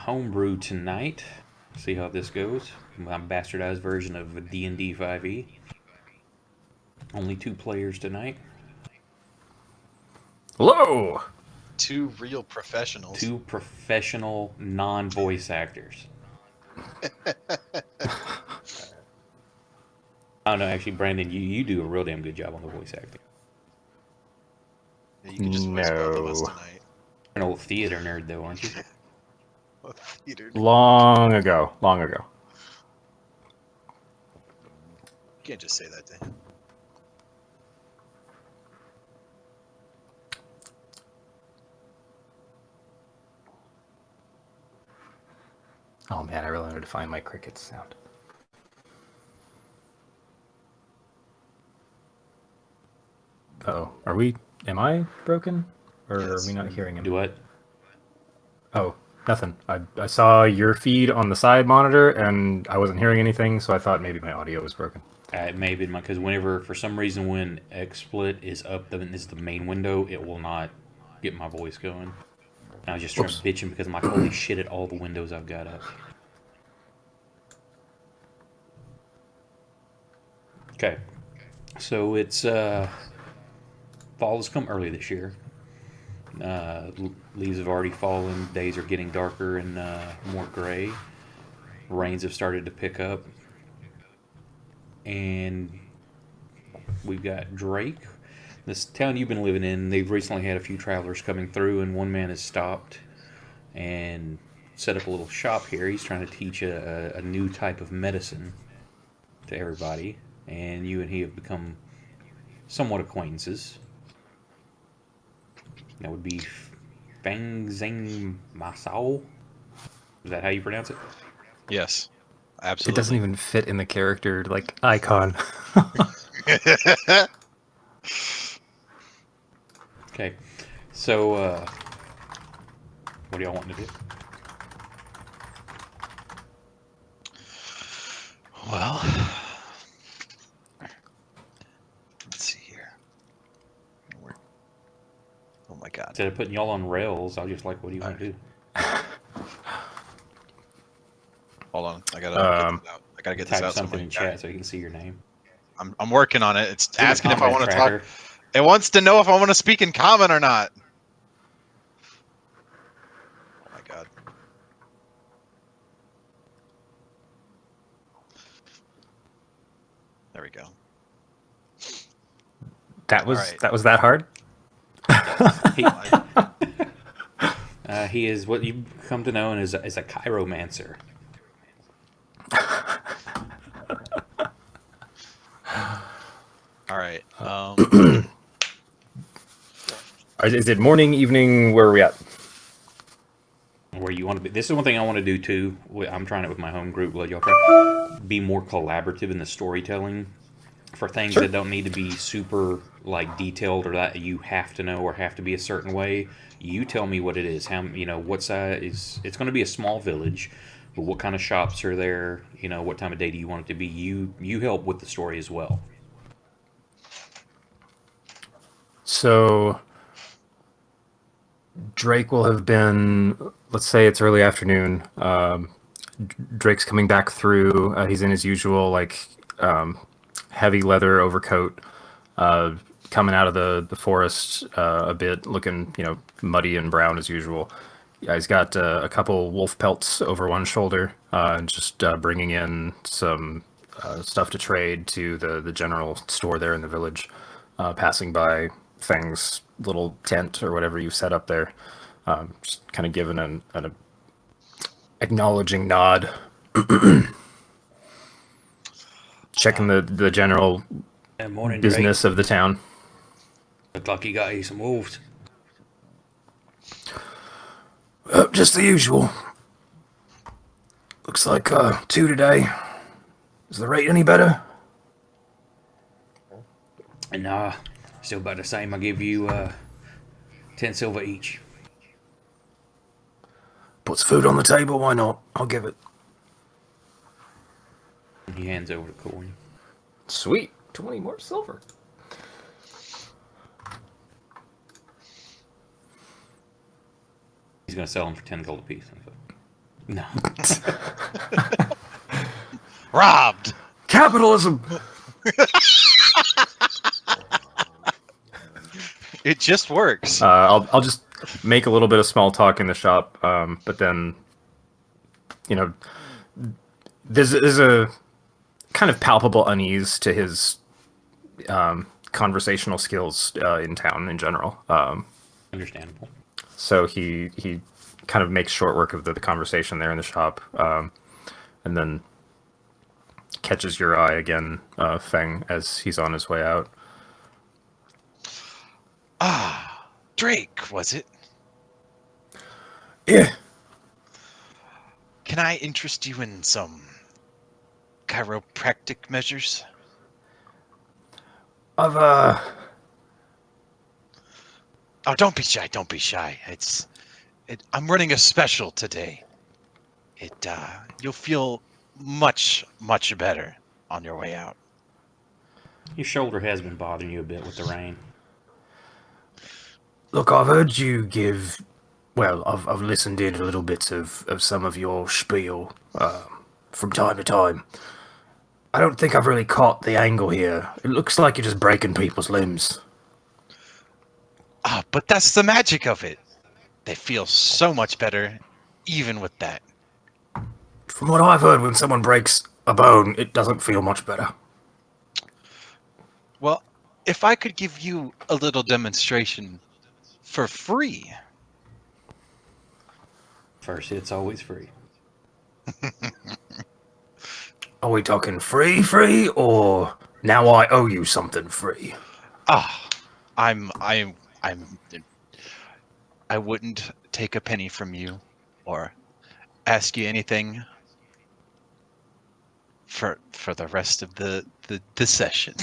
Homebrew tonight. See how this goes. My bastardized version of D&D 5e. Only 2 players tonight. Hello! Two real professionals. 2 professional non-voice actors. I don't know, actually, Brandon, you do a real damn good job on the voice acting. Yeah, you can just voice both of us No. tonight. You're an old theater nerd, though, aren't you? Theater. Long ago. You can't just say that to him. Oh man, I really wanted to find my crickets sound. Uh-oh. Am I broken? Or Yes. are we not hearing him? Do what? Oh, nothing. I saw your feed on the side monitor, and I wasn't hearing anything, so I thought maybe my audio was broken. It may have been because for some reason, when XSplit is up, is the main window, it will not get my voice going. I was just bitching because I'm like, holy shit at all the windows I've got up. Okay. So it's, fall has come early this year. Leaves have already fallen. Days are getting darker and more gray. Rains have started to pick up. And we've got Drake. This town you've been living in, they've recently had a few travelers coming through, and one man has stopped and set up a little shop here. He's trying to teach a new type of medicine to everybody, and you and he have become somewhat acquaintances. That would be Fang Zhang Masao. Is that how you pronounce it? Yes, absolutely. It doesn't even fit in the character, icon. Okay, so what do y'all want to do? Well, let's see here. Oh my god. Instead of putting y'all on rails, I was just like, what do you want to do? Hold on, I gotta get this out. I gotta get this Type out. something in chat so you can see your name. I'm working on it. It's asking if I want to tracker. talk. It wants to know if I want to speak in common or not. Oh my god. There we go. That was Alright. that was that hard? He is what you've come to know as a chiromancer. All right. Is it morning, evening? Where are we at? Where you want to be. This is one thing I want to do too. I'm trying it with my home group. Let y'all try to be more collaborative in the storytelling for things that don't need to be super detailed or that you have to know or have to be a certain way. You tell me what it is. What size? It's going to be a small village, but what kind of shops are there? What time of day do you want it to be? You help with the story as well. So Drake will have been, let's say it's early afternoon. Drake's coming back through. He's in his usual heavy leather overcoat, coming out of the forest a bit, looking muddy and brown as usual. Yeah, he's got a couple wolf pelts over one shoulder, and just bringing in some stuff to trade to the general store there in the village. Passing by Fang's little tent or whatever you set up there, just kind of giving an acknowledging nod. Checking the general business Drake. of the town. Looked like you got you some wolves. Just the usual. Looks like 2 today. Is the rate any better? Nah, still about the same. I give you 10 silver each. Puts food on the table, why not? I'll give it. He hands over the coin. Sweet. 20 more silver. He's going to sell them for 10 gold apiece. No. Robbed. Capitalism. It just works. I'll just make a little bit of small talk in the shop, but then, there's a kind of palpable unease to his conversational skills in town in general. Understandable. So he kind of makes short work of the conversation there in the shop, and then catches your eye again, Feng, as he's on his way out. Drake, was it? Yeah. Can I interest you in some chiropractic measures? I've Oh, don't be shy. Don't be shy. I'm running a special today. You'll feel much, much better on your way out. Your shoulder has been bothering you a bit with the rain. Look, I've heard you give. Well, I've listened in to little bits of some of your spiel from time to time. I don't think I've really caught the angle here. It looks like you're just breaking people's limbs. But that's the magic of it. They feel so much better, even with that. From what I've heard, when someone breaks a bone, it doesn't feel much better. Well, if I could give you a little demonstration for free. First, it's always free. Are we talking free, or now I owe you something free? I wouldn't take a penny from you or ask you anything for the rest of the session.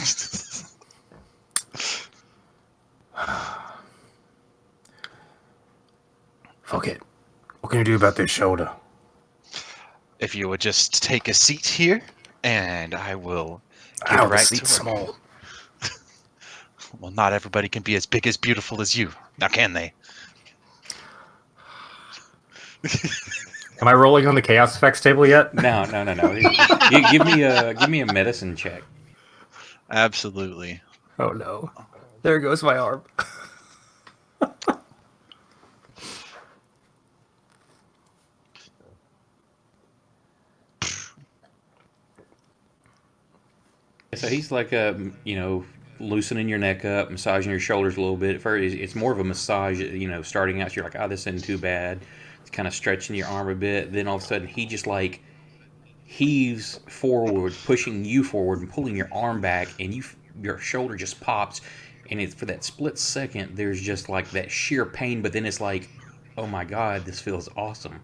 Fuck it. What can you do about this shoulder? If you would just take a seat here, and I will get Ow, right the to seat's work. small. Well, not everybody can be as big as beautiful as you. Now, can they? Am I rolling on the chaos effects table yet? No. Give me a medicine check. Absolutely. Oh no. There goes my arm. So he's like loosening your neck up, massaging your shoulders a little bit. At first, it's more of a massage. Starting out, so you're like, oh, this isn't too bad. It's kind of stretching your arm a bit. Then all of a sudden, he just like heaves forward, pushing you forward and pulling your arm back, and your shoulder just pops. And it's for that split second, there's just like that sheer pain. But then it's like, oh my god, this feels awesome.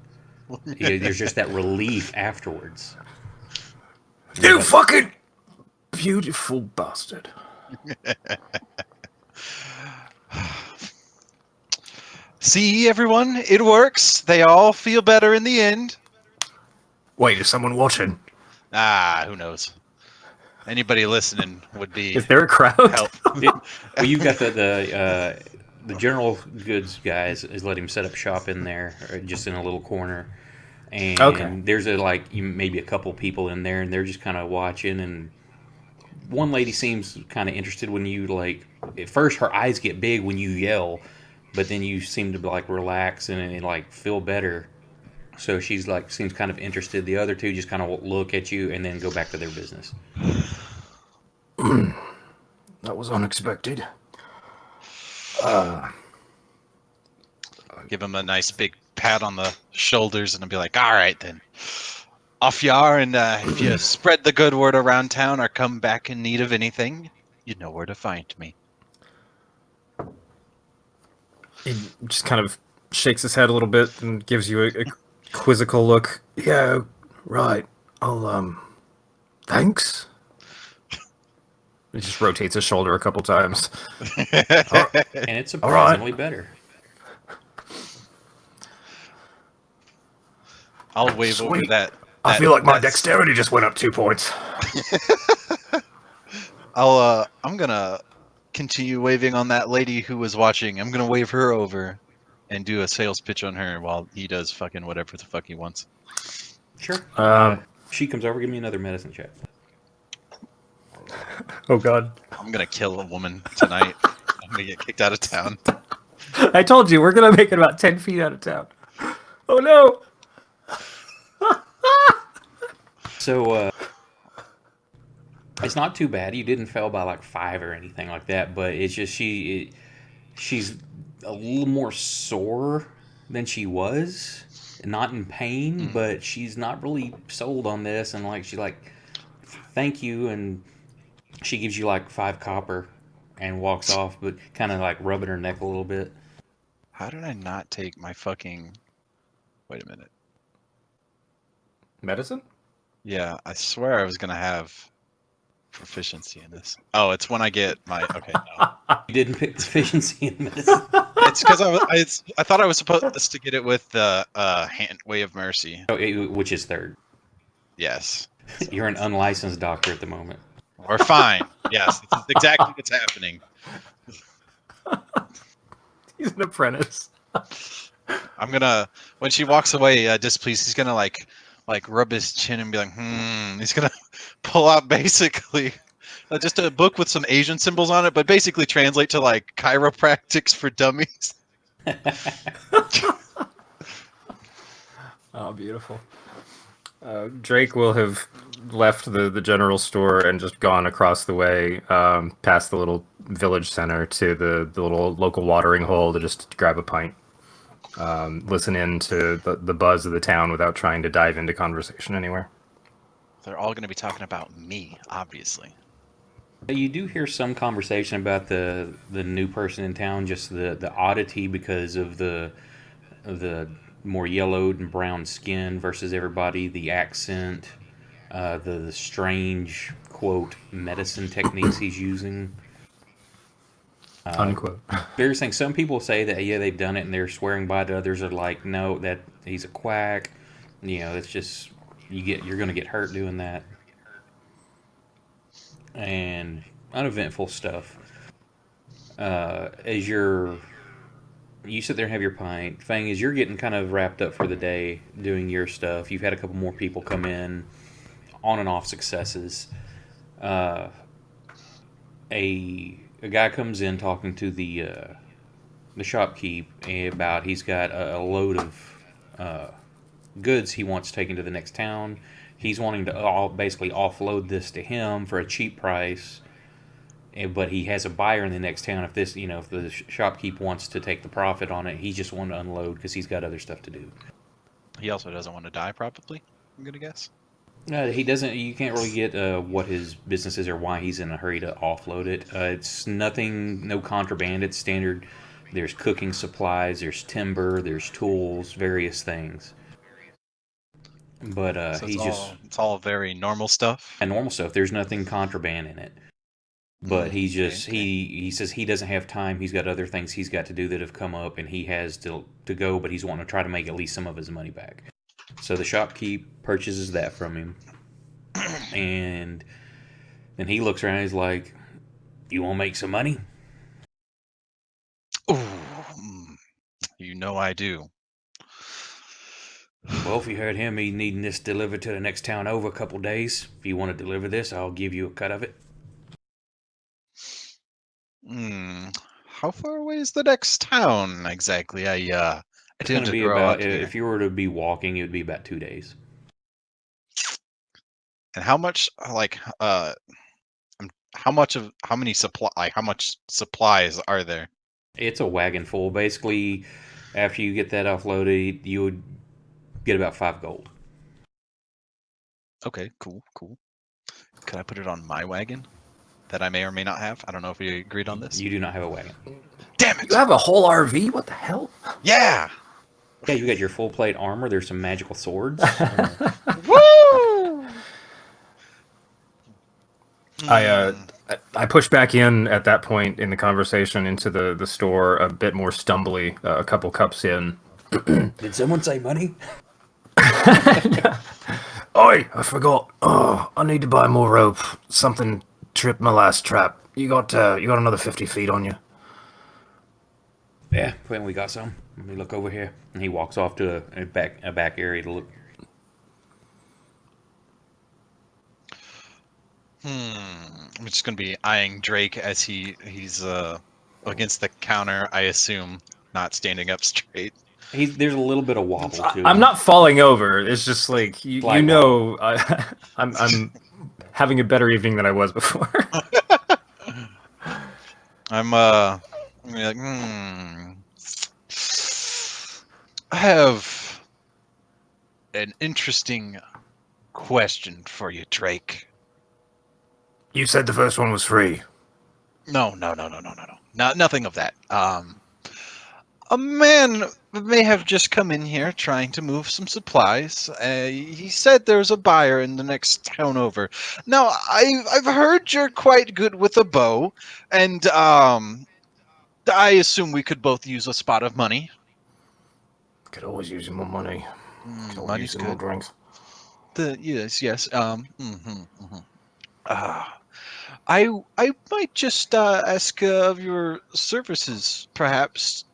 There's just that relief afterwards. You fucking beautiful bastard. See, everyone? It works. They all feel better in the end. Wait, is someone watching? Who knows? Anybody listening would be Is there a crowd? help. Well, you've got the general goods guys is let him set up shop in there, just in a little corner, and Okay. there's maybe a couple people in there, and they're just kind of watching. And one lady seems kind of interested when you at first her eyes get big when you yell, but then you seem to relax and feel better. So she's seems kind of interested. The other two just kind of look at you and then go back to their business. That was unexpected. Give him a nice big pat on the shoulders, and I'll be like, all right, then. Off you are, and if you spread the good word around town or come back in need of anything, you know where to find me. He just kind of shakes his head a little bit and gives you a quizzical look. Yeah, right. I'll, thanks? He just rotates his shoulder a couple times. And it's surprisingly better. I'll wave over Sweet. that. I feel like my dexterity just went up 2 points. I'm gonna continue waving on that lady who was watching. I'm gonna wave her over. and do a sales pitch on her while he does fucking whatever the fuck he wants. Sure. She comes over. Give me another medicine check. Oh God! I'm gonna kill a woman tonight. I'm gonna get kicked out of town. I told you we're gonna make it about 10 feet out of town. Oh no! So it's not too bad. You didn't fail by like 5 or anything like that, but it's just she's a little more sore than she was. Not in pain, but she's not really sold on this, and like she's like, "Thank you," and she gives you like 5 copper and walks off, but kind of like rubbing her neck a little bit. How did I not take my fucking... Wait a minute. Medicine? Yeah, I swear I was gonna have proficiency in this. Oh, it's when I get my... Okay, no. You didn't pick proficiency in medicine. It's because I thought I was supposed to get it with the way of mercy. Which is 3rd. Yes. So You're an unlicensed doctor at the moment. we're fine. Yes, this is exactly what's happening. He's an apprentice. I'm gonna, when she walks away displeased, he's gonna like rub his chin and be like, He's gonna pull out basically just a book with some Asian symbols on it, but basically translate to like chiropractics for dummies. Oh, beautiful. Drake will have left the general store and just gone across the way, past the little village center to the little local watering hole to just grab a pint. Listen in to the buzz of the town without trying to dive into conversation anywhere. They're all gonna be talking about me, obviously. You do hear some conversation about the new person in town, just the oddity because of the more yellowed and brown skin versus everybody, the accent, the strange quote medicine techniques he's using. Unquote. They're saying some people say that yeah they've done it and they're swearing by it. Others are like no, that he's a quack. You know, it's just you're gonna get hurt doing that. And uneventful stuff. As you sit there and have your pint, Fang, as you're getting kind of wrapped up for the day doing your stuff, you've had a couple more people come in, on and off successes. A guy comes in talking to the shopkeep about he's got a load of goods he wants taken to the next town. He's wanting to basically offload this to him for a cheap price, but he has a buyer in the next town. If this, if the shopkeep wants to take the profit on it, he's just wanting to unload because he's got other stuff to do. He also doesn't want to die, probably. I'm gonna guess. He doesn't. You can't really get what his business is or why he's in a hurry to offload it. It's nothing, no contraband. It's standard. There's cooking supplies. There's timber. There's tools. Various things. But So it's all very normal stuff. and normal stuff. There's nothing contraband in it. But he just okay. he says he doesn't have time. He's got other things he's got to do that have come up, and he has to go. But he's wanting to try to make at least some of his money back. So the shopkeep purchases that from him, and then he looks around. And he's like, "You want to make some money?" Ooh, you know I do. Well, if you heard him, he's needing this delivered to the next town over a couple days. If you want to deliver this, I'll give you a cut of it. How far away is the next town exactly? I It's tend going to to be grow about up here. if you were to be walking, it would be about 2 days. And how much how much supplies are there? It's a wagon full. Basically, after you get that offloaded, you would get about 5 gold. Okay, cool. Could I put it on my wagon that I may or may not have? I don't know if we agreed on this. You do not have a wagon. Damn it! You have a whole RV? What the hell? Yeah. Yeah, you got your full plate armor. There's some magical swords. Woo! I pushed back in at that point in the conversation into the store a bit more stumbly, a couple cups in. Did someone say money? Oi, I forgot. Oh, I need to buy more rope. Something tripped my last trap. You got another 50 feet on you. Yeah, well, we got some. Let me look over here. And he walks off to a back area to look. I'm just gonna be eyeing Drake as he's against the counter. I assume not standing up straight. There's a little bit of wobble to him. I'm not falling over. It's just like you Slight know, I'm having a better evening than I was before. I'm gonna be like, I have an interesting question for you, Drake. You said the first one was free. No. Nothing of that. A man may have just come in here trying to move some supplies. He said there's a buyer in the next town over. Now, I've heard you're quite good with a bow, and I assume we could both use a spot of money. Could always use some more money. Could always Money's use some more good. drinks. Yes. I might just ask of your services, perhaps,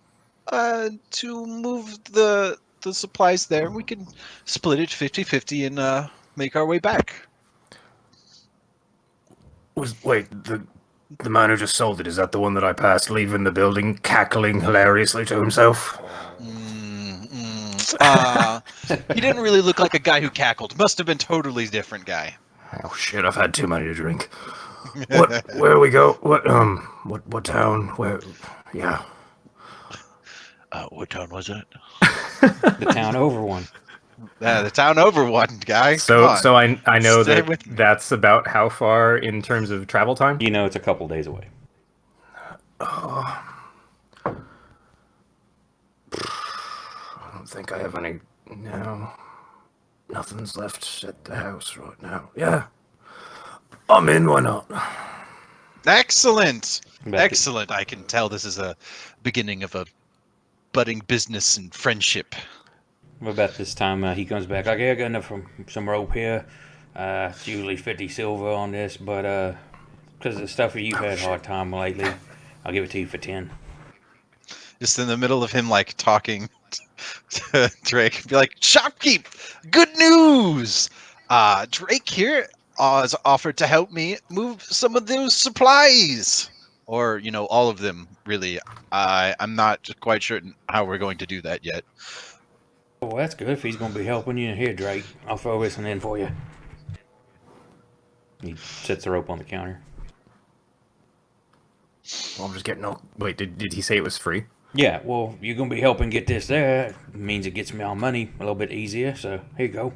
to move the supplies there. We can split it 50-50 and make our way back. Wait, the man who just sold it, is that the one that I passed leaving the building, cackling hilariously to himself? He didn't really look like a guy who cackled. Must have been totally different guy. Oh shit, I've had too many to drink. Where we go? What town? Where? Yeah. What town was it? The town over one. The town over one, guy. So I know Stay that with me. that's about how far in terms of travel time? You know, it's a couple days away. I don't think I have any. No. Nothing's left at the house right now. Yeah. I'm in, why not? Excellent. But Excellent. I can tell this is a beginning of a budding business and friendship. About this time, he comes back. Okay, I got enough from some rope here. It's usually 50 silver on this, but because of the stuff you've had a hard time lately, I'll give it to you for 10. Just in the middle of him like talking to Drake, be like, "Shopkeep, good news! Drake here has offered to help me move some of those supplies, or all of them. Really, I'm not quite sure how we're going to do that yet." Well, that's good if he's going to be helping you. Here, Drake, I'll throw this in for you. He sets the rope on the counter. Well, I'm just getting all. Wait, did he say it was free? Yeah, well, you're going to be helping get this there. It means it gets me our money a little bit easier, so here you go.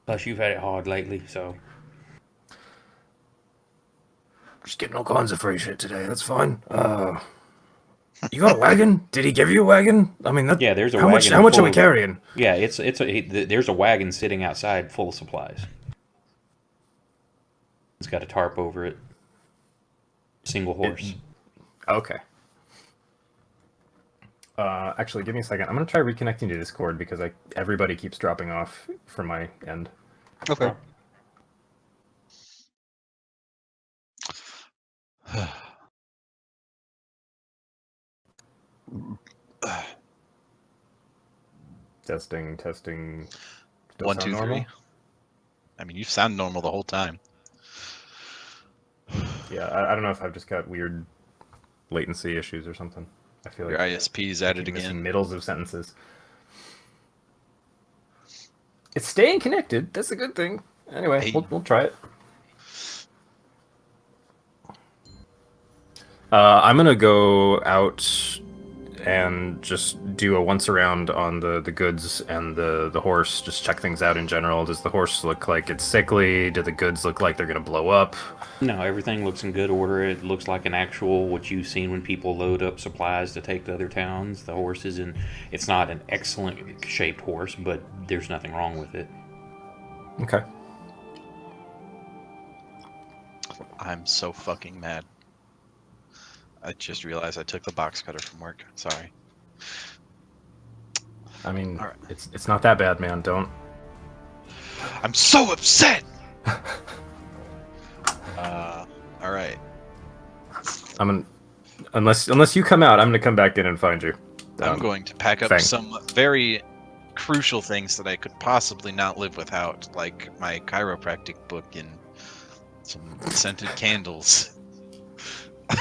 Plus, you've had it hard lately, so... Just getting all kinds of free shit today. That's fine. You got a wagon? Did he give you a wagon? I mean, Yeah, there's a how wagon. How much are we full of- carrying? Yeah, there's a wagon sitting outside full of supplies. It's got a tarp over it. Single horse. Okay. Actually, give me a second. I'm gonna try reconnecting to Discord because everybody keeps dropping off from my end. Okay. Testing. Still 1, sound 2, 3. normal? I mean, you sound normal the whole time. Yeah, I don't know if I've just got weird latency issues or something. I feel Your like ISP's I at it keep missing again. middles of sentences. It's staying connected. That's a good thing. Anyway, Hey. we'll try it. I'm gonna go out and just do a once around on the goods and the horse. Just check things out in general. Does the horse look like it's sickly? Do the goods look like they're gonna blow up? No, everything looks in good order. It looks like an actual what you've seen when people load up supplies to take to other towns. The horse is in. It's not an excellent shaped horse, but there's nothing wrong with it. Okay. I'm so fucking mad. I just realized I took the box cutter from work. Sorry. I mean, All right. it's not that bad, man. Don't. I'm so upset. All right. I'm Unless you come out, I'm gonna come back in and find you. I'm going to pack up Fang. some very crucial things that I could possibly not live without, like my chiropractic book and some scented candles.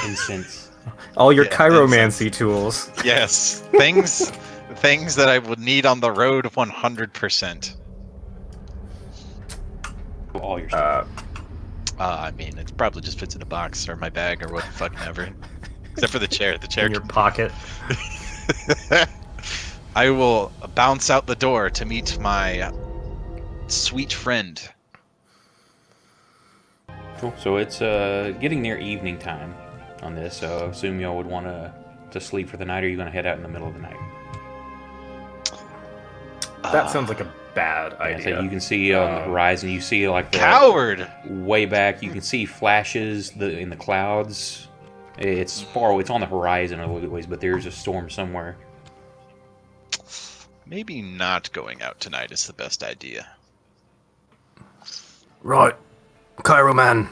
Incense. All your Yeah, chiromancy incense. tools. Yes, things that I would need on the road 100%. All your stuff. I mean, it probably just fits in a box or my bag or what fucking ever. Except for the chair. The chair In your can- pocket. I will bounce out the door to meet my sweet friend. Cool. So it's getting near evening time on this, so I assume y'all would want to sleep for the night, or are you going to head out in the middle of the night? That sounds like a bad Yeah, idea. so you can see on the horizon, you see like the Coward! way back, you can see flashes in the clouds. It's far away, it's on the horizon a little ways, but there's a storm somewhere. Maybe not going out tonight is the best idea. Right, Cairo man.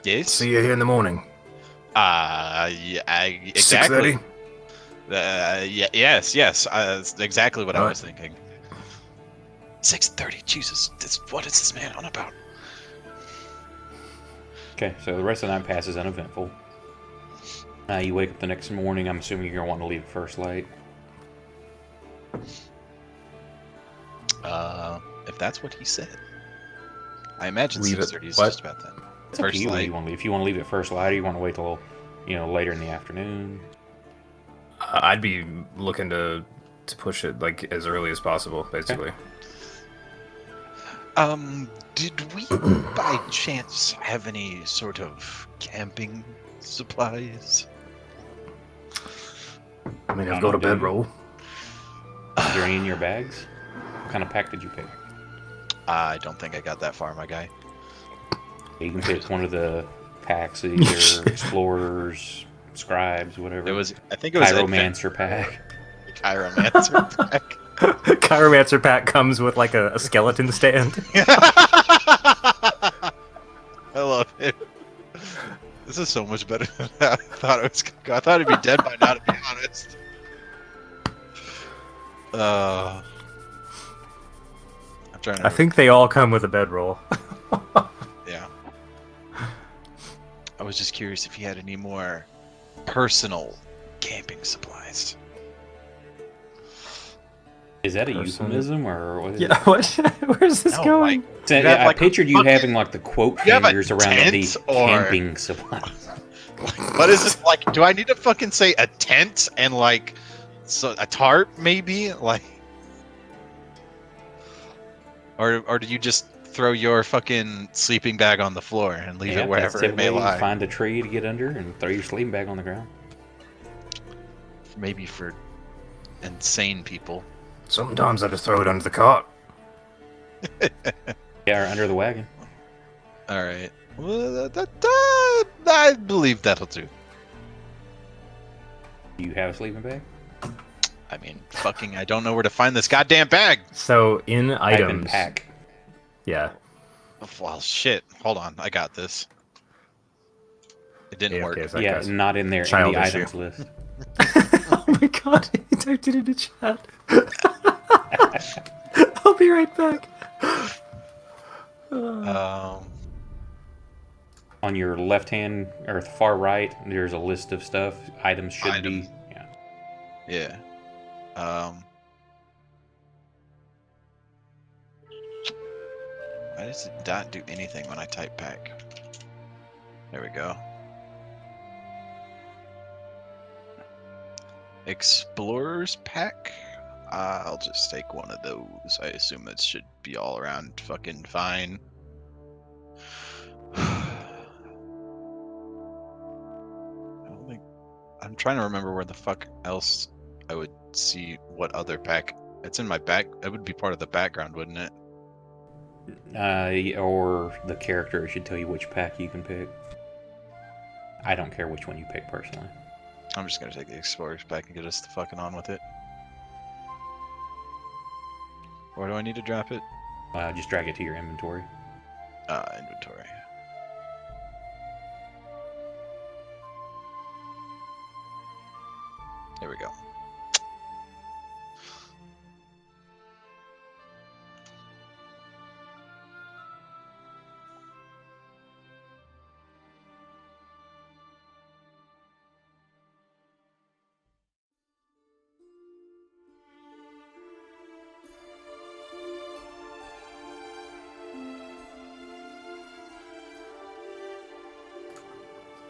Yes? See you here in the morning. Yeah, exactly. 6:30. Yes. That's exactly what I Right. was thinking. 6:30. Jesus, what is this man on about? Okay, so the rest of the night passes uneventful. You wake up the next morning, I'm assuming you're going to want to leave at first light. If that's what he said, I imagine Leave it- 6:30 is what? just about that. It's up to First you when light. you want to leave. If you want to leave at first light, or you want to wait till, later in the afternoon. I'd be looking to push it like as early as possible, basically. Did we by chance have any sort of camping supplies? I mean, I I've don't got a know, dude. bedroll. Is there any in your bags? What kind of pack did you pick? I don't think I got that far, my guy. You can pick one of the packs, either explorers, scribes, whatever. I think it was Chiromancer pack. Chiromancer pack. Chiromancer pack comes with like a skeleton stand. I love it. This is so much better than I thought it was gonna go. I thought it'd be dead by now, to be honest. I'm trying to. I think they all come with a bedroll. Yeah. I was just curious if you had any more personal camping supplies. Is that a Person. euphemism, or what is Yeah, what? Where's this No, going? it? You have, I like, a pictured you fucking- having like the quote You have a hangers around the tent, or- camping supplies. What is this like? Do I need to fucking say a tent and like a tarp maybe? Like, or do you just throw your fucking sleeping bag on the floor and leave Yeah, it wherever it may typically lie? find a tree to get under and throw your sleeping bag on the ground. Maybe for insane people. Sometimes I just throw it under the cart. Yeah, or under the wagon. All right. Well, I believe that'll do. Do you have a sleeping bag? I mean, fucking, I don't know where to find this goddamn bag. So in Type in items, pack. yeah. Well, shit. Hold on, I got this. It didn't Yeah, work. okay, so that Yeah, guy's not in there child in the issue. items list. Oh my god, he typed it into chat. I'll be right back. On your left hand or far right, there's a list of stuff. Items should be. Yeah. Yeah. Why does it not do anything when I type pack? There we go. Explorer's pack? I'll just take one of those. I assume that should be all around fucking fine. I don't think... I'm trying to remember where the fuck else I would see what other pack. It's in my back. It would be part of the background, wouldn't it? Or the character should tell you which pack you can pick. I don't care which one you pick personally. I'm just gonna take the Explorer's pack and get us the fucking on with it. Where do I need to drop it? Just drag it to your inventory. Inventory. There we go.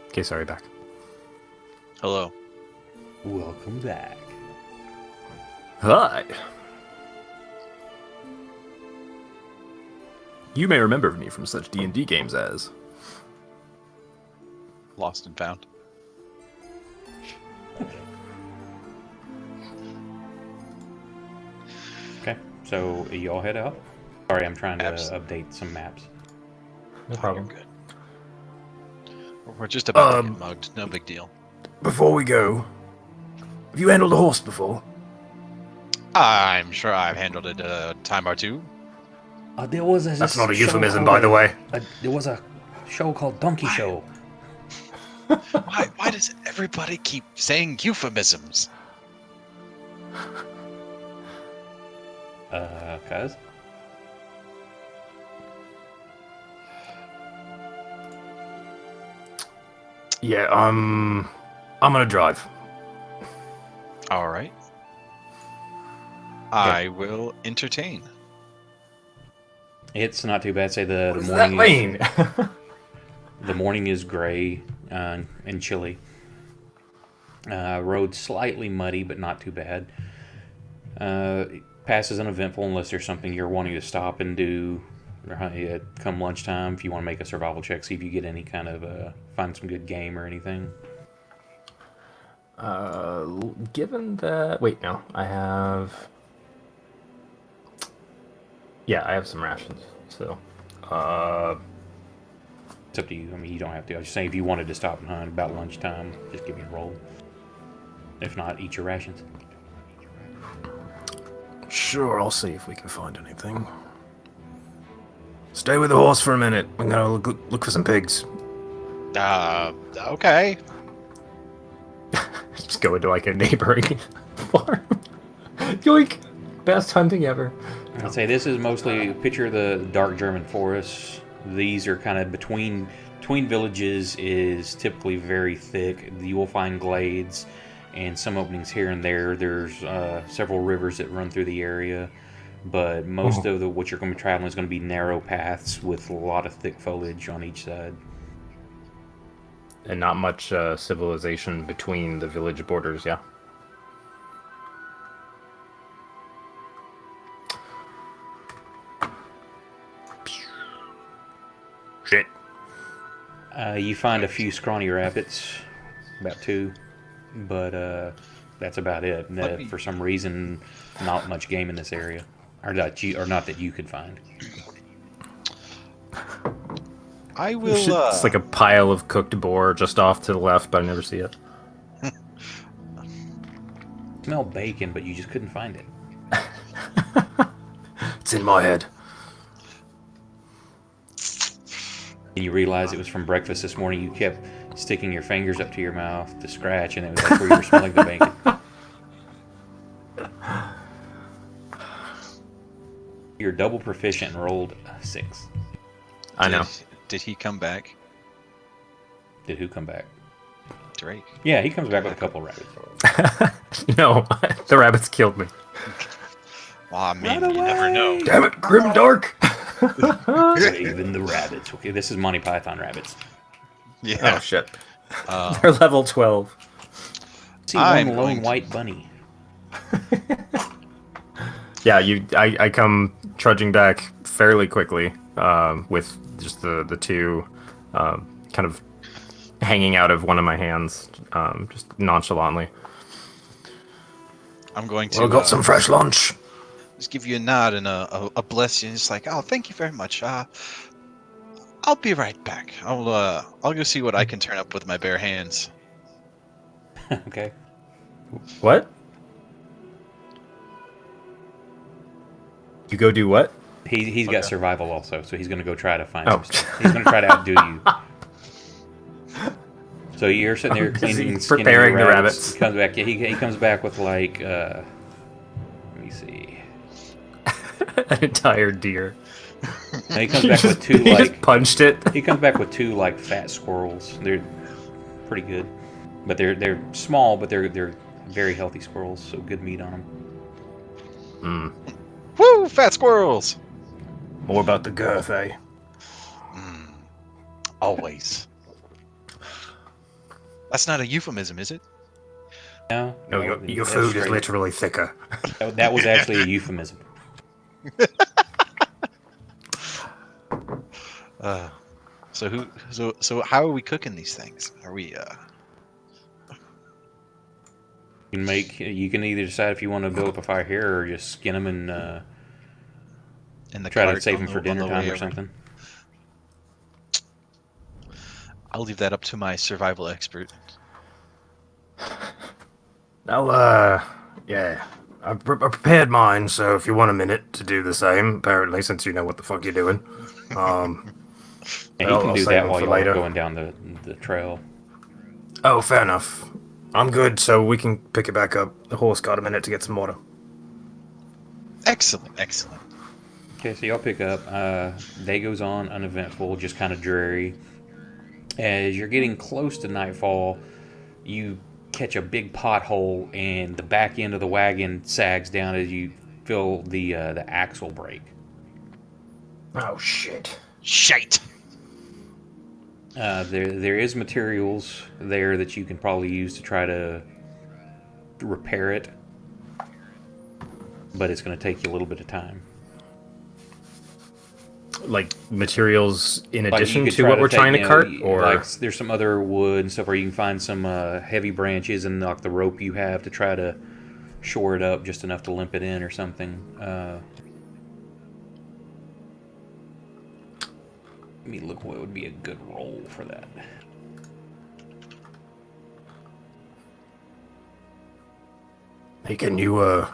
Okay, sorry, back. Hello. Welcome back. Hi. You may remember me from such D&D games as... Lost and Found. Okay, so y'all head out. Sorry, I'm trying to update some maps. No Oh, problem. you're good. We're just about to get mugged. No big deal. Before we go, have you handled a horse before? I'm sure I've handled it a time or two. There was a That's not a show euphemism, called by the way. There was a show called Donkey Show. Why does everybody keep saying euphemisms? Cuz? Yeah, I'm gonna drive. All right. I will entertain. It's not too bad. Say the What does morning that mean? the morning is gray and chilly. Road slightly muddy, but not too bad. Passes uneventful unless there's something you're wanting to stop and do come lunchtime. If you want to make a survival check, see if you get any kind of find some good game or anything. Given that... Wait, no. I have... Yeah, I have some rations, so... It's up to you. I mean, you don't have to. I was just saying if you wanted to stop and hunt about lunchtime, just give me a roll. If not, eat your rations. Sure, I'll see if we can find anything. Stay with the horse for a minute. I'm gonna look for some pigs. Okay. Just go into like a neighboring farm. Yoink! Best hunting ever. I'd say this is mostly picture the dark German forests. These are kind of between villages is typically very thick. You will find glades and some openings here and there. There's several rivers that run through the area, but most of what you're going to be traveling is going to be narrow paths with a lot of thick foliage on each side. And not much civilization between the village borders, yeah? Shit. You find a few scrawny rabbits, about 2, but that's about it. For some reason, not much game in this area, or not that you could find. I will. It's like a pile of cooked boar just off to the left, but I never see it. Smell bacon, but you just couldn't find it. It's in my head. And you realize it was from breakfast this morning. You kept sticking your fingers up to your mouth to scratch, and that's where you were smelling the bacon. You're double proficient and rolled a 6. I know. Did he come back? Did who come back? Drake. Yeah, he comes back with a couple rabbits. No, the rabbits killed me. Well, I mean, you never know. Damn it, GrimDark! Even the rabbits. Okay, this is Monty Python rabbits. Yeah. Oh, shit. They're level 12. See I'm one going lone to- white bunny. Yeah, I come trudging back fairly quickly with just the 2 kind of hanging out of one of my hands, just nonchalantly. I'm going to. Well, got some fresh lunch. Just give you a nod and a bless you. It's like, oh, thank you very much. I'll be right back. I'll go see what I can turn up with my bare hands. Okay. What? You go do what? He's got Okay. survival also, so he's going to go try to find Oh. some stuff. He's going to try to outdo you. So you're sitting there cleaning and skinning preparing your the rabbits. rabbits. He comes back. He comes back with like. Let me see. An entire deer. No, he comes back with two He like. just punched it. He comes back with two like fat squirrels. They're pretty good, but they're small, but they're very healthy squirrels. So good meat on them. Woo! Fat squirrels. More about the girth, eh? Always. That's not a euphemism, is it? No, Your that's food is straight. literally thicker. That was actually a euphemism. So how are we cooking these things? Are we You can either decide if you want to build up a fire here or just skin them and in the try to cart save on them the- for on dinner the time way or over? something. I'll leave that up to my survival expert. Yeah. I prepared mine, so if you want a minute to do the same, apparently, since you know what the fuck you're doing. And you I'll can do save that them while for y'all are later. going down the trail. Oh, fair enough. I'm good, so we can pick it back up. The horse got a minute to get some water. Excellent, excellent. Okay, so y'all pick up. Day goes on uneventful, just kind of dreary. As you're getting close to nightfall, you catch a big pothole, and the back end of the wagon sags down as you feel the axle break. Oh, shit. Shite. There is materials there that you can probably use to try to repair it, but it's going to take you a little bit of time. Like, materials in Like, addition you could to try what we're take, trying to you know, cart? Or like there's some other wood and stuff where you can find some heavy branches and like the rope you have to try to shore it up just enough to limp it in or something. Let me look what would be a good roll for that. hey, can you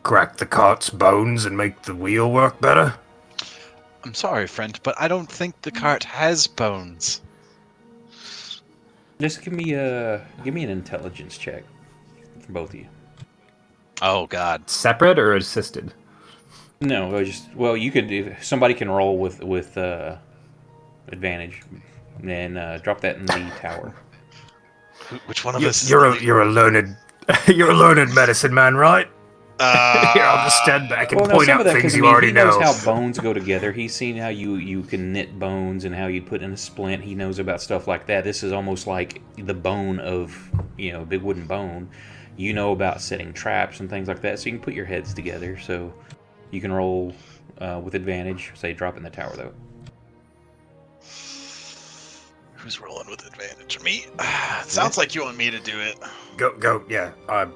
crack the cart's bones and make the wheel work better? I'm sorry, friend, but I don't think the cart has bones. Just give me an intelligence check for both of you. Oh God. Separate or assisted? No, you could if somebody can roll with advantage, and drop that in the tower. Which one of us? Is You're a learned you're a learned medicine man, right? Here, I'll just stand back and point out things you already he knows know. how bones go together. He's seen how you can knit bones and how you put in a splint. He knows about stuff like that. This is almost like the bone of a big wooden bone. You know about setting traps and things like that, so you can put your heads together. So you can roll with advantage. Say drop in the tower though. Who's rolling with advantage? Me? Sounds like you want me to do it. Go, yeah. All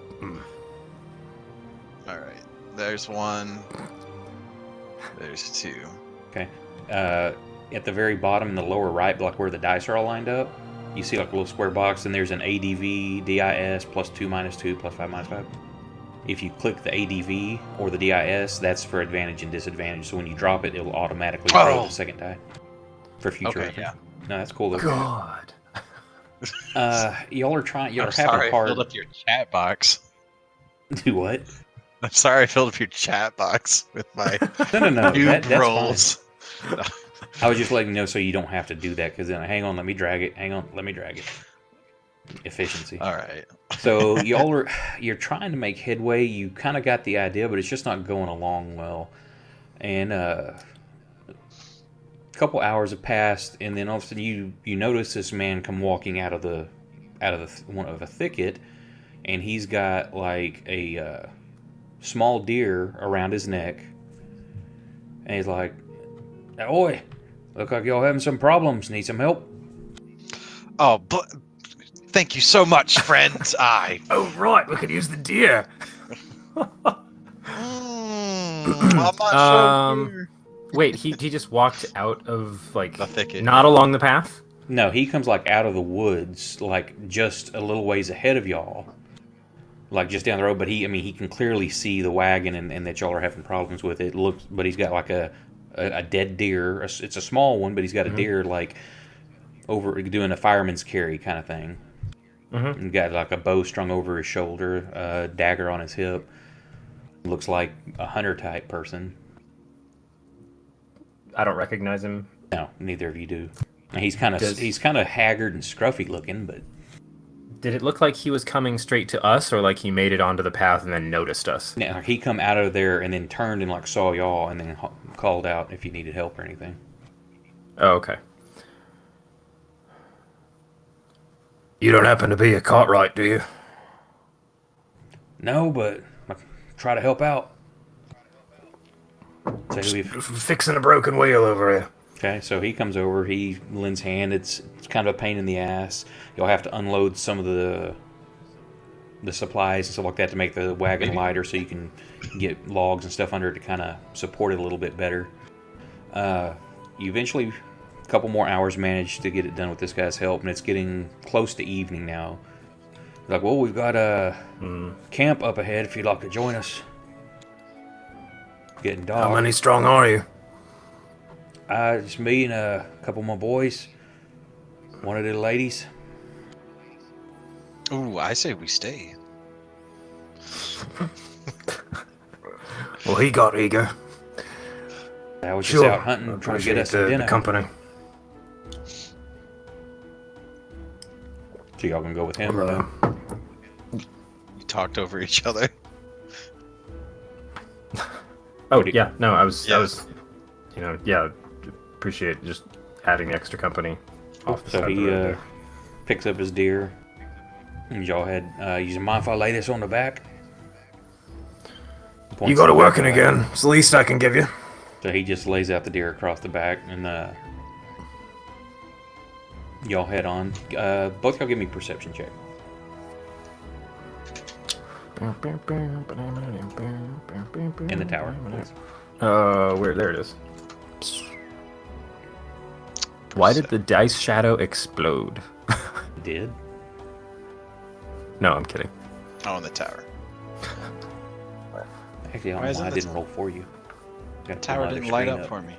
right. There's one. There's two. Okay. At the very bottom in the lower right, like where the dice are all lined up, you see like a little square box, and there's an ADV, DIS, +2, -2, +5, -5. If you click the ADV or the DIS, that's for advantage and disadvantage. So when you drop it, it'll automatically roll the second die for future Okay, reference. yeah. No, that's cool. Though. God. Y'all are trying. Y'all I'm are sorry having I hard. filled up your chat box. Do what? I'm sorry I filled up your chat box with my No. noob That's rolls. fine. I was just letting you know so you don't have to do that. Because then, hang on, let me drag it. Hang on, let me drag it. Efficiency. All right. So you're trying to make headway. You kind of got the idea, but it's just not going along well. And a couple hours have passed, and then all of a sudden you notice this man come walking out of a thicket, and he's got like a small deer around his neck, and he's like, "Oi, look like y'all having some problems. Need some help?" Oh, but thank you so much, friends. Oh, right, we could use the deer. I'm not sure. Wait, he just walked out of, like, The thicket. not along the path? No, he comes like out of the woods, like just a little ways ahead of y'all, like just down the road. But he can clearly see the wagon and that y'all are having problems with it. But he's got like a dead deer. It's a small one, but he's got a deer like over doing a fireman's carry kind of thing. Mm-hmm. And got like a bow strung over his shoulder, a dagger on his hip. Looks like a hunter type person. I don't recognize him. No, neither of you do. And he's kind of haggard and scruffy looking, but Did it look like he was coming straight to us, or like he made it onto the path and then noticed us? yeah, he come out of there and then turned and like saw y'all and then called out if you needed help or anything. Oh, okay. You don't happen to be a Cartwright, do you? No, but I try to help out. So Fixing a broken wheel over here. okay, so he comes over. He lends hand. It's kind of a pain in the ass. You'll have to unload some of the supplies and stuff like that to make the wagon lighter, so you can get logs and stuff under it to kind of support it a little bit better. You eventually, a couple more hours, manage to get it done with this guy's help, and it's getting close to evening now. Like, well, we've got a camp up ahead if you'd like to join us. Getting dark. How many strong are you? Just me and a couple of my boys. One of the ladies. Ooh, I say we stay. Well, he got eager. I was just out hunting, trying to get us some the dinner. company. So y'all can go with him or no? We talked over each other. Oh, yeah. No, I was, Yeah. appreciate just adding extra company off the So side of he the road there. picks up his deer. And y'all had, you mind if I lay this on the back? You Points got to it the back working of the wagon. again. It's the least I can give you. So he just lays out the deer across the back, and y'all head on. Both y'all give me a perception check. In the tower, please. Where? There it is. Why did the dice shadow explode? Did? No, I'm kidding. Oh, in the tower. Actually, I Why don't know isn't why I the didn't roll for you. Gotta pull Tower my other didn't light screen up for me.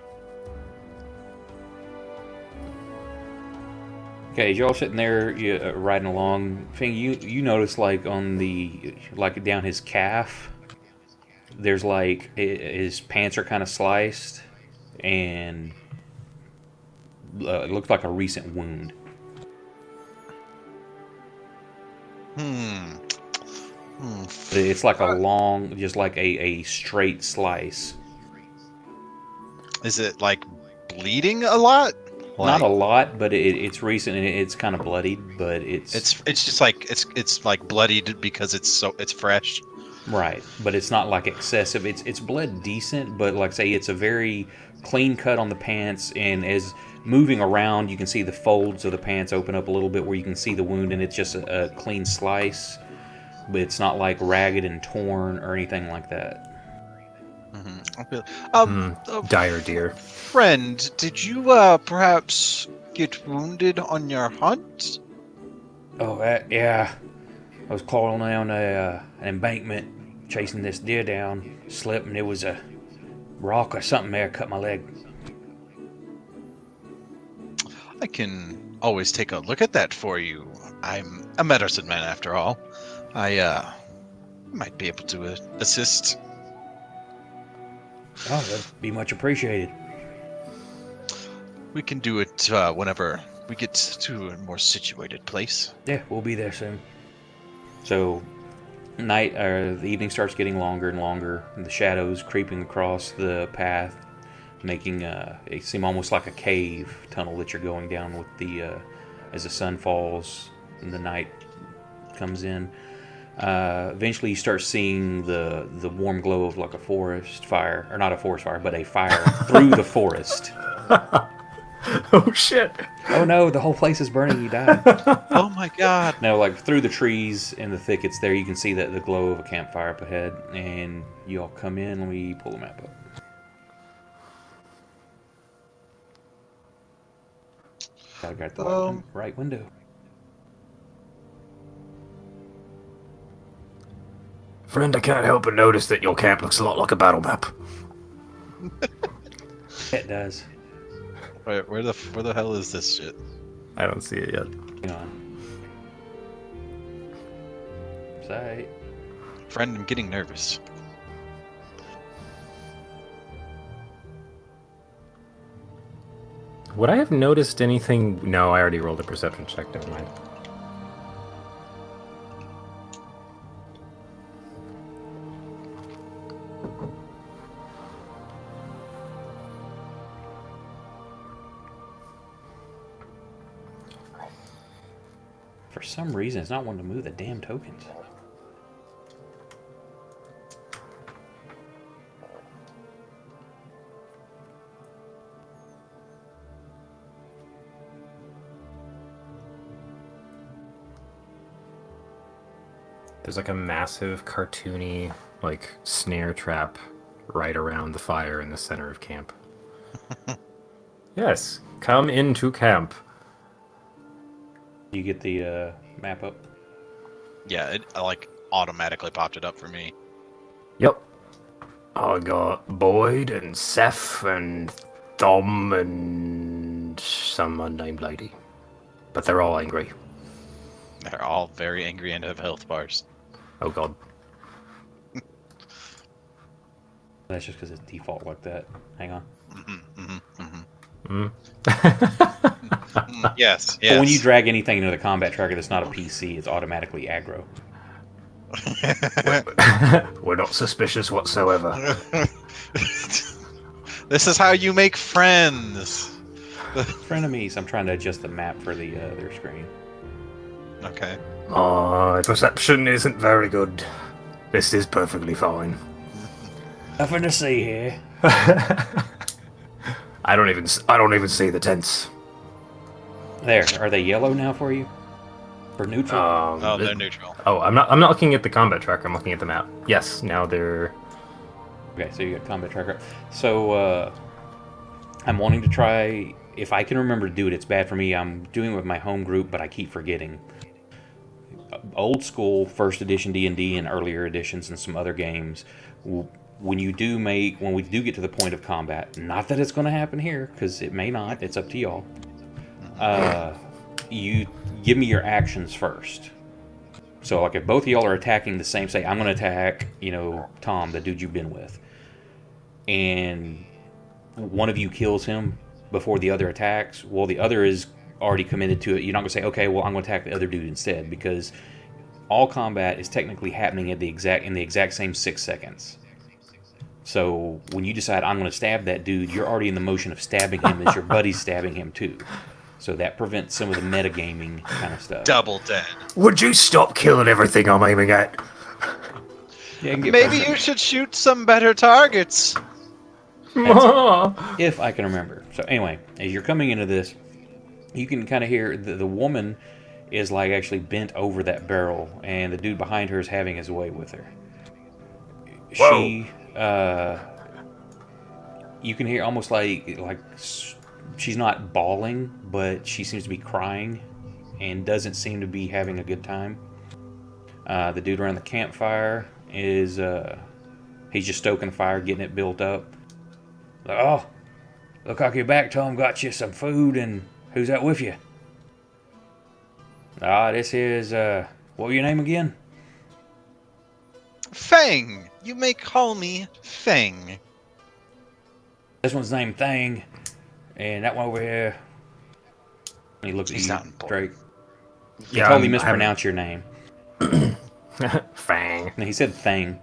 Okay, as y'all sitting there riding along, Fing, you notice like on like down his calf, there's like his pants are kind of sliced, and it looks like a recent wound. It's like a long, just like a straight slice. Is it like bleeding a lot? Not a lot, but it's recent and it's kind of bloodied, but it's just like it's like bloodied because it's fresh. right, but it's not like excessive. It's bled decent, but like say it's a very clean cut on the pants, and as moving around, you can see the folds of the pants open up a little bit where you can see the wound, and it's just a clean slice, but it's not like ragged and torn or anything like that. Dire deer. Friend, did you perhaps get wounded on your hunt? Oh, yeah. I was crawling down an embankment, chasing this deer down, slipped, and there was a rock or something there cut my leg. I can always take a look at that for you. I'm a medicine man after all. I might be able to assist. Oh, that'd be much appreciated. We can do it whenever we get to a more situated place. Yeah, we'll be there soon. So, the evening starts getting longer and longer, and the shadows creeping across the path, making it seem almost like a cave tunnel that you're going down with as the sun falls and the night comes in. Eventually you start seeing the warm glow of like a forest fire, or not a forest fire, but a fire through the forest. Oh shit! Oh no, the whole place is burning, you died. Oh my god! No, like through the trees and the thickets there, you can see the glow of a campfire up ahead, and you all come in. Let me pull the map up. I got the right window. Friend, I can't help but notice that your camp looks a lot like a battle map. It does. Where the hell is this shit? I don't see it yet. Hang on. Sight. Friend, I'm getting nervous. Would I have noticed anything? No, I already rolled a perception check. Never mind. For some reason, it's not wanting to move the damn tokens. There's like a massive cartoony like snare trap right around the fire in the center of camp. Yes, come into camp. You get the map up? Yeah, it like automatically popped it up for me. Yep. I got Boyd and Seth and Dom and some unnamed lady. But they're all angry. They're all very angry and have health bars. Oh god. That's just because it's default like that. Hang on. Yes, yes. But when you drag anything into the combat tracker that's not a PC, it's automatically aggro. We're not suspicious whatsoever. This is how you make friends. Frenemies. I'm trying to adjust the map for the their screen. Okay. My perception isn't very good. This is perfectly fine. Nothing to see here. I don't even see the tents. There. Are they yellow now for you? For neutral? Oh, they're neutral. Oh, I'm not looking at the combat tracker. I'm looking at the map. Yes, now they're. Okay, so you got combat tracker. So I'm wanting to try. If I can remember to do it, it's bad for me. I'm doing it with my home group, but I keep forgetting. Old school first edition D&D and earlier editions and some other games, when we do get to the point of combat, not that it's going to happen here because it may not, it's up to y'all, you give me your actions first. So like if both of y'all are attacking the same, say I'm going to attack Tom, the dude you've been with, and one of you kills him before the other attacks, well, the other is already committed to it. You're not going to say, okay, well, I'm going to attack the other dude instead, because all combat is technically happening in the exact same 6 seconds. So when you decide I'm going to stab that dude, you're already in the motion of stabbing him as your buddy's stabbing him too. So that prevents some of the metagaming kind of stuff. Double dead. Would you stop killing everything I'm aiming at? Yeah, Maybe you should shoot some better targets. if I can remember. So anyway, as you're coming into this, you can kind of hear the woman is like actually bent over that barrel, and the dude behind her is having his way with her. Whoa. You can hear almost like she's not bawling, but she seems to be crying and doesn't seem to be having a good time. The dude around the campfire is he's just stoking the fire, getting it built up. Like, oh, look like you're back, Tom. Got you some food, and who's that with you? This is what was your name again? Fang. You may call me Fang. This one's named Thang, and that one over here. And he looks at He's you, not important. Drake. He Yeah, totally mispronounced your name. Fang. And he said Thang.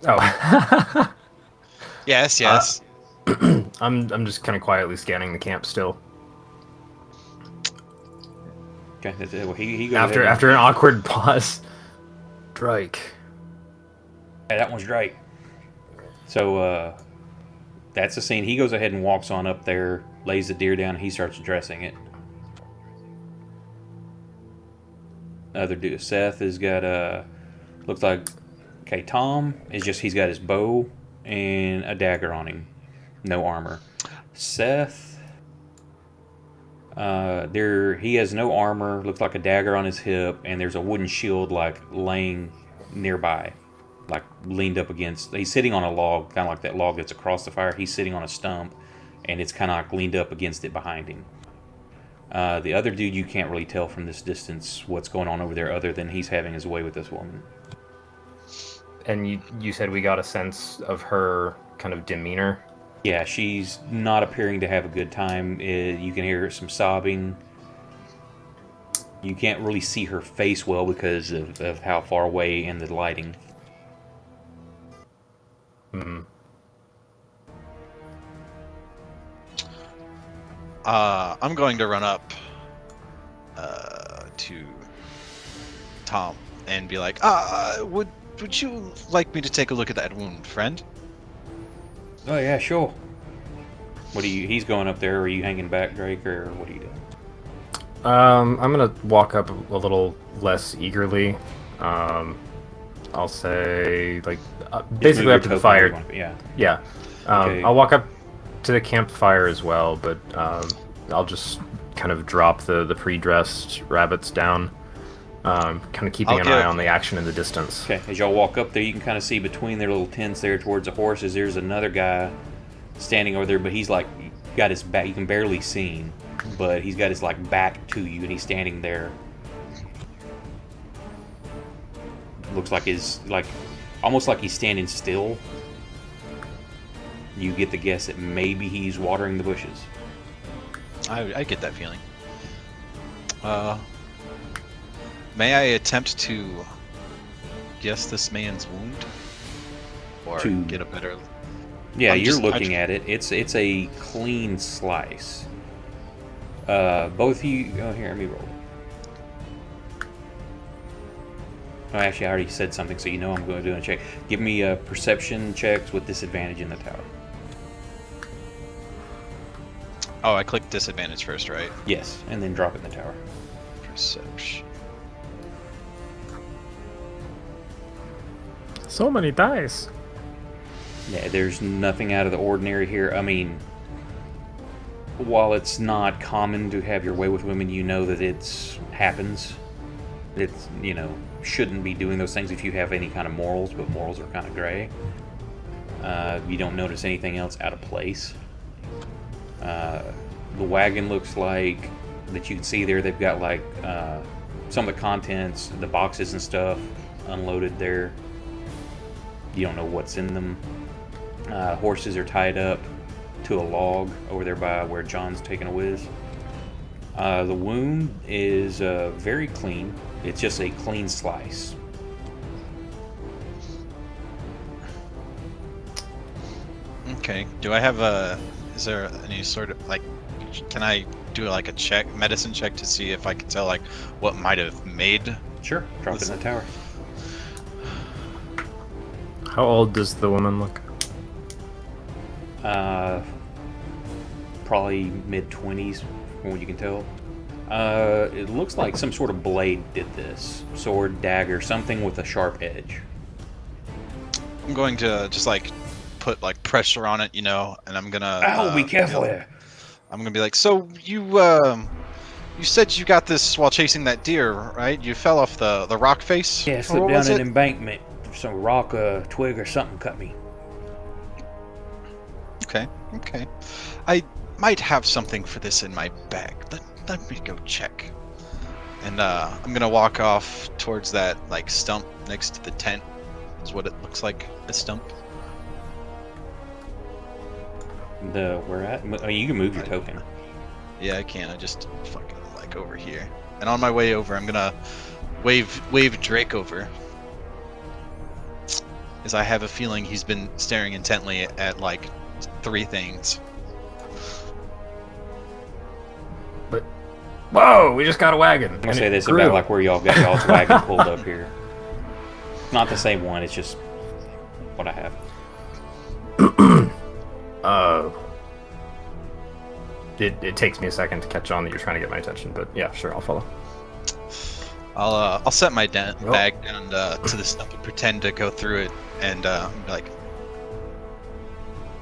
Oh. Yes, yes. I'm just kind of quietly scanning the camp still. Okay, that's it. Well, he goes After an awkward pause, Drake. Hey, that one's Drake. So that's the scene. He goes ahead and walks on up there, lays the deer down, and he starts dressing it. Other dude, Seth, has got looks like, okay, Tom is just, he's got his bow and a dagger on him. No armor. Seth, he has no armor, looks like a dagger on his hip, and there's a wooden shield like laying nearby, like leaned up against. He's sitting on a log, kind of like that log that's across the fire. He's sitting on a stump, and it's kind of like leaned up against it behind him. The other dude, you can't really tell from this distance what's going on over there, other than he's having his way with this woman. And you said we got a sense of her kind of demeanor. Yeah, she's not appearing to have a good time. You can hear some sobbing. You can't really see her face well because of how far away and the lighting. I'm going to run up to Tom and be like, would you like me to take a look at that wound, friend? Oh yeah, sure. What are you? He's going up there. Or are you hanging back, Drake, or what are you doing? I'm gonna walk up a little less eagerly. I'll say like basically move up to your the token where you fire. want to be. Yeah. Yeah. Okay. I'll walk up to the campfire as well, but I'll just kind of drop the pre-dressed rabbits down, kind of keeping an eye on the action in the distance. Okay. As y'all walk up there, you can kind of see between their little tents there towards the horses. There's another guy standing over there, but he's like got his back. You can barely see him, but he's got his like back to you, and he's standing there. Looks like almost like he's standing still. You get the guess that maybe he's watering the bushes. I get that feeling. May I attempt to guess this man's wound, or get a better? Yeah, you're looking at it. It's a clean slice. Both of you. Oh, here, let me roll. Oh, actually, I already said something, so you know I'm going to do a check. Give me perception checks with disadvantage in the tower. Oh, I clicked disadvantage first, right? Yes, and then drop it in the tower. Perception. So many dice. Yeah, there's nothing out of the ordinary here. I mean, while it's not common to have your way with women, you know that it happens. It's, shouldn't be doing those things if you have any kind of morals, but morals are kind of gray. You don't notice anything else out of place. The wagon looks like that you can see there. They've got like some of the contents, the boxes and stuff, unloaded there. You don't know what's in them. Horses are tied up to a log over there by where John's taking a whiz. The wound is very clean. It's just a clean slice. Okay. Do I have is there any sort of can I do like a medicine check to see if I can tell like what might have made? Sure. Drop it in the tower. How old does the woman look? Probably mid-20s, from what you can tell. It looks like some sort of blade did this. Sword, dagger, something with a sharp edge. I'm going to just put pressure on it, and I'm gonna. Oh, be careful there. I'm gonna be like, so you said you got this while chasing that deer, right? You fell off the rock face. Yeah, slipped down an embankment. Some rock, twig, or something cut me. Okay. I might have something for this in my bag. Let me go check. And I'm gonna walk off towards that stump next to the tent. Is what it looks like, a stump. Where at? I mean, you can move your token. Yeah, I can. I just fucking over here. And on my way over, I'm gonna wave Drake over. As I have a feeling he's been staring intently at 3 things. But whoa, we just got a wagon. I'm gonna say this about where y'all got y'all's wagon pulled up here. Not the same one. It's just what I have. It takes me a second to catch on that you're trying to get my attention, but yeah, sure, I'll follow. I'll set my bag down to the stump and pretend to go through it, and be like,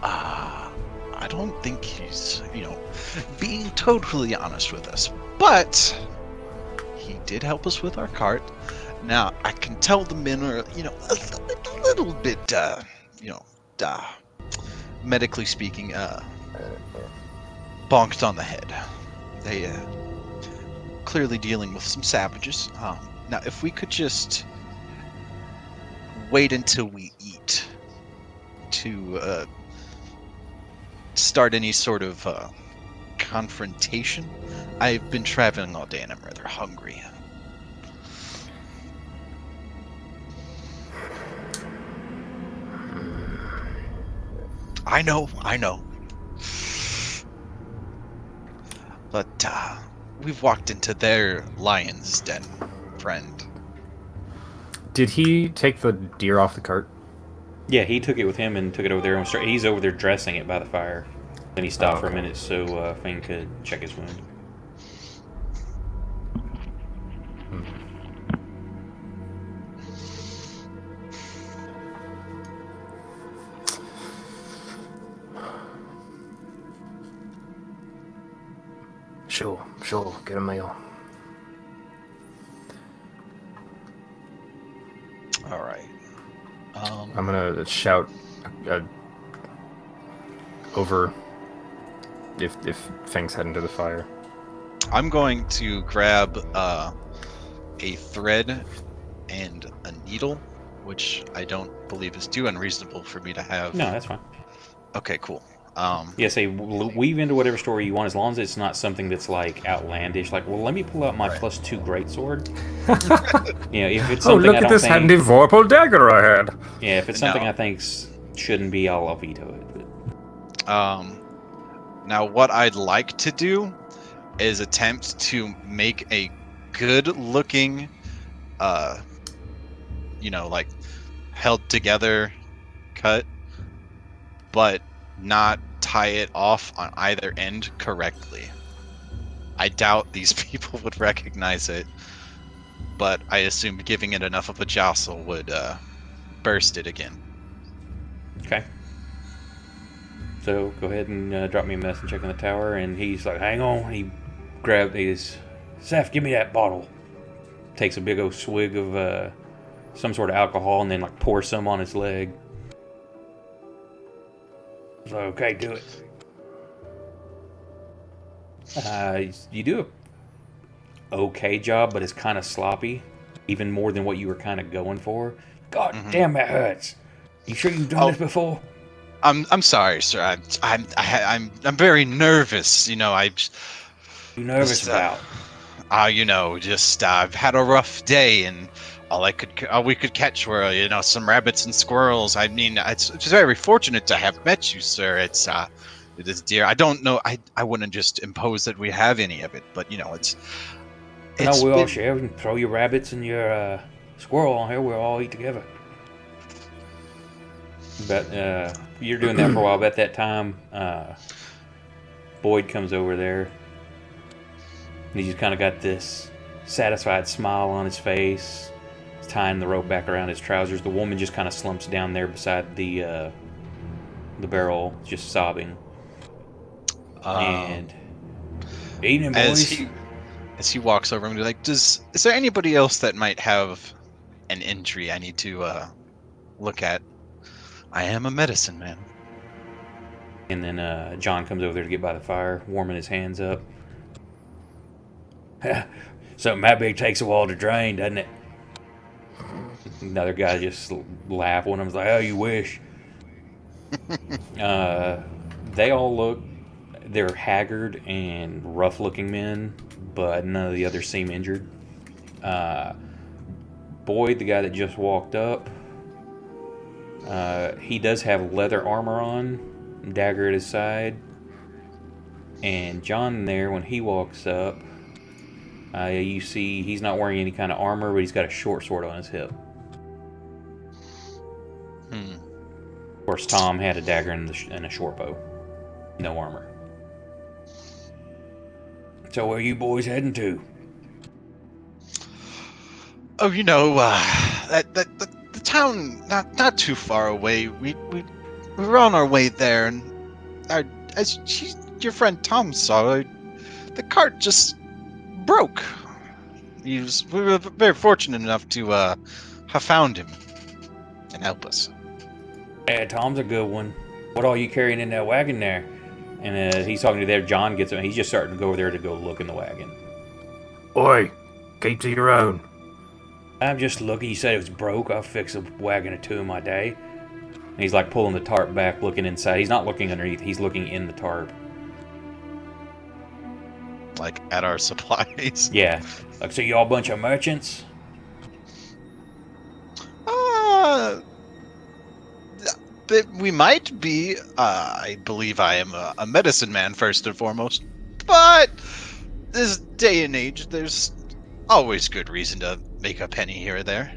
I don't think he's being totally honest with us, but he did help us with our cart. Now I can tell the men are a little bit medically speaking bonked on the head. clearly dealing with some savages. Now, if we could just wait until we eat to start any sort of confrontation. I've been traveling all day and I'm rather hungry. I know. But we've walked into their lion's den, friend. Did he take the deer off the cart? Yeah, he took it with him and took it over there. He's over there dressing it by the fire. Then he stopped for a minute so Fang could check his wound. Sure, get a meal. All right. I'm gonna shout over if Fang's heading to the fire. I'm going to grab a thread and a needle, which I don't believe is too unreasonable for me to have. No, that's fine. Okay, cool. Yeah, say weave into whatever story you want, as long as it's not something that's like outlandish. Like, well, let me pull out my +2 greatsword. If it's something look I at don't this think, handy vorpal dagger I had. Yeah, if it's something No. I think shouldn't be, I'll veto it. But Now what I'd like to do is attempt to make a good-looking, like held together cut, but not tie it off on either end correctly. I doubt these people would recognize it, but I assume giving it enough of a jostle would burst it again. okay. So go ahead and drop me a message checking the tower, and he's like, "Hang on." He grabbed his Seth, give me that bottle. Takes a big old swig of some sort of alcohol, and then like pours some on his leg. So okay, do it. You do a okay job, but it's kind of sloppy, even more than what you were kind of going for. God damn, that hurts. You sure you've done this before? I'm sorry, sir. I'm very nervous. You nervous about? I've had a rough day, and all we could catch were some rabbits and squirrels. I mean, it's very fortunate to have met you, sir. It is dear. I don't know. I wouldn't just impose that we have any of it, but it's. No, we all share. We can throw your rabbits and your squirrel on here. We'll all eat together. But you're doing that for a while. But at that time, Boyd comes over there. And he's just kind of got this satisfied smile on his face. He's tying the rope back around his trousers. The woman just kind of slumps down there beside the barrel, just sobbing. And evening, boys. As he walks over and be like, is there anybody else that might have an injury I need to look at? I am a medicine man. And then John comes over there to get by the fire, warming his hands up. Something that big takes a while to drain, doesn't it? Another guy just laughed. One of them's like, "Oh, you wish." They all look, they're haggard and rough-looking men, but none of the others seem injured. Boyd, the guy that just walked up, he does have leather armor on, dagger at his side. And John there, when he walks up, you see he's not wearing any kind of armor, but he's got a short sword on his hip. Of course, Tom had a dagger and a short bow. No armor. So where are you boys heading to? Oh, the town not too far away. We were on our way there, and your friend Tom saw, the cart just broke. We were very fortunate enough to have found him and help us. Yeah, Tom's a good one. What all you carrying in that wagon there? And he's talking to there. John gets him. He's just starting to go over there to go look in the wagon. Oi, keep to your own. I'm just looking. You said it was broke. I'll fix a wagon or two in my day. And he's like pulling the tarp back, looking inside. He's not looking underneath. He's looking in the tarp. Like at our supplies. Yeah. Like, so you all a bunch of merchants? We might be. I believe I am a medicine man first and foremost. But this day and age, there's always good reason to make a penny here or there.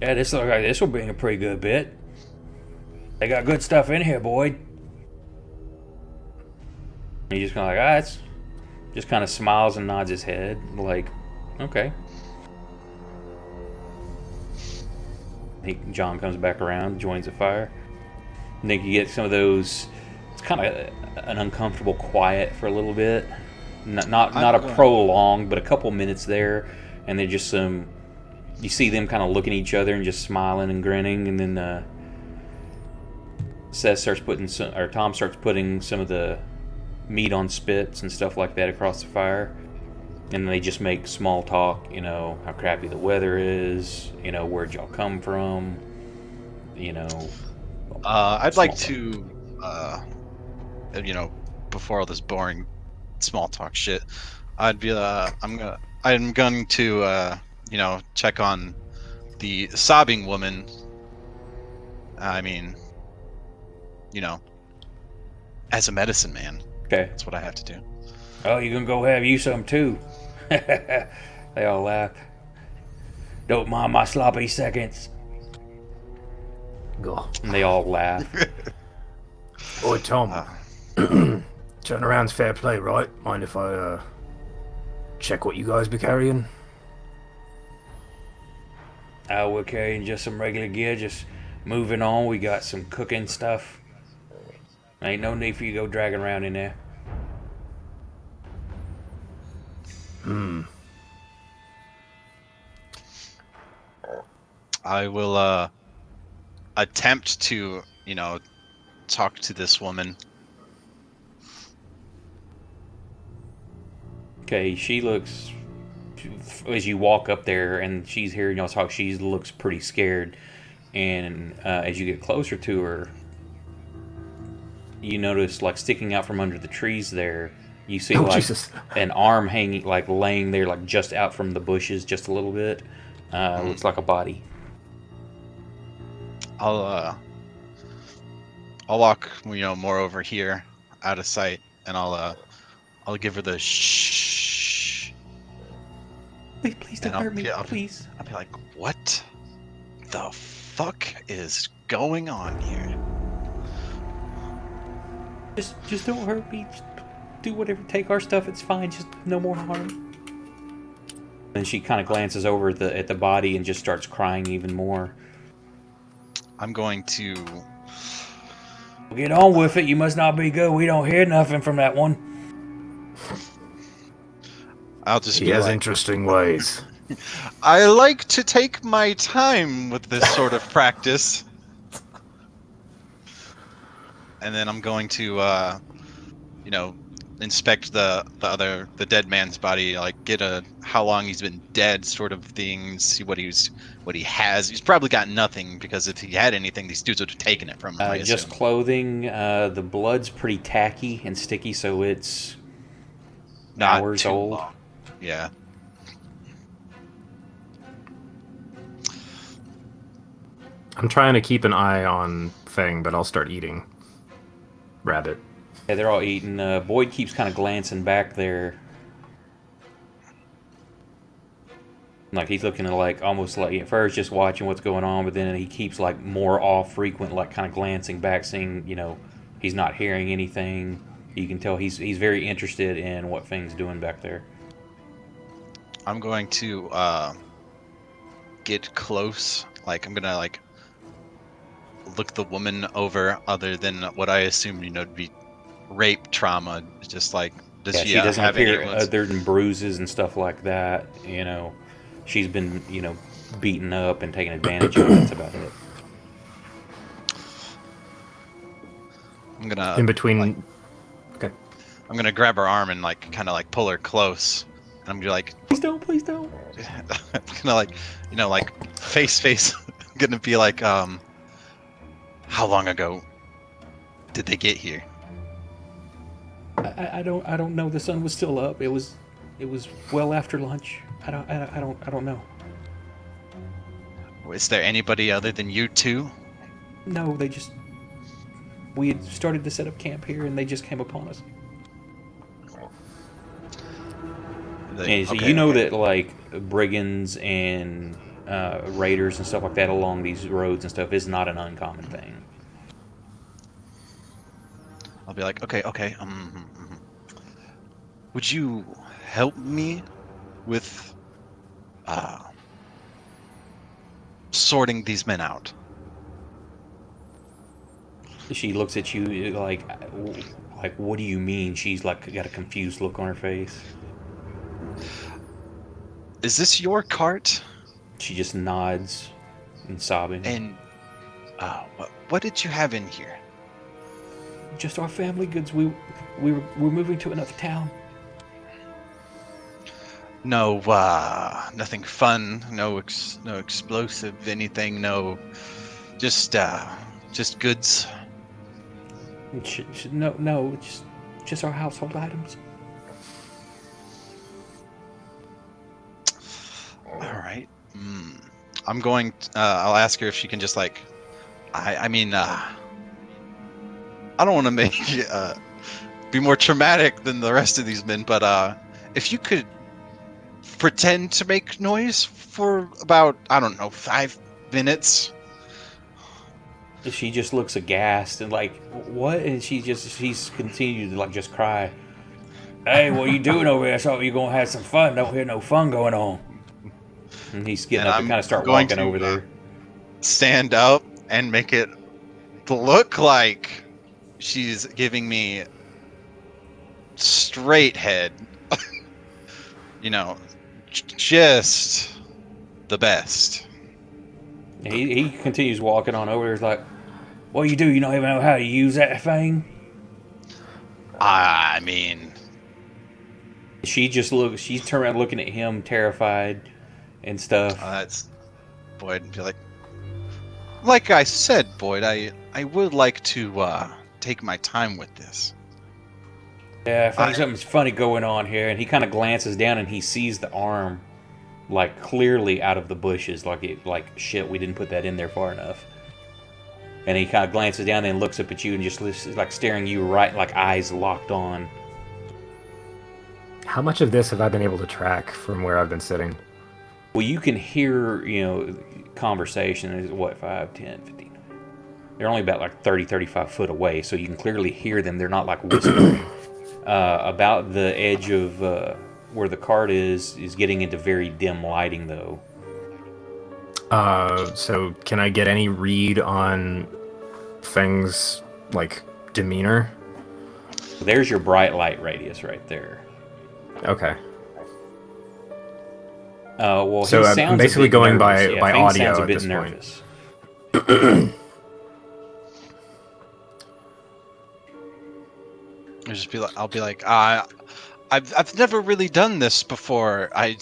Yeah, this looks like this will bring a pretty good bit. They got good stuff in here, Boyd. And he's just kind of like, it's just kind of smiles and nods his head, like, okay. John comes back around, joins the fire. And then you get some of those. It's kind of an uncomfortable quiet for a little bit. Not a prolonged, but a couple minutes there, and they're just some. You see them kind of looking at each other and just smiling and grinning, and then Tom starts putting some of the meat on spits and stuff like that across the fire, and they just make small talk. You know how crappy the weather is. You know, where'd y'all come from? You know. I'd like to, before all this boring small talk shit, I'm going to, check on the sobbing woman. I mean, as a medicine man. Okay. That's what I have to do. Oh, you gonna go have you some too? They all laugh. Don't mind my sloppy seconds. Go. And they all laugh. Oi, Tom. Turn around's fair play, right? Mind if I check what you guys be carrying? We're carrying just some regular gear, just moving on. We got some cooking stuff. Ain't no need for you to go dragging around in there. I will attempt to, talk to this woman. Okay, she looks, as you walk up there and she's hearing y'all talk, she looks pretty scared. And as you get closer to her, you notice, like, sticking out from under the trees there, you see, Jesus. an arm hanging, like, laying there, like, just out from the bushes just a little bit. Looks like a body. I'll walk, more over here, out of sight, and I'll give her the shh. Please don't hurt me, please. I'll be like, what the fuck is going on here? Just don't hurt me. Just do whatever. Take our stuff. It's fine. Just no more harm. And she kind of glances over at the body and just starts crying even more. I'm going to Get on with it. You must not be good. We don't hear nothing from that one. I'll just He be has like, interesting ways. I like to take my time with this sort of practice. And then I'm going to, inspect the dead man's body, like get a how long he's been dead sort of thing, see what he has. He's probably got nothing, because if he had anything, these dudes would have taken it from him. I Just assume. clothing. The blood's pretty tacky and sticky, so it's Not hours too old. long. Yeah. I'm trying to keep an eye on Fang, but I'll start eating rabbit. Yeah, they're all eating. Boyd keeps kind of glancing back there. Like he's looking at, like, almost like at first just watching what's going on, but then he keeps, like, more off frequent, like kind of glancing back, seeing, he's not hearing anything. You can tell he's very interested in what Fang's doing back there. I'm going to get close. Like, I'm gonna look the woman over, other than what I assume to be rape trauma. Just like, does Yeah, she, she doesn't have any appear wounds? other than bruises and stuff like that. She's been beaten up and taken advantage of. That's about it. I'm gonna In between. Okay. I'm gonna grab her arm and kind of pull her close, And I'm gonna like, Please don't, please don't. I'm gonna like, like face, gonna be like, how long ago did they get here? I don't know. The sun was still up. It was well after lunch. I don't know. Is there anybody other than you two? No, we had started to set up camp here, and they just came upon us. And so you know that like brigands and raiders and stuff like that along these roads and stuff is not an uncommon thing. I'll be like, okay. Would you help me with sorting these men out? She looks at you like, what do you mean? She's like got a confused look on her face. Is this your cart? She just nods and sobbing. And what did you have in here? Just our family goods. We're moving to another town. No, nothing fun. No explosive anything. No, just goods. No, just our household items. All right. I'm going. I'll ask her if she can just like. I mean, I don't want to make it be more traumatic than the rest of these men, but if you could pretend to make noise for about, I don't know, 5 minutes. She just looks aghast and like, what? And she's continued to like just cry. Hey, what are you doing over there? So you're gonna have some fun? Don't hear no fun going on. And he's getting up and kind of start walking over there. Stand up and make it look like she's giving me straight head. Just the best. He continues walking on over there. He's like, what do? You don't even know how to use that thing? I mean... She's turned around looking at him, terrified and stuff. That's... Boyd would be like I said, Boyd, I would like to take my time with this. Yeah, I think something's funny going on here. And he kind of glances down and he sees the arm, like clearly out of the bushes. Like shit, we didn't put that in there far enough. And he kind of glances down and looks up at you and just like staring you right, like eyes locked on. How much of this have I been able to track from where I've been sitting? Well, you can hear, conversation is what, 5, 10, 15. They're only about like 30, 35 foot away, so you can clearly hear them. They're not like whispering. About the edge of where the cart is getting into very dim lighting, though. So can I get any read on things like demeanor? There's your bright light radius right there. Okay. Well, so I'm basically going by audio sounds a at bit this nervous. point. I'll be like, I've never really done this before. I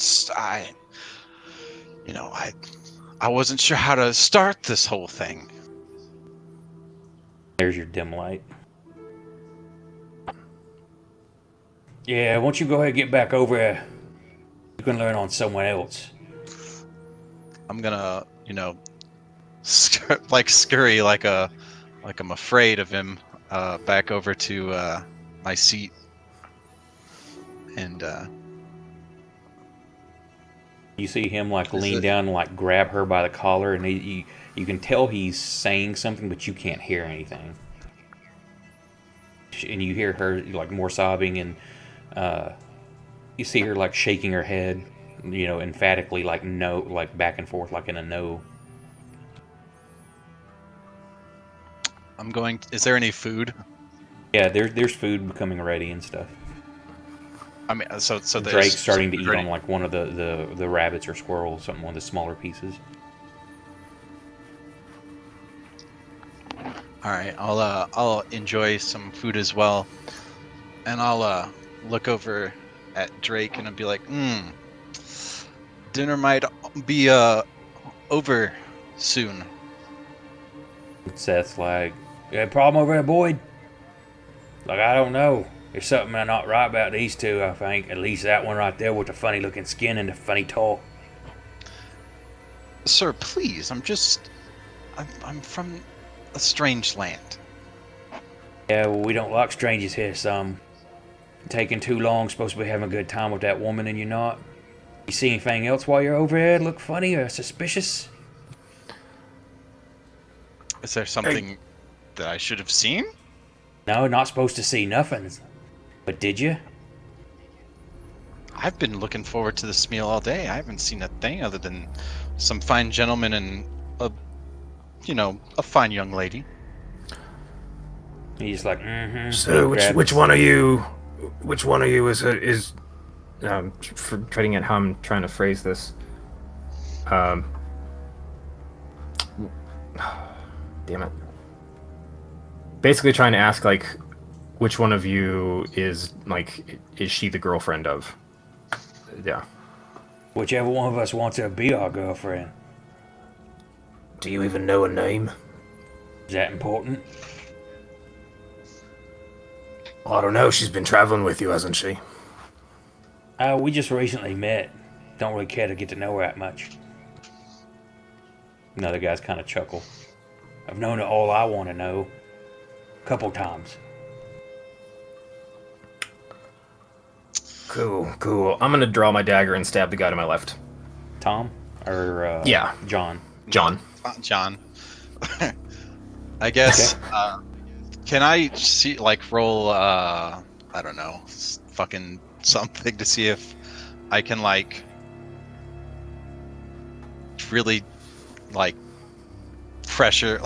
wasn't sure how to start this whole thing. There's your dim light. Yeah, once you go ahead and get back over there, you can learn on someone else. I'm gonna, scurry like I'm afraid of him, back over to my seat, and you see him like lean down and like grab her by the collar, and you can tell he's saying something, but you can't hear anything. And you hear her like more sobbing, and you see her like shaking her head, emphatically, like no, like back and forth, like in a no. Is there any food? Yeah, there's food becoming ready and stuff. I mean, so Drake's starting to eat on like one of the rabbits or squirrels, something, one of the smaller pieces. All right, I'll enjoy some food as well, and I'll look over at Drake and I'd be like, dinner might be over soon. Seth's like, you got a problem over there, Boyd? Like, I don't know. There's something not right about these two, I think. At least that one right there with the funny looking skin and the funny talk. Sir, please, I'm from a strange land. Yeah, well, we don't like strangers here, some. Taking too long, supposed to be having a good time with that woman and you're not. You see anything else while you're over here look funny or suspicious? Is there something that I should have seen? No, not supposed to see nothing. But did you? I've been looking forward to this meal all day. I haven't seen a thing other than some fine gentleman and a fine young lady. He's like, mm-hmm. So which one of you? Which one of you is for treading at how I'm trying to phrase this? Damn it. Basically trying to ask, like, which one of you is she the girlfriend of? Yeah. Whichever one of us wants to be our girlfriend. Do you even know a name? Is that important? I don't know. She's been traveling with you, hasn't she? We just recently met. Don't really care to get to know her that much. Another guy's kind of chuckle. I've known her all I want to know. Couple times. Cool. I'm gonna draw my dagger and stab the guy to my left. Tom? Or, Yeah. John? John. I guess, can I see, roll, I don't know, fucking something to see if I can, really, pressure,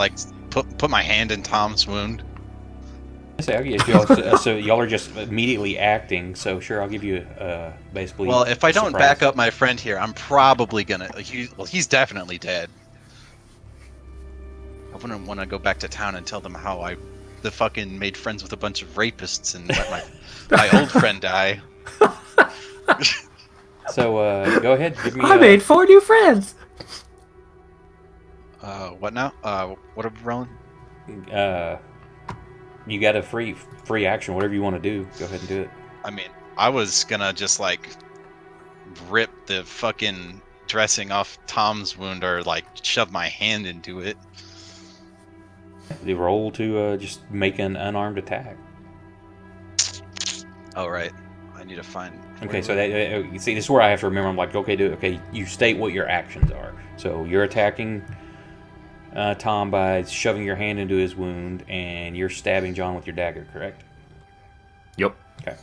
put my hand in Tom's wound? I guess y'all, so y'all are just immediately acting, so sure, I'll give you, basically... Well, if I don't surprise. back up my friend here, I'm probably gonna, he's definitely dead. I wouldn't want to go back to town and tell them how I fucking made friends with a bunch of rapists and let my old friend die. So, go ahead, give me... I made 4 new friends! What now? What are we rolling? You got a free action, whatever you want to do. Go ahead and do it. I mean, I was gonna just, rip the fucking dressing off Tom's wound or, shove my hand into it. The roll to just make an unarmed attack. Oh, right. I need to find... Okay, so you see, this is where I have to remember. I'm like, okay, do it. Okay, you state what your actions are. So you're attacking Tom by shoving your hand into his wound, and you're stabbing John with your dagger, correct? Yep. Okay.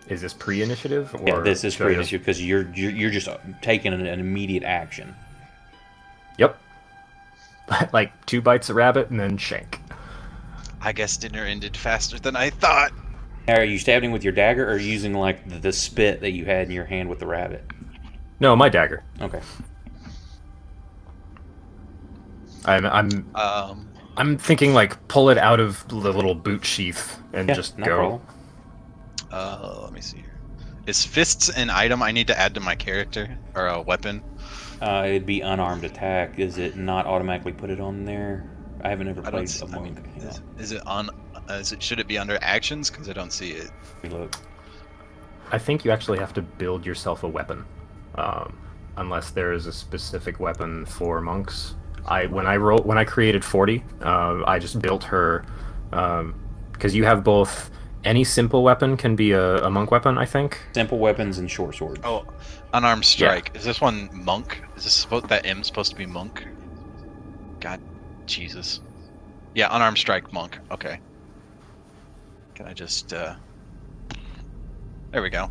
Is this pre-initiative? Or Yeah, this is should I pre-initiative because you're just taking an immediate action. Yep. 2 bites of rabbit and then shank. I guess dinner ended faster than I thought. Are you stabbing with your dagger, or using the spit that you had in your hand with the rabbit? No, my dagger. Okay. I'm thinking pull it out of the little boot sheath and just no go. problem. Let me see here. Is fists an item I need to add to my character or a weapon? It'd be unarmed attack. Is it not automatically put it on there? I haven't ever played a monk. Is it on? Should it be under actions? Because I don't see it. Let me look. I think you actually have to build yourself a weapon, unless there is a specific weapon for monks. When I created 40, I just built her because you have both. Any simple weapon can be a monk weapon, I think. Simple weapons and short swords. Oh, unarmed strike. Yeah. Is this one monk? Is this that M supposed to be monk? God, Jesus. Yeah, unarmed strike, monk. Okay. Can I just? There we go.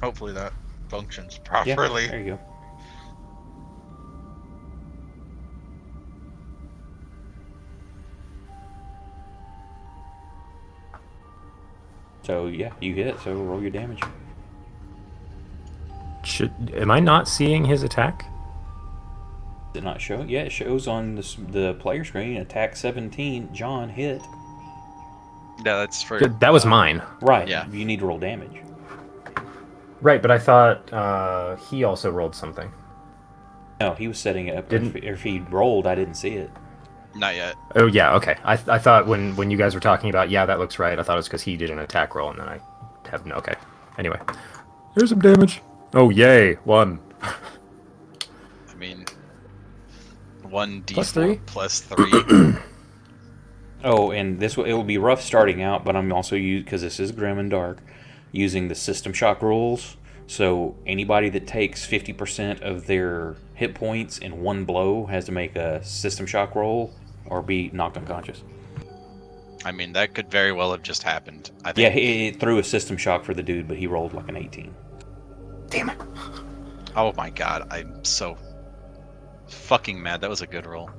Hopefully that functions properly. Yeah, there you go. So yeah, you hit. So roll your damage. Am I not seeing his attack? Did it not show? Yeah, it shows on the player screen. Attack 17. John hit. Yeah, that's for. That was mine. Right. Yeah. You need to roll damage. Right, but I thought he also rolled something. No, he was setting it up. Didn't- If he rolled, I didn't see it. Not yet. Oh yeah, okay. I thought when you guys were talking about that looks right, I thought it was because he did an attack roll and then I have no. Okay. Anyway, here's some damage. Oh yay, 1. I mean, 1d4 Plus 3? plus 3. Oh, and it will be rough starting out, but I'm also because this is grim and dark, using the system shock rules. So anybody that takes 50% of their hit points in one blow has to make a system shock roll or be knocked unconscious. I mean, that could very well have just happened. I Yeah, think. it threw a system shock for the dude, but he rolled like an 18. Damn it. Oh my god, I'm so fucking mad. That was a good roll.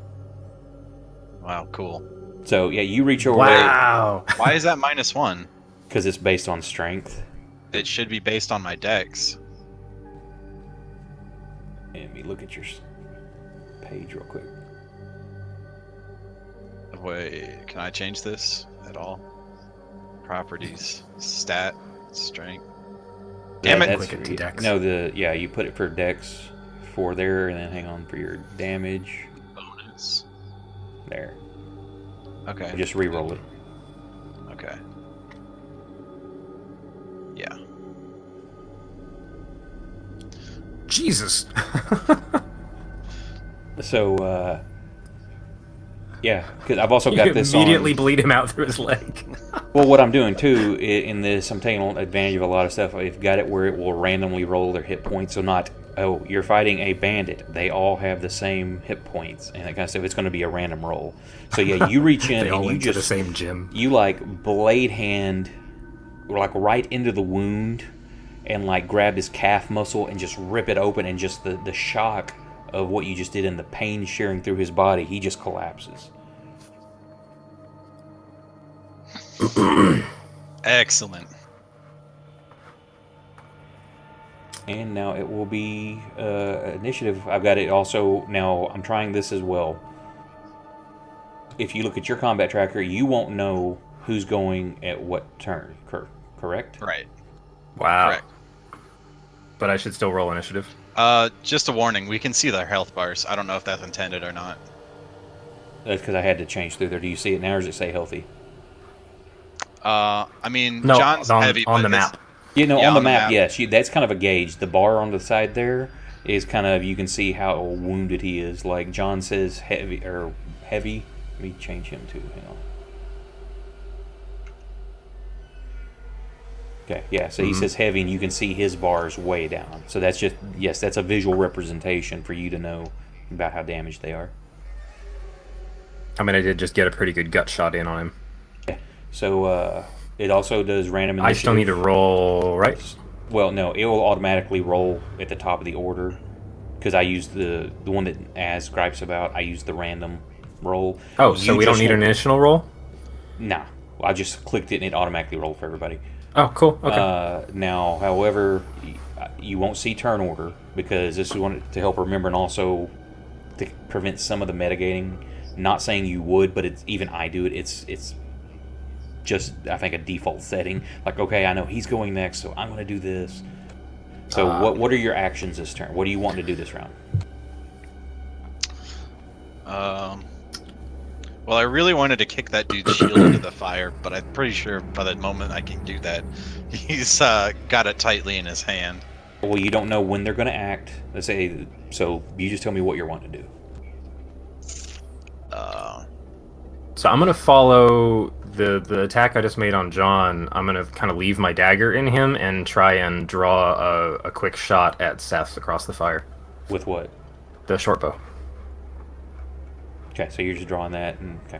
Wow, cool. So yeah, you reach over Wow. Why is that -1? because it's based on strength. It should be based on my dex. Let me look at your page real quick. Wait, can I change this at all? Properties, stat, strength. Damn it! Click it to dex. No, you put it for dex for there, and then hang on for your damage Bonus. there. Okay. Just re-roll it. Okay. Yeah. Jesus. So yeah, because I've also got You this immediately on. bleed him out through his leg. Well, what I'm doing too in this, I'm taking advantage of a lot of stuff. I've got it where it will randomly roll their hit points, so not you're fighting a bandit. They all have the same hit points and that kind of stuff. It's going to be a random roll. So yeah, you reach in They all and you went to the just same gym. you like blade hand like right into the wound and like grab his calf muscle and just rip it open, and just the shock of what you just did and the pain shearing through his body, he just collapses. Excellent. And now it will be initiative. I've got it also. Now I'm trying this as well. If you look at your combat tracker, you won't know who's going at what turn. Correct? Right. Wow. Correct. But I should still roll initiative. Just a warning. We can see their health bars. I don't know if that's intended or not. That's because I had to change through there. Do you see it now, or does it say healthy? I mean, No, John's heavy on but the his- map. On the map, yes. That's kind of a gauge. The bar on the side there is kind of, you can see how wounded he is. Like John says, heavy. Let me change him too. Hang on. Okay, yeah. So he says heavy, and you can see his bars way down. So that's just that's a visual representation for you to know about how damaged they are. I mean, I did just get a pretty good gut shot in on him. Yeah. So it also does random initiative. I still need to roll, right? Well, no, it will automatically roll at the top of the order because I used the one that Az gripes about. I used the random roll. Oh, so we don't need an additional roll? Nah, I just clicked it and it automatically rolled for everybody. Oh, cool. Okay. Now, however, you won't see turn order because this is one to help remember and also to prevent some of the metagaming. Not saying you would, but even I do it. It's just, I think, a default setting. Like, okay, I know he's going next, so I'm going to do this. So what are your actions this turn? What do you want to do this round? Well, I really wanted to kick that dude's shield into the fire, but I'm pretty sure by the moment I can do that, he's got it tightly in his hand. Well, you don't know when they're going to act. Let's say, so you just tell me what you're wanting to do. So I'm going to follow the attack I just made on John. I'm going to kind of leave my dagger in him and try and draw a quick shot at Seth across the fire. With what? The short bow. Okay, so you're just drawing that, and okay,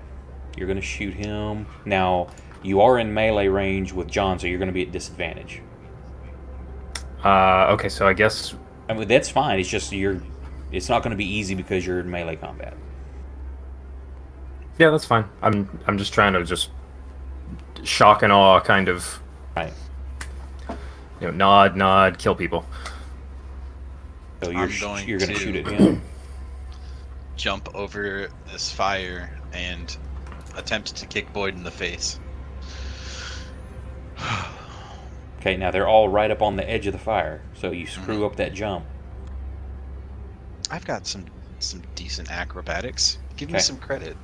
you're going to shoot him. Now, you are in melee range with John, so you're going to be at disadvantage. Okay, so I guess... I mean, that's fine. It's just it's not going to be easy because you're in melee combat. Yeah, that's fine. I'm just trying to just shock and awe, kind of, Right. nod, kill people. So I'm you're going going to to- shoot at him. Jump over this fire and attempt to kick Boyd in the face. Okay, now they're all right up on the edge of the fire, so you screw up that jump. I've got some decent acrobatics. Give me Okay. some credit.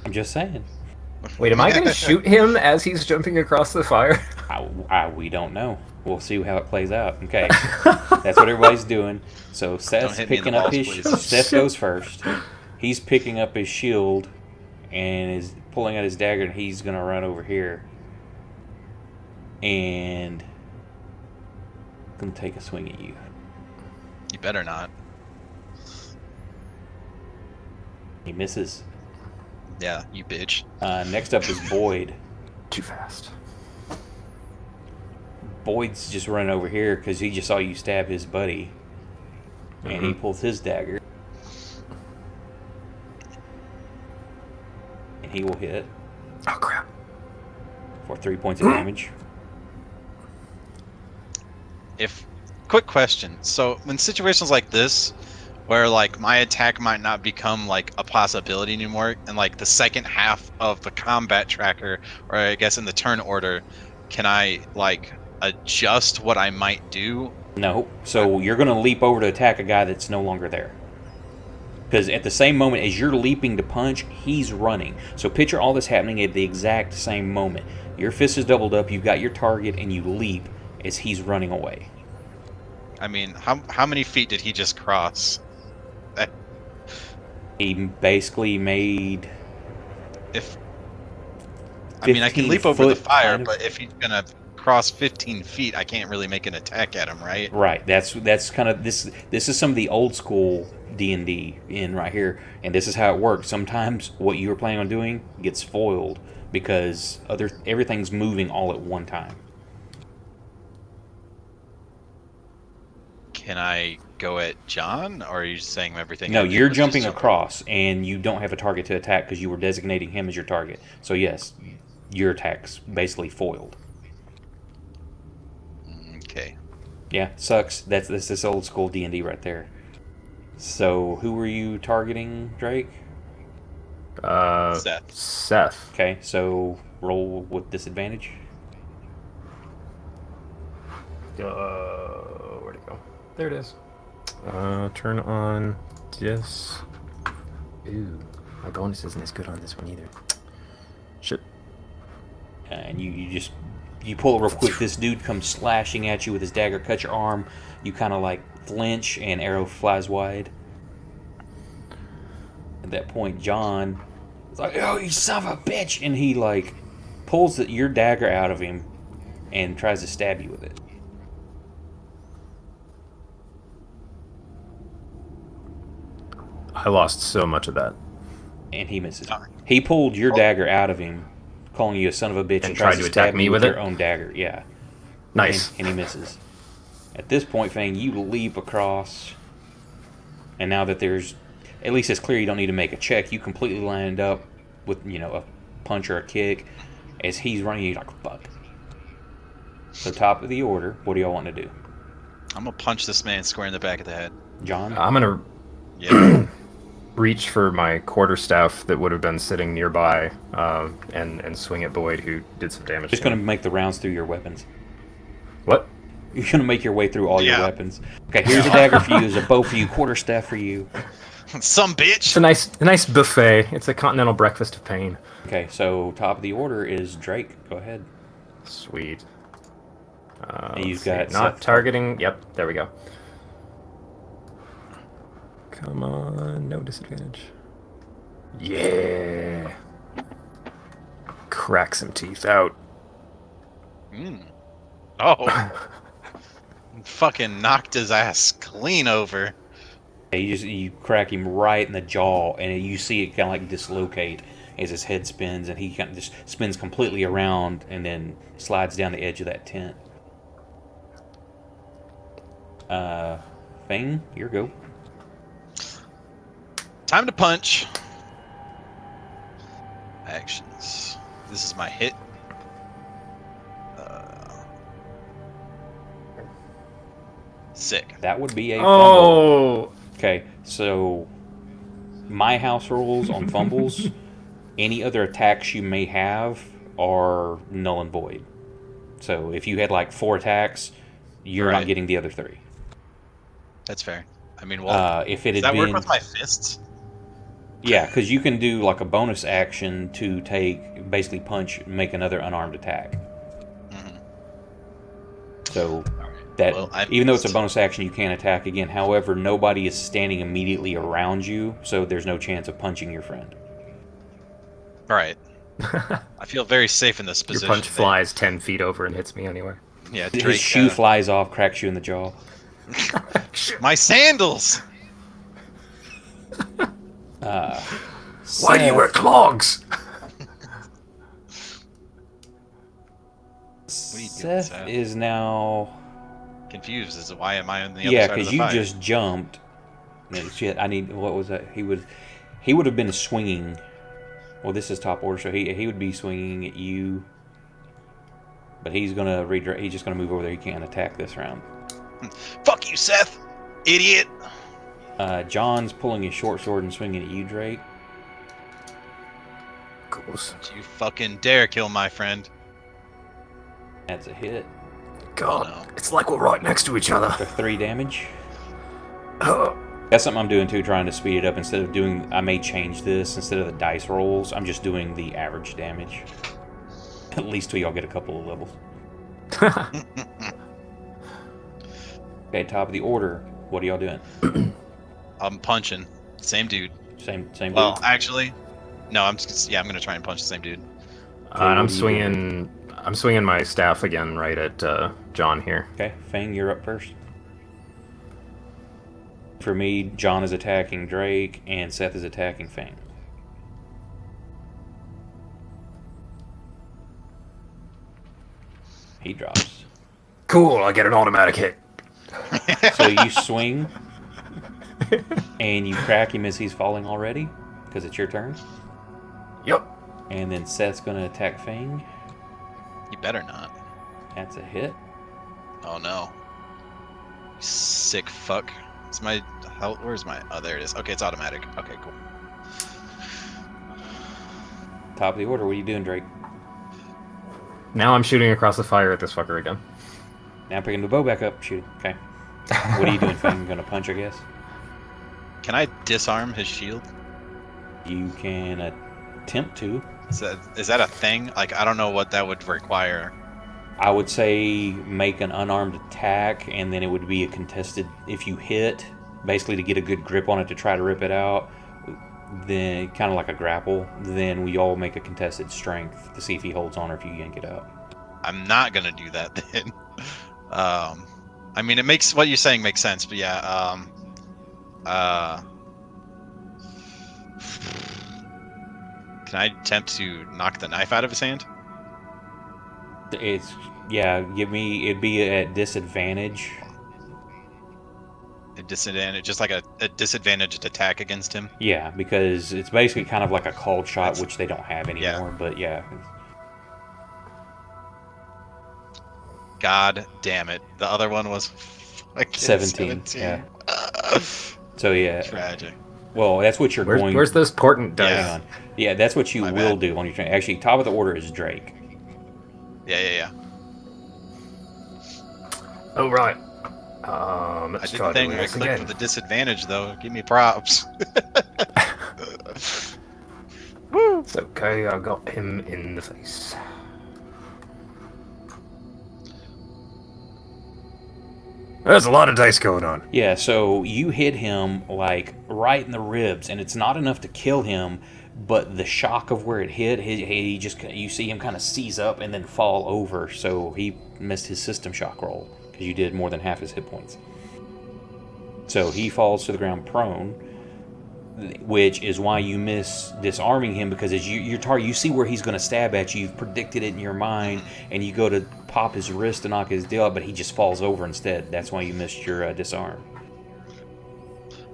I'm just saying. Wait, am I going to shoot him as he's jumping across the fire? We don't know. We'll see how it plays out. Okay, that's what everybody's doing. So Seth's hit me in the picking up balls, his. please. Seth goes first. He's picking up his shield and is pulling out his dagger, and he's gonna run over here and gonna take a swing at you. You better not. He misses. Yeah, you bitch. Next up is Boyd. Too fast. Boyd's just running over here because he just saw you stab his buddy, and he pulls his dagger, and he will hit Oh, crap. for 3 points of damage. Quick question. So in situations like this, where like my attack might not become like a possibility anymore, and like the second half of the combat tracker, or I guess in the turn order, can I like adjust what I might do? No, so you're going to leap over to attack a guy that's no longer there. Because at the same moment as you're leaping to punch, he's running. So picture all this happening at the exact same moment. Your fist is doubled up, you've got your target, and you leap as he's running away. I mean, how many feet did he just cross? He basically made... I mean, I can leap over the 15-foot fire, kind of- but if he's gonna cross 15 feet, I can't really make an attack at him, right? Right, that's kind of... This is some of the old school D&D in right here, and this is how it works. Sometimes what you were planning on doing gets foiled because everything's moving all at one time. Can I go at John, or are you saying everything? No, I did you're was just jumping jump? across, and you don't have a target to attack because you were designating him as your target. So yes, your attack's basically foiled. Okay. Yeah, sucks. That's this old school D&D right there. So who were you targeting, Drake? Seth. Okay, so roll with disadvantage. Where'd it go? There it is. Turn on this. Ooh, my bonus isn't as good on this one either. Shit. And you pull it real quick. This dude comes slashing at you with his dagger, cut your arm. You kind of like flinch, and arrow flies wide. At that point, John is like, "Oh, you son of a bitch!" And he like pulls your dagger out of him and tries to stab you with it. I lost so much of that. And he misses. He pulled your dagger out of him, calling you a son of a bitch, And tries tried to stab attack me you with your it? own dagger. Yeah. Nice. And he misses. At this point, Fang, you leap across, and now that there's, at least it's clear you don't need to make a check, you completely lined up with, a punch or a kick. As he's running, you're like, fuck. So top of the order, what do y'all want to do? I'm gonna punch this man square in the back of the head. John? I'm gonna Yeah. reach for my quarterstaff that would have been sitting nearby, and swing at Boyd, who did some damage. Just to going to him. make the rounds through your weapons. What? You're going to make your way through all your Yeah. weapons. Okay, here's a dagger for you, there's a bow for you, quarterstaff for you. Some It's bitch. a nice buffet. It's a continental breakfast of pain. Okay, so top of the order is Drake. Go ahead. Sweet. And you've Let's see. got not Seth. targeting. Yep, there we go. Come on, no disadvantage. Yeah. Crack some teeth out. Oh. Fucking knocked his ass clean over. You crack him right in the jaw, and you see it kind of like dislocate as his head spins, and he kind of just spins completely around and then slides down the edge of that tent. Fang, your go. Time to punch. Actions. This is my hit. Sick. That would be a fumble. Oh. Okay, so my house rules on fumbles, any other attacks you may have are null and void So if you had like 4 attacks, you're not Right. getting the other 3. That's fair. I mean, well, If it does had that work been, with my fists? yeah, because you can do like a bonus action to basically punch, make another unarmed attack. Mhm. So All right. that Well, I even though it's a missed. bonus action, you can't attack again. However, nobody is standing immediately around you, so there's no chance of punching your friend. Right. I feel very safe in this Your position. punch flies 10 feet over and hits me anyway. Yeah, His Drake. shoe flies off, cracks you in the jaw. My sandals. Why do you wear clogs? What are you doing, Seth Seth? is now. Confused as to why am I on the other Yeah, side of because the you fight? just jumped. No, shit, I need. What was that? He would have been swinging. Well, this is top order, so he would be swinging at you. But he's gonna redirect. He's just gonna move over there. He can't attack this round. Fuck you, Seth, idiot. John's pulling his short sword and swinging at you, Drake. Course. Don't you fucking dare kill my friend. That's a hit God, no. it's like we're right next to each other. for 3 damage. Oh, That's something I'm doing too, trying to speed it up. Instead of doing, I may change this. Instead of the dice rolls, I'm just doing the average damage. At least till y'all get a couple of levels. Okay, top of the order. What are y'all doing? I'm punching. Same dude. Same Well, dude? actually, no. I'm gonna try and punch the same dude. and what I'm are you doing? swinging. I'm swinging my staff again right at John here. Okay, Fang, you're up first. For me, John is attacking Drake, and Seth is attacking Fang. He drops. Cool, I get an automatic hit. So you swing, and you crack him as he's falling already, because it's your turn. Yep. And then Seth's going to attack Fang. You better not. That's a hit. Oh no. You sick fuck. It's my. Where's my? Oh, there it is. Okay, it's automatic. Okay, cool. Top of the order. What are you doing, Drake? Now I'm shooting across the fire at this fucker again. Now picking the bow back up. Shoot. Okay. What are you doing, Fang? Going to punch, I guess? Can I disarm his shield? You can attempt to. Is that a thing? Like, I don't know what that would require. I would say make an unarmed attack, and then it would be a contested. If you hit, basically to get a good grip on it to try to rip it out, then kind of like a grapple, then we all make a contested strength to see if he holds on or if you yank it out. I'm not gonna do that then. I mean, it makes what you're saying makes sense, but yeah. Can I attempt to knock the knife out of his hand? It's it'd be at disadvantage. A disadvantage, just like a disadvantaged attack against him. Yeah, because it's basically kind of like a called shot, That's- which they don't have anymore. yeah. But yeah, God damn it! The other one was fucking 17. Yeah. So yeah. Tragic. Well, that's what you're going. Where's those portent dice? Yeah. Hang on. Yeah, that's what you My will bad. do on your turn. Actually, top of the order is Drake. Yeah. Oh right. I Let's did try the thing doing where I this clicked again. with the disadvantage, though. Give me props. It's okay, I got him in the face. There's a lot of dice going on. Yeah, so you hit him like right in the ribs, and it's not enough to kill him, but the shock of where it hit, he just you see him kind of seize up and then fall over. So he missed his system shock roll because you did more than half his hit points. So he falls to the ground prone, which is why you miss disarming him, because as you see where he's going to stab at you, you've predicted it in your mind, and you go to pop his wrist to knock his deal out, but he just falls over instead. That's why you missed your disarm.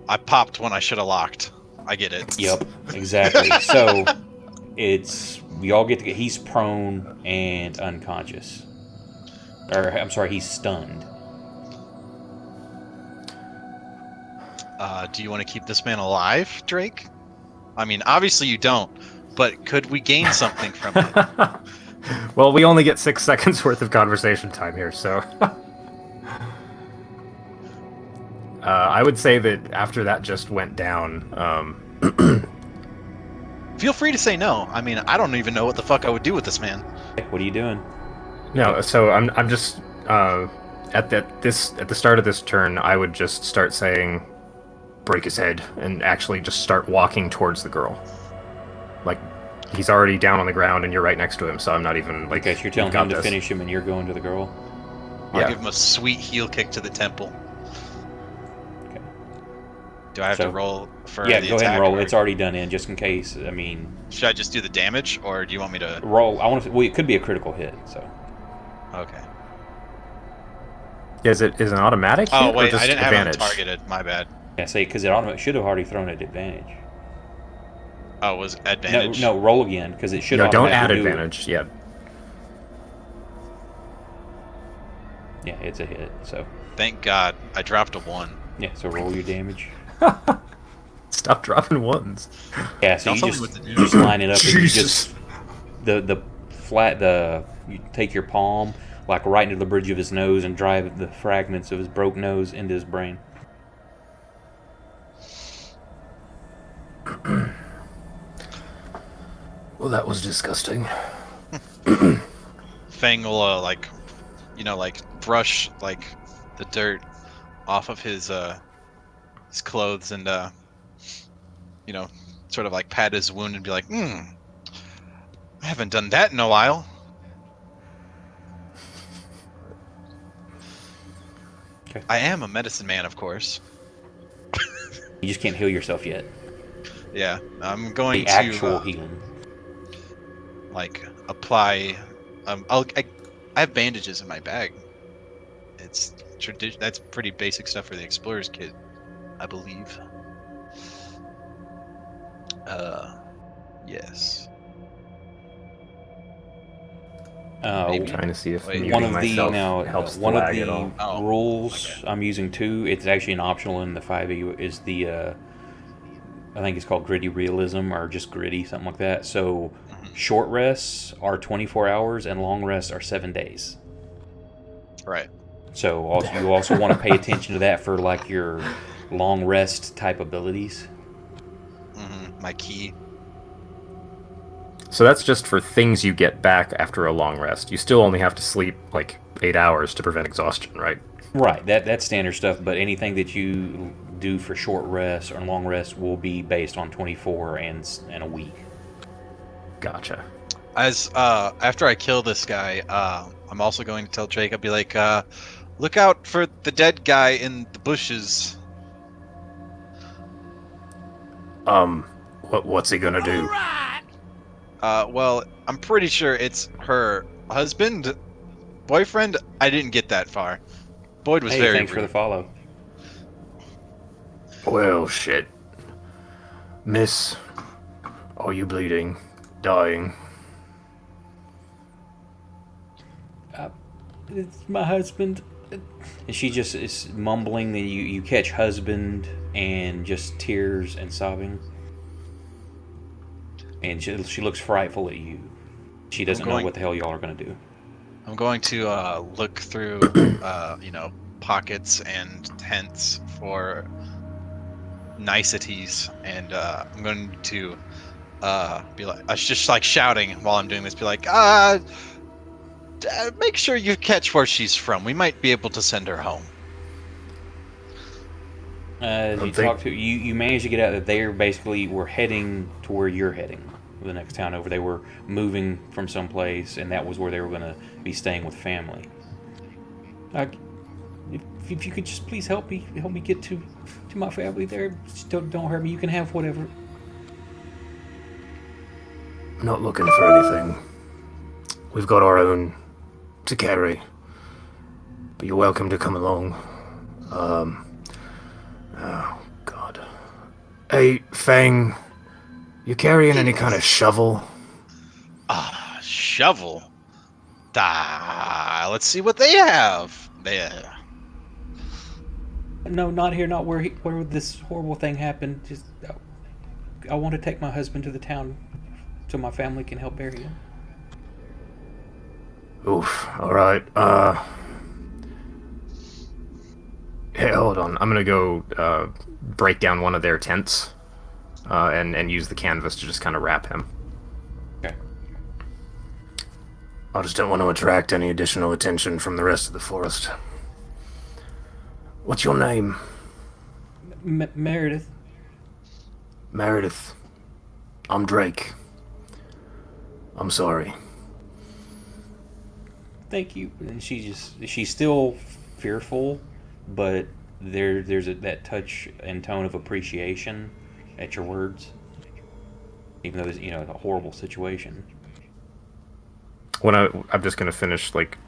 I popped when I should have locked. I get it. Yep, exactly. So it's y'all get to get. He's prone and unconscious, or I'm sorry, he's stunned. Do you want to keep this man alive, Drake? I mean, obviously you don't, but could we gain something from it? Well, we only get 6 seconds worth of conversation time here, so. I would say that after that just went down, Feel free to say no. I mean, I don't even know what the fuck I would do with this man. What are you doing? no. So I'm just at the start of this turn, I would just start saying, "Break his head," and actually just start walking towards the girl. Like he's already down on the ground, and you're right next to him, so I'm not even like. Okay, so you're telling him to finish him, and you're going to the girl. I'll Yeah. give him a sweet heel kick to the temple. Okay. Do I have So- to roll for Yeah, the go ahead and attack, roll. or It's already done in, just in case. I mean, should I just do the damage, or do you want me to? roll. I want to. Well, it could be a critical hit. So Okay. Is it an automatic hit Oh or wait, just I didn't advantage? have him targeted. My bad. yeah, say because it should have already thrown at advantage. Oh, it was No, advantage. no, roll again because it should. No, don't add automatically do it. advantage. Yeah. Yeah, it's a hit. So Thank God, I dropped a 1. yeah, so roll your damage. Stop dropping ones. Yeah, so Don't you tell me just what to do. you just line it up and you Jesus. just you take your palm like right into the bridge of his nose and drive the fragments of his broke nose into his brain. Well, that was disgusting. Fang will like brush like the dirt off of his clothes and sort of like pat his wound and be like, I haven't done that in a while. Okay. I am a medicine man, of course. You just can't heal yourself yet. Yeah, I'm going The actual to healing. like apply. I have bandages in my bag. It's that's pretty basic stuff for the explorer's kit, I believe. Yes. Maybe. Trying to see if Wait, One muting of the myself now helps one the of lag the at all. Oh, rules okay. I'm using too. It's actually an optional in the 5e is the I think it's called gritty realism or just gritty something like that. So short rests are 24 hours and long rests are 7 days. Right. So you also want to pay attention to that for like your long rest type abilities. My key. So that's just for things you get back after a long rest. You still only have to sleep like 8 hours to prevent exhaustion, right? Right, that's standard stuff, but anything that you do for short rest or long rest will be based on 24 and a week. Gotcha. As after I kill this guy, I'm also going to tell Drake. I'll be like, look out for the dead guy in the bushes. What's he gonna do? Well, I'm pretty sure it's her husband, boyfriend. I didn't get that far. Boyd was Hey, very thanks for the rude. follow. Well, shit. Miss, are you bleeding? Dying? It's my husband. And she just is mumbling, and you catch husband and just tears and sobbing. And she looks frightful at you. She doesn't know going- what the hell y'all are going to do. I'm going to look through, pockets and tents for niceties, and I'm going to be like, I was just like shouting while I'm doing this, be like, make sure you catch where she's from. We might be able to send her home. As you talk to you managed to get out that they were heading to where you're heading, the next town over. They were moving from someplace, and that was where they were going to be staying with family. If you could just please help me get to my family there. Just don't hurt me. You can have whatever. Not looking for anything. We've got our own to carry. But you're welcome to come along. Oh, God. Hey, Fang, you carrying any kind of shovel? Shovel. Let's see what they have. There. No, not here. Not where this horrible thing happened. Just I want to take my husband to the town so my family can help bury him. Oof. All right. Hey, hold on. I'm gonna go break down one of their tents, and use the canvas to just kind of wrap him. Okay. I just don't want to attract any additional attention from the rest of the forest. What's your name? Meredith. Meredith. I'm Drake. I'm sorry. Thank you. And she's still fearful, but there's that touch and tone of appreciation at your words, even though it's a horrible situation. I'm just gonna finish like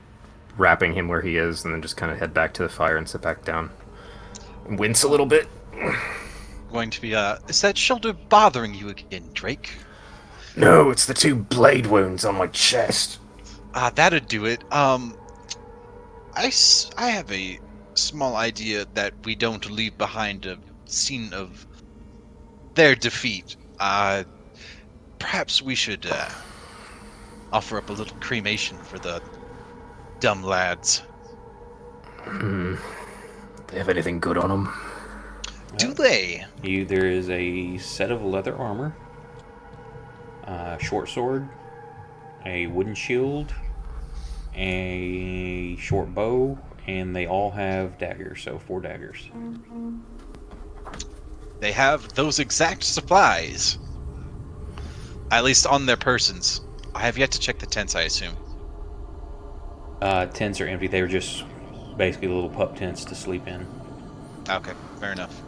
wrapping him where he is, and then just kind of head back to the fire and sit back down. Wince a little bit. Going to be, is that shoulder bothering you again, Drake? No, it's the 2 blade wounds on my chest. That'd do it. I have a small idea that we don't leave behind a scene of their defeat. Perhaps we should, offer up a little cremation for the dumb lads. They have anything good on them? Do they? There is a set of leather armor, a short sword, a wooden shield, a short bow, and they all have daggers, so 4 daggers. They have those exact supplies. At least on their persons. I have yet to check the tents, I assume. Tents are empty. They were just basically little pup tents to sleep in. Okay, fair enough.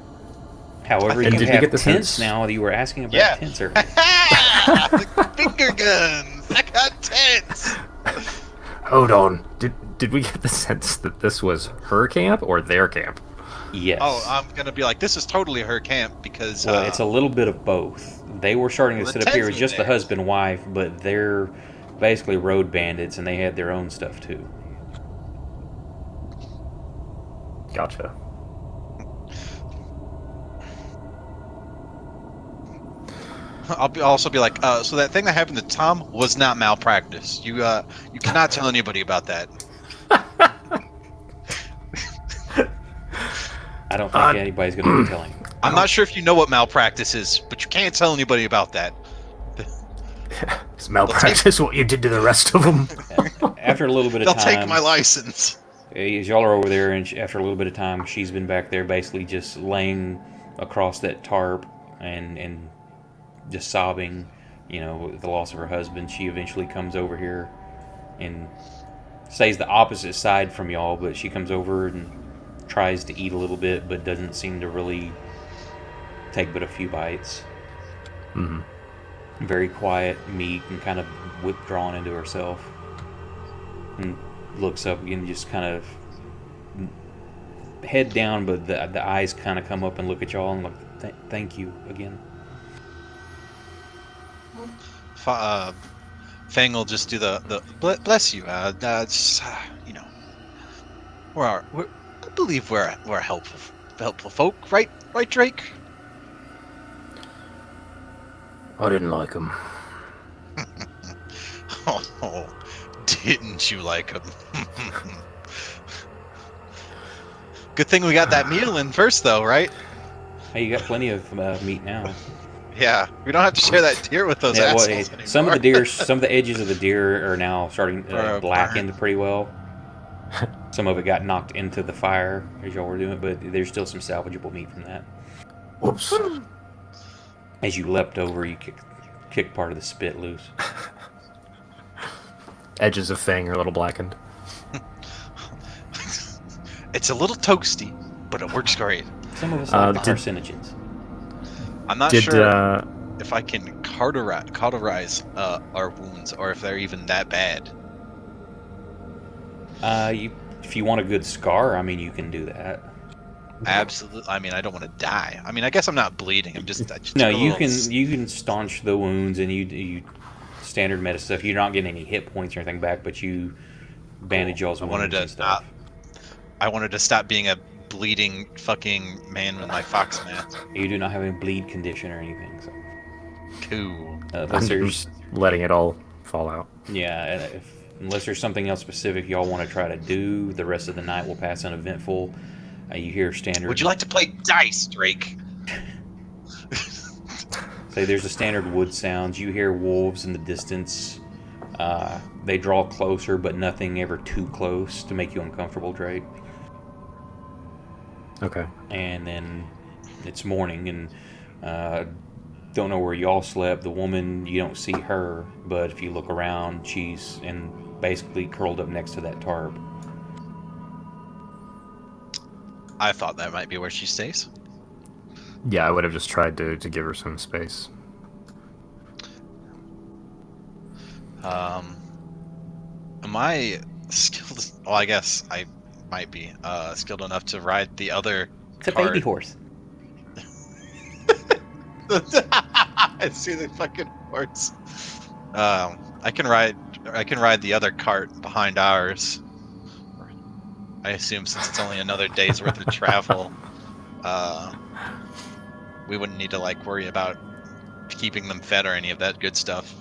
However, And you did you have get the tents sense? now. You were asking about Yeah. tents. Or The finger guns! I got tents! Hold on. Did we get the sense that this was her camp or their camp? yes. Oh, I'm gonna be like, this is totally her camp because Well, it's a little bit of both. They were starting to Well, the sit up here tents as were just the there. husband and wife, but they're basically road bandits, and they had their own stuff too. Gotcha. also be like, so that thing that happened to Tom was not malpractice. You cannot tell anybody about that. I don't think anybody's going to be telling. I'm not sure if you know what malpractice is, but you can't tell anybody about that. Is malpractice what you did to the rest of them? After a little bit of They'll time, take my license. as y'all are over there, and after a little bit of time, she's been back there basically just laying across that tarp and just sobbing, with the loss of her husband. She eventually comes over here and stays the opposite side from y'all, but she comes over and tries to eat a little bit, but doesn't seem to really take but a few bites. Mm-hmm. Very quiet, meek, and kind of withdrawn into herself. And looks up again, just kind of head down, but the eyes kind of come up and look at y'all and like, thank you again. Fang will just do the bless you. Just, I believe we're helpful folk, right, Drake? I didn't like them. Oh, didn't you like him? Good thing we got that meal in first, though, right? Hey, you got plenty of meat now. Yeah, we don't have to share that deer with those Yeah, well, assholes anymore. some of the deer, some of the edges of the deer are now starting to blackened pretty well. Some of it got knocked into the fire as y'all were doing it, but there's still some salvageable meat from that. Whoops. As you leapt over, you kicked part of the spit loose. Edges of Fang are a little blackened. It's a little toasty, but it works great. Some of us like the did- carcinogens. I'm not Did sure if I can cauterize our wounds, or if they're even that bad. If you want a good scar, I mean, you can do that. Absolutely. I mean, I don't want to die. I mean, I guess I'm not bleeding. I just No, took a you little can staunch the wounds, and you standard medicine stuff. You're not getting any hit points or anything back, but you bandage y'all's I wounds wanted to and stuff. I wanted to stop being a bleeding fucking man with my fox mask. You do not have any bleed condition or anything, so Cool. unless I'm there's just letting it all fall out. yeah. unless there's something else specific y'all want to try to do, the rest of the night will pass uneventful. You hear standard. Would you like to play dice, Drake? Say there's a standard wood sounds. You hear wolves in the distance. They draw closer, but nothing ever too close to make you uncomfortable, Drake. Okay. And then it's morning, and don't know where y'all slept. The woman, you don't see her, but if you look around, she's basically curled up next to that tarp. I thought that might be where she stays. Yeah, I would have just tried to give her some space. Am I skilled? Well, I guess I might be skilled enough to ride the other It's a cart. baby horse. I see the fucking horse. I can ride the other cart behind ours. I assume since it's only another day's worth of travel, we wouldn't need to like worry about keeping them fed or any of that good stuff.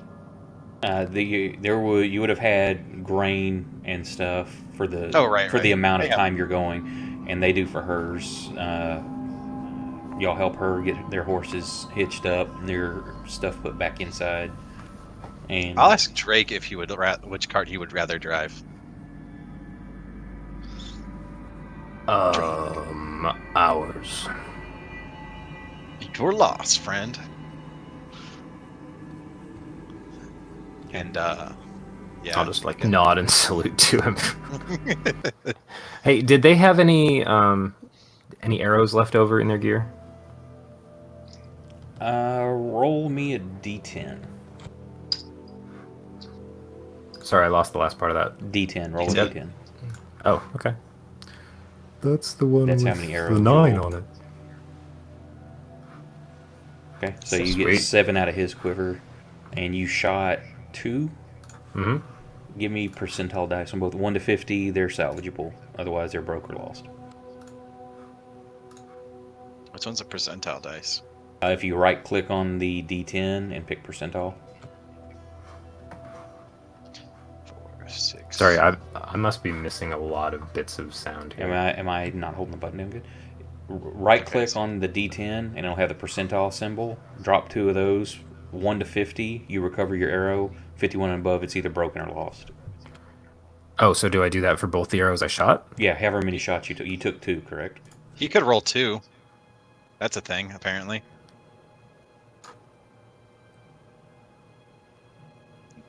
You would have had grain and stuff for the the amount of time you're going, and they do for hers. Y'all help her get their horses hitched up, and their stuff put back inside. And I'll ask Drake if he would which cart he would rather drive. Ours. You're lost, friend. And yeah, I'll just like nod and salute to him. Hey, did they have any arrows left over in their gear? roll me a d10. Sorry, I lost the last part of that. D10. Roll a D10. d10. Oh, okay. That's the one That's with how many arrows the you 9 roll. on it. Okay, so So you sweet. get 7 out of his quiver, and you shot 2. Mm-hmm. Give me percentile dice on both 1 to 50. They're salvageable. Otherwise, they're broke or lost. which one's a percentile dice? If you right click on the D10 and pick percentile. 4, 6. Sorry, I must be missing a lot of bits of sound here. Am I not holding the button down good? Right click Okay. on the D10 and it'll have the percentile symbol. Drop 2 of those. 1 to 50, you recover your arrow. 51 and above, it's either broken or lost. Oh, so do I do that for both the arrows I shot? Yeah, however many shots you took. You took 2, correct? He could roll 2. That's a thing, apparently.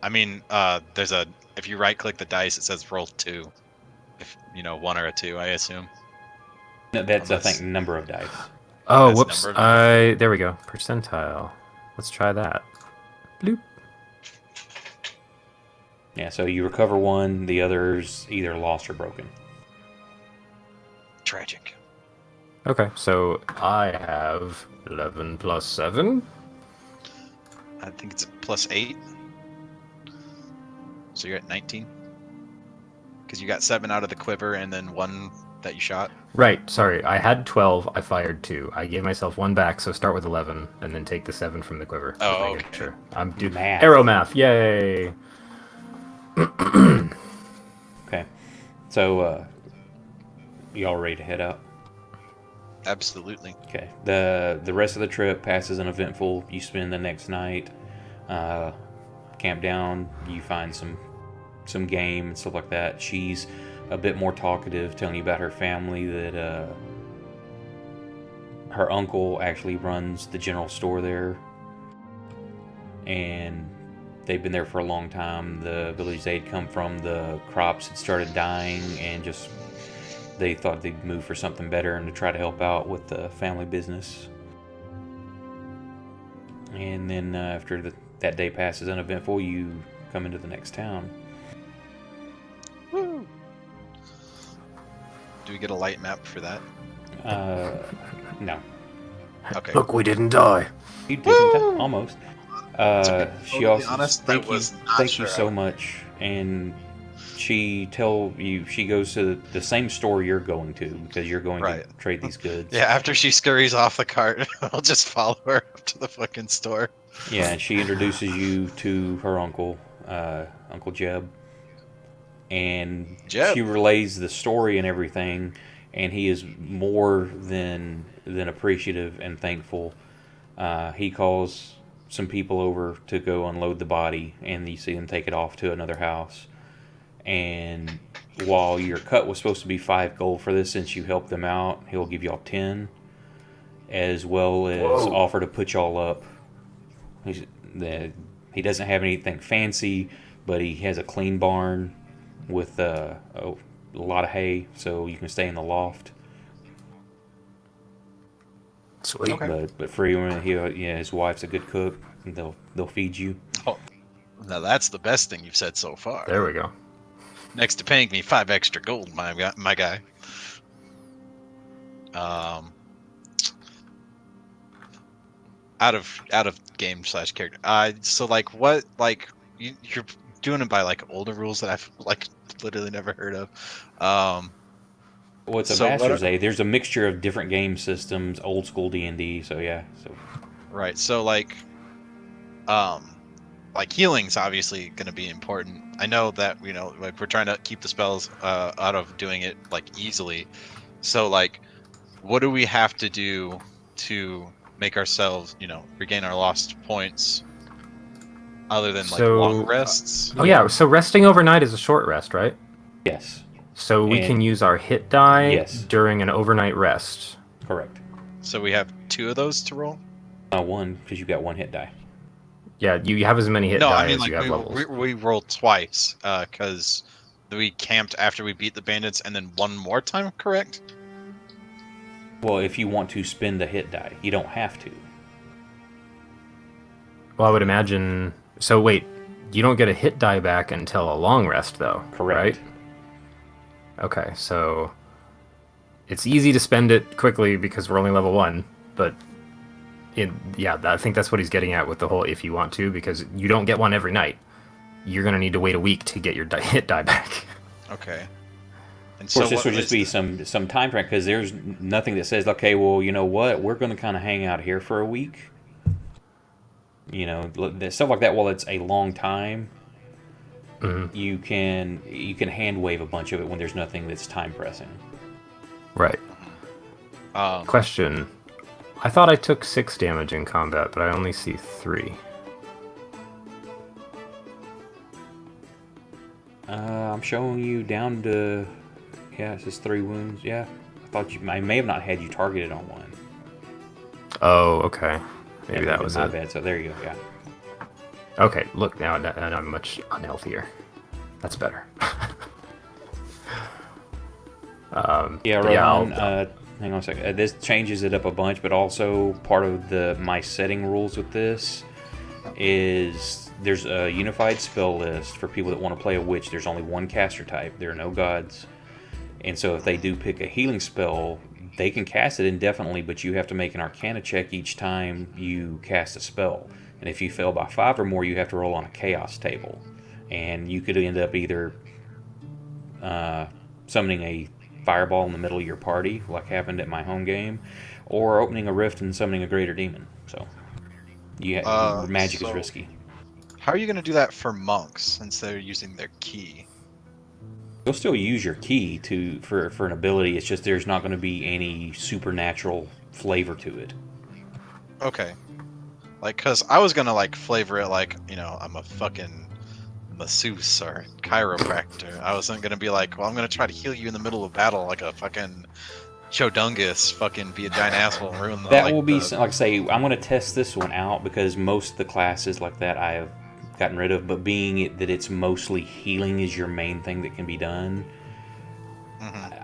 I mean, if you right click the dice, it says roll 2. If 1 or a 2, I assume. No, that's Unless- I think number of dice. Oh, That's whoops. numbered. There we go. Percentile. Let's try that. Bloop. Yeah, so you recover 1, the others either lost or broken. Tragic. Okay, so I have 11 plus 7. I think it's a plus 8. So you're at 19. Because you got 7 out of the quiver and then 1 that you shot. Right, sorry. I had 12. I fired 2. I gave myself 1 back, so start with 11, and then take the 7 from the quiver. Oh, Just making okay. Sure. I'm doing Math. arrow math. Yay! Okay, so y'all ready to head out? Absolutely. Okay. The rest of the trip passes uneventful. You spend the next night, camp down. You find some game and stuff like that. She's a bit more talkative, telling you about her family. That her uncle actually runs the general store there, and they've been there for a long time. The village they'd come from, the crops had started dying, and just they thought they'd move for something better and to try to help out with the family business. And then after that day passes uneventful, you come into the next town. Woo! Do we get a light map for that? No, Okay. Look, we didn't die. you didn't. Almost. To be She totally also honest, I thank you, was not thank sure you I so would- much. And she goes to the same store you're going to because you're going Right. to trade these goods. Yeah, after she scurries off the cart, I'll just follow her up to the fucking store. Yeah, and she introduces you to her uncle, Uncle Jeb. and Jeb. she relays the story and everything, and he is more than appreciative and thankful. He calls some people over to go unload the body, and you see them take it off to another house. And while your cut was supposed to be 5 gold for this, since you helped them out, he'll give y'all 10, as well as Whoa. offer to put y'all up. He doesn't have anything fancy, but he has a clean barn with a lot of hay, so you can stay in the loft. Sweet. Okay. But for you, his wife's a good cook. And they'll feed you. Oh, now that's the best thing you've said so far. There we go. Next to paying me 5 extra gold, my guy. Out of game / character. So like what you're doing it by like older rules that I've like literally never heard of. Well, it's a So what Master's are- Day. There's a mixture of different game systems, old school D&D. So yeah. So Right. So like healing's obviously going to be important. I know that like we're trying to keep the spells out of doing it like easily. So like, what do we have to do to make ourselves regain our lost points, other than like So, long rests? Oh yeah, so resting overnight is a short rest, right? yes, So we can And- use our hit die Yes. during an overnight rest. correct. So we have 2 of those to roll. One, because you got 1 hit die. Yeah, you have as many hit No, die I mean as like you have levels. we rolled twice because we camped after we beat the bandits, and then one more time. Correct? Well, if you want to spend a hit die, you don't have to. Well, I would imagine. So wait, you don't get a hit die back until a long rest, though. Correct. Right? Okay, so it's easy to spend it quickly because we're only level 1, but I think that's what he's getting at with the whole if you want to, because you don't get one every night. You're gonna need to wait a week to get your hit die back. Okay. And Of course, this what would just is be the- some time frame, because there's nothing that says, okay, well, you know what, we're going to kind of hang out here for a week. Stuff like that. While it's a long time, you can hand wave a bunch of it when there's nothing that's time pressing. Right. Question. I thought I took 6 damage in combat, but I only see 3. I'm showing you down to, it says 3 wounds. Yeah, I may have not had you targeted on one. Oh, okay. Maybe Yeah, that was my it. bad. So there you go. Yeah. Okay, look, now I'm much unhealthier. That's better. Yeah, But yeah, Roman, hang on a second. This changes it up a bunch, but also part of my setting rules with this is there's a unified spell list for people that want to play a witch. There's only one caster type. There are no gods. And so if they do pick a healing spell, they can cast it indefinitely, but you have to make an Arcana check each time you cast a spell. And if you fail by 5 or more, you have to roll on a chaos table. And you could end up either summoning a fireball in the middle of your party, like happened at my home game, or opening a rift and summoning a greater demon. So, magic is so- risky. How are you going to do that for monks since they're using their key? You'll still use your key for an ability. It's just there's not going to be any supernatural flavor to it. Okay. Like, cause I was gonna like flavor it like I'm a fucking masseuse or chiropractor. I wasn't gonna be like, well, I'm gonna try to heal you in the middle of battle like a fucking Chodungus, fucking be a giant asshole and ruin the. That will be like I say. I'm going to test this one out because most of the classes like that I have gotten rid of. But being that it's mostly healing is your main thing that can be done,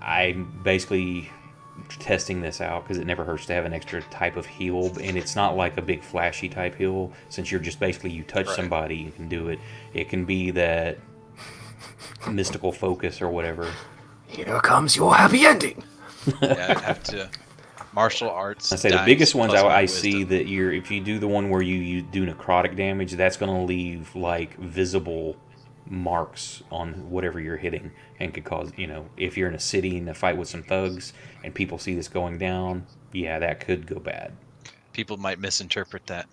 I'm basically testing this out because it never hurts to have an extra type of heal, and it's not like a big flashy type heal. Since you're just basically you touch somebody, you can do it. It can be that mystical focus or whatever. Here comes your happy ending. Yeah, I'd have to martial arts. I say the dice biggest ones plus my I see wisdom. that if you do the one where you do necrotic damage, that's going to leave like visible marks on whatever you're hitting and could cause, if you're in a city in a fight with some thugs and people see this going down, yeah, that could go bad. People might misinterpret that.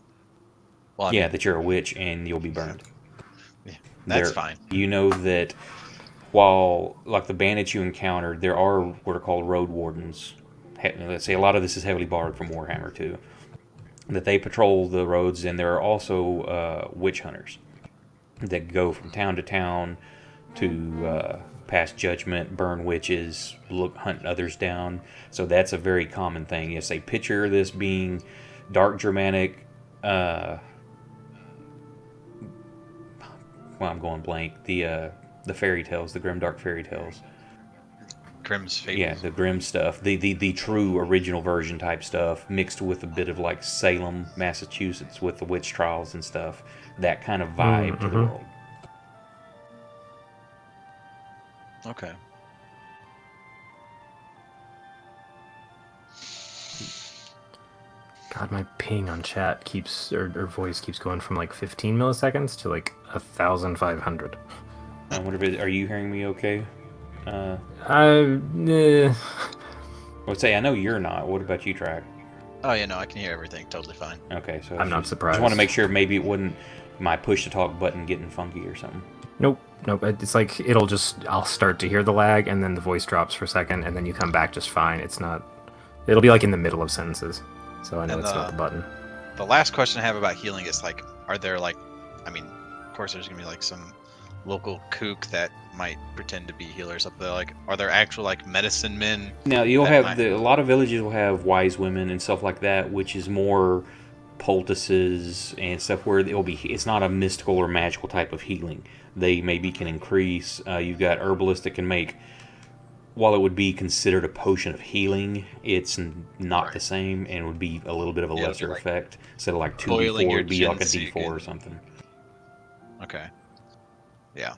Well, I Yeah, mean, that you're a witch and you'll be burned. that's There- fine. You know that while like the bandits you encountered, there are what are called road wardens. Let's say a lot of this is heavily borrowed from Warhammer too. That they patrol the roads, and there are also witch hunters that go from town to town to pass judgment, burn witches, hunt others down. So that's a very common thing. Yes, they picture this being dark Germanic. Well, I'm going blank. The fairy tales, the GrimDark fairy tales. Grimm's Fables. Yeah, the Grimm stuff, the true original version type stuff, mixed with a bit of like Salem, Massachusetts, with the witch trials and stuff. That kind of vibe to the world. Okay. God, my ping on chat keeps or voice keeps going from like 15 milliseconds to like 1,500. I wonder if are you hearing me okay? Eh. I would say I know you're not. What about you, Track? Oh yeah, no, I can hear everything totally fine. Okay, so I'm not surprised. Just want to make sure maybe it wouldn't my push to talk button getting funky or something. Nope. It's like I'll start to hear the lag, and then the voice drops for a second, and then you come back just fine. It's not. It'll be like in the middle of sentences, so I know it's not the button. The last question I have about healing is like, are there like, I mean, of course there's gonna be like some local kook that might pretend to be healers up there. Like, are there actual like medicine men? Now you'll have a lot of villages will have wise women and stuff like that, which is more poultices and stuff where it's not a mystical or magical type of healing. They maybe can increase. You've got herbalists that can make. While it would be considered a potion of healing, it's not the same, and would be a little bit of a lesser effect. Instead of like 2d4, would be like a d4 or something. Okay. Yeah.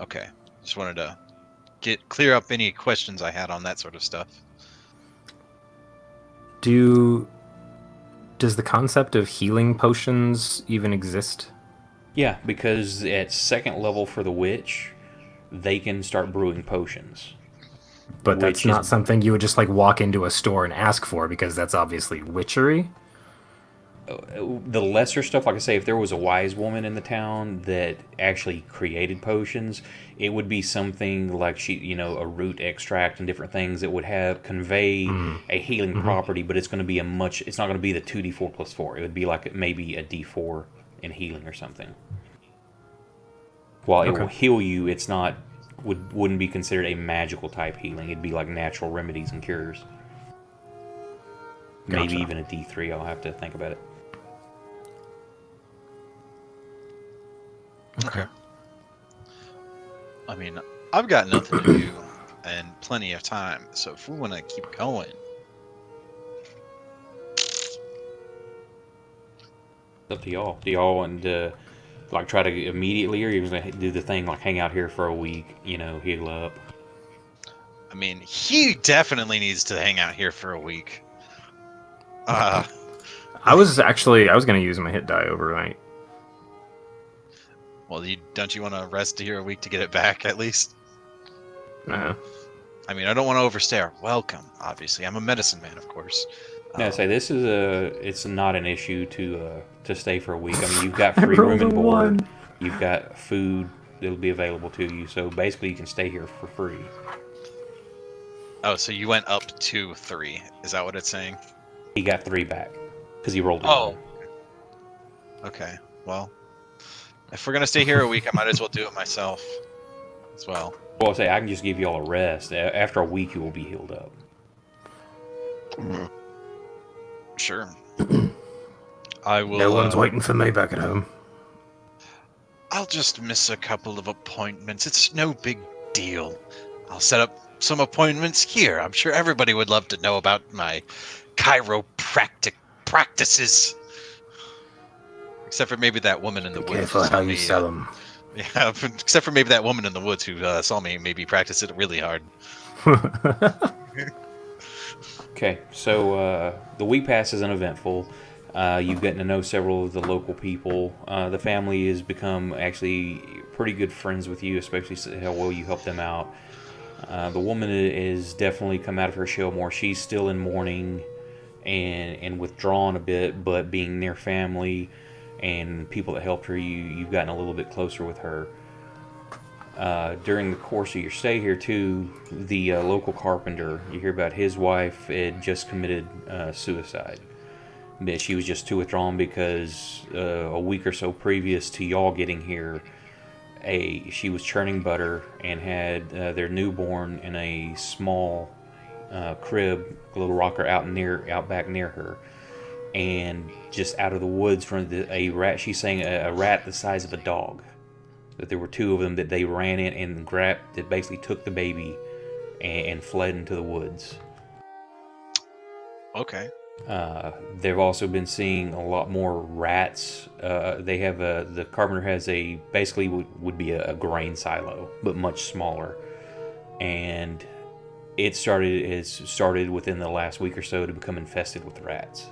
Okay. Just wanted to clear up any questions I had on that sort of stuff. Does the concept of healing potions even exist? Yeah, because at second level for the witch, they can start brewing potions. But that's not something you would just like walk into a store and ask for, because that's obviously witchery. The lesser stuff, like I say, if there was a wise woman in the town that actually created potions, it would be something like a root extract and different things that would convey a healing property, but it's going to be it's not going to be the 2d4 plus 4. It would be like maybe a d4 in healing or something. While it will heal you, it's not wouldn't be considered a magical type healing. It'd be like natural remedies and cures. Gotcha. Maybe even a d3. I'll have to think about it. Okay. I mean, I've got nothing to do and plenty of time, so if we want to keep going. It's up to y'all. Do y'all and like try to immediately, or you was gonna do the thing like hang out here for a week, heal up? I mean, he definitely needs to hang out here for a week. I was going to use my hit die overnight. Well, don't you want to rest here a week to get it back at least? No. I mean, I don't want to overstay our welcome. Obviously, I'm a medicine man, of course. Yeah, say this is it's not an issue to stay for a week. I mean, you've got free room and board, you've got food that'll be available to you. So basically, you can stay here for free. Oh, so you went up to 3? Is that what it's saying? He got 3 back because he rolled. Oh. Okay. Well, if we're gonna stay here a week, I might as well do it myself as well. Well, I'll say I can just give you all a rest. After a week, you will be healed up. Sure. I will. No one's waiting for me back at home. I'll just miss a couple of appointments. It's no big deal. I'll set up some appointments here. I'm sure everybody would love to know about my chiropractic practices. Except for maybe that woman in the woods. Careful how you sell them. Yeah, except for maybe that woman in the woods who saw me maybe practice it really hard. Okay, so the week pass is uneventful. You've gotten to know several of the local people. The family has become actually pretty good friends with you, especially how well you help them out. The woman is definitely come out of her shell more. She's still in mourning and withdrawn a bit, but being near family and people that helped her, you've gotten a little bit closer with her. During the course of your stay here, too, the local carpenter, you hear about his wife had just committed suicide. But she was just too withdrawn because a week or so previous to y'all getting here, she was churning butter and had their newborn in a small crib, a little rocker out back near her, and just out of the woods from a rat. She's saying a rat the size of a dog. That there were two of them that they ran in and grabbed. That basically took the baby and fled into the woods. Okay. They've also been seeing a lot more rats. They have the carpenter has basically would be a grain silo, but much smaller, and has started within the last week or so to become infested with rats.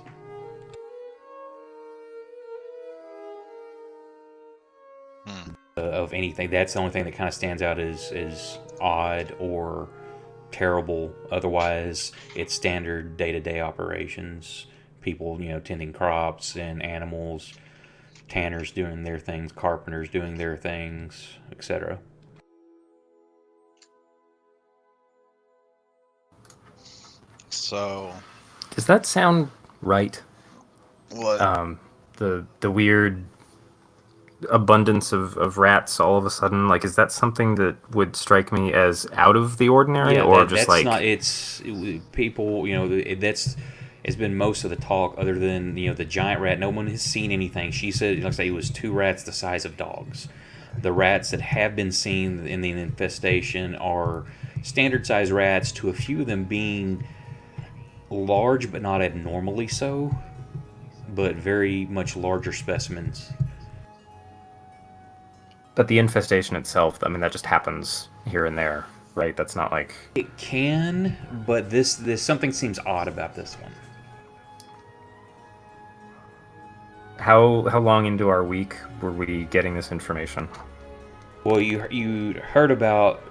Of anything, that's the only thing that kind of stands out as odd or terrible. Otherwise, it's standard day-to-day operations. People, tending crops and animals, tanners doing their things, carpenters doing their things, etc. So, Does that sound right? what? The weird abundance of rats all of a sudden, like, is that something that would strike me as out of the ordinary, or just that's like not. People. That's has been most of the talk. Other than the giant rat, no one has seen anything. She said, like I say, it was two rats the size of dogs. The rats that have been seen in the infestation are standard size rats, to a few of them being large but not abnormally so, but very much larger specimens. But the infestation itself, I mean, that just happens here and there, right? That's not like... It can, but this something seems odd about this one. How long into our week were we getting this information? Well, you heard about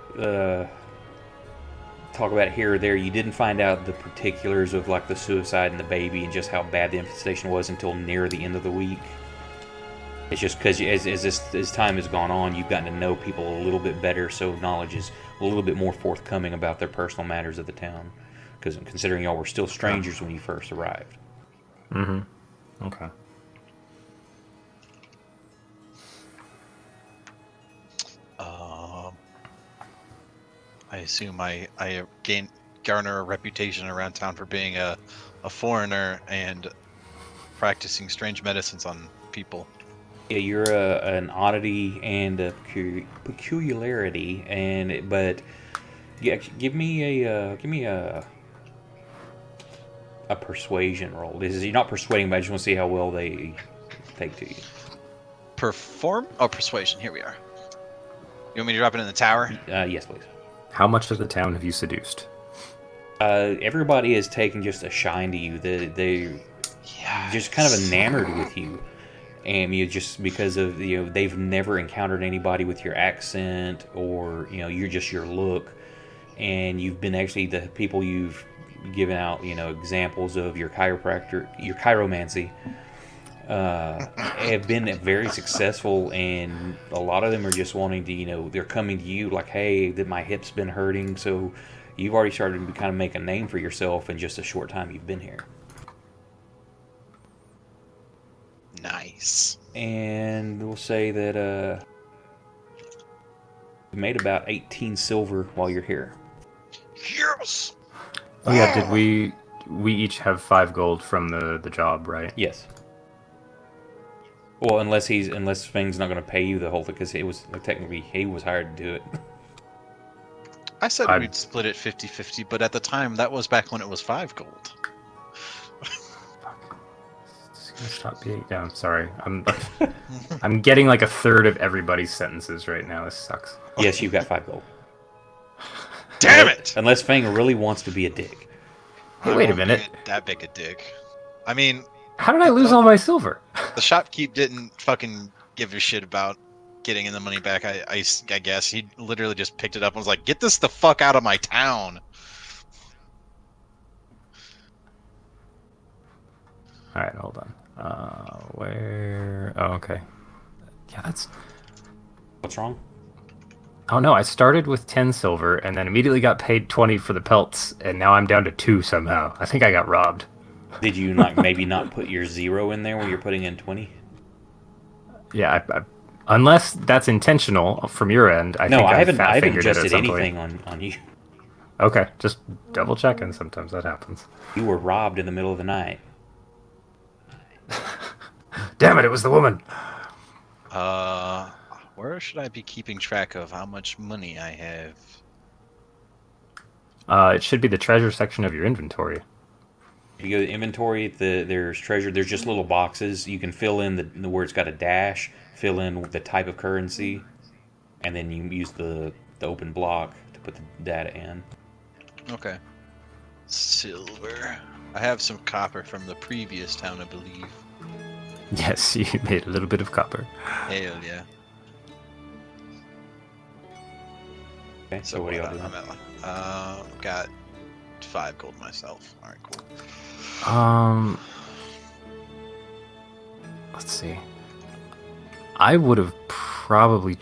talk about it here or there. You didn't find out the particulars of like the suicide and the baby and just how bad the infestation was until near the end of the week. It's just because as time has gone on, you've gotten to know people a little bit better, so knowledge is a little bit more forthcoming about their personal matters of the town. Because considering y'all were still strangers when you first arrived. Mm-hmm. Okay. I assume I garner a reputation around town for being a foreigner and practicing strange medicines on people. Yeah, you're an oddity and a peculiarity, but yeah, give me a persuasion roll. You're not persuading, but I just want to see how well they take to you. Persuasion. Here we are. You want me to drop it in the tower? Yes, please. How much of the town have you seduced? Everybody is taking just a shine to you. They just kind of enamored with you, and you just because of they've never encountered anybody with your accent or you're just your look, and you've been actually the people you've given out examples of your chiromancy. Have been very successful, and a lot of them are just wanting to, they're coming to you like, hey, that my hip's been hurting. So you've already started to kind of make a name for yourself in just a short time you've been here. Nice. And we'll say that you made about 18 silver while you're here. Yes. Oh yeah, did we each have 5 gold from the job, right? Yes. Well, unless Fing's not going to pay you the whole thing, because technically he was hired to do it. I said we'd split it 50-50, but at the time that was back when it was 5 gold. Stop being down. Sorry, I'm getting like a third of everybody's sentences right now. This sucks. Yes, you've got 5 gold. Damn it! Unless Fang really wants to be a dick. Hey, wait a minute. That big a dick. I mean, how did I lose all my silver? The shopkeep didn't fucking give a shit about getting in the money back. I guess he literally just picked it up and was like, "Get this the fuck out of my town." All right, hold on. Where? Oh, okay. Yeah, that's. What's wrong? Oh no, I started with 10 silver and then immediately got paid 20 for the pelts, and now I'm down to 2 somehow. I think I got robbed. Did you not maybe not put your 0 in there when you're putting in 20? Yeah, unless that's intentional from your end, I No, think I I've haven't. fat I haven't fingered it at adjusted some point. anything on you. Okay, just double checking. Sometimes that happens. You were robbed in the middle of the night. Damn it! It was the woman. Where should I be keeping track of how much money I have? It should be the treasure section of your inventory. If you go to inventory, there's treasure. There's just little boxes. You can fill in the where it's got a dash. Fill in the type of currency, and then you use the open block to put the data in. Okay. Silver. I have some copper from the previous town, I believe. Yes, you made a little bit of copper. Hell yeah. Okay, so what do y'all do? I've got 5 gold myself. All right, cool. Let's see. I would have probably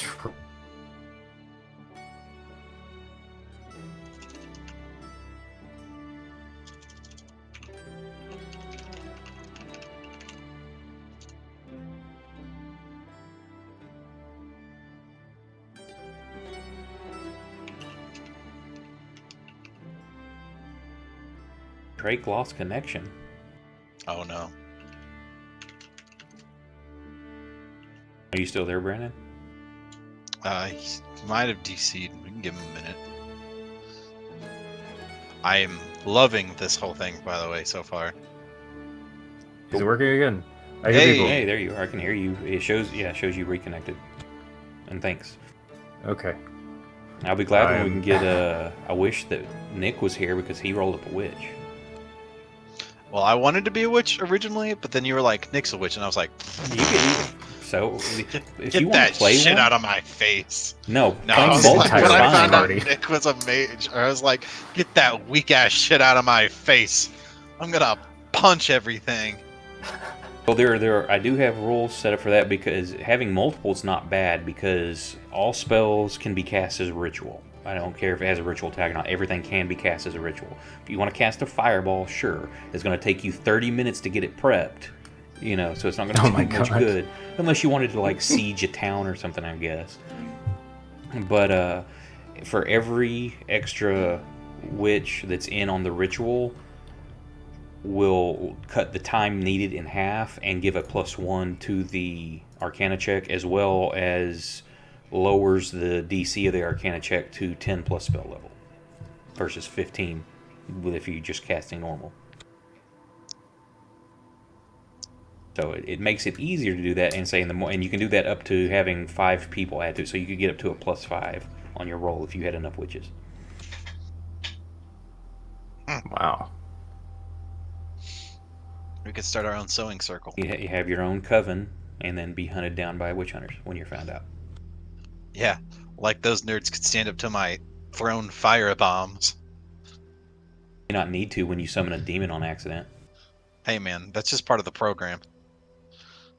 Drake lost connection. Oh no. Are you still there, Brandon? He might have DC'd. We can give him a minute. I am loving this whole thing, by the way, so far. Is it working again? I hear Hey! people. Hey, there you are. I can hear you. It shows you reconnected. And thanks. Okay. I'll be glad when we can get I wish that Nick was here because he rolled up a witch. Well, I wanted to be a witch originally, but then you were like, Nick's a witch, and I was like, So if get you want that to play shit one, out of my face. no, No, playing I was multiplayer like, is when I fine. found out Party. Nick was a mage, I was like, get that weak ass shit out of my face. I'm gonna punch everything. Well, I do have rules set up for that because having multiple is not bad because all spells can be cast as a ritual. I don't care if it has a ritual tag or not. Everything can be cast as a ritual. If you want to cast a fireball, sure, it's going to take you 30 minutes to get it prepped. You know, so it's not going to do much good unless you wanted to like siege a town or something, I guess. But for every extra witch that's in on the ritual, will cut the time needed in half and give a +1 to the Arcana check, as well as lowers the DC of the Arcana check to 10 plus spell level versus 15 if you're just casting normal. So it makes it easier to do that, and say and you can do that up to having 5 people add to it, so you could get up to a +5 on your roll if you had enough witches. Wow. We could start our own sewing circle. You have your own coven, and then be hunted down by witch hunters when you're found out. Yeah, like those nerds could stand up to my thrown fire bombs. You not need to when you summon a demon on accident. Hey man, that's just part of the program.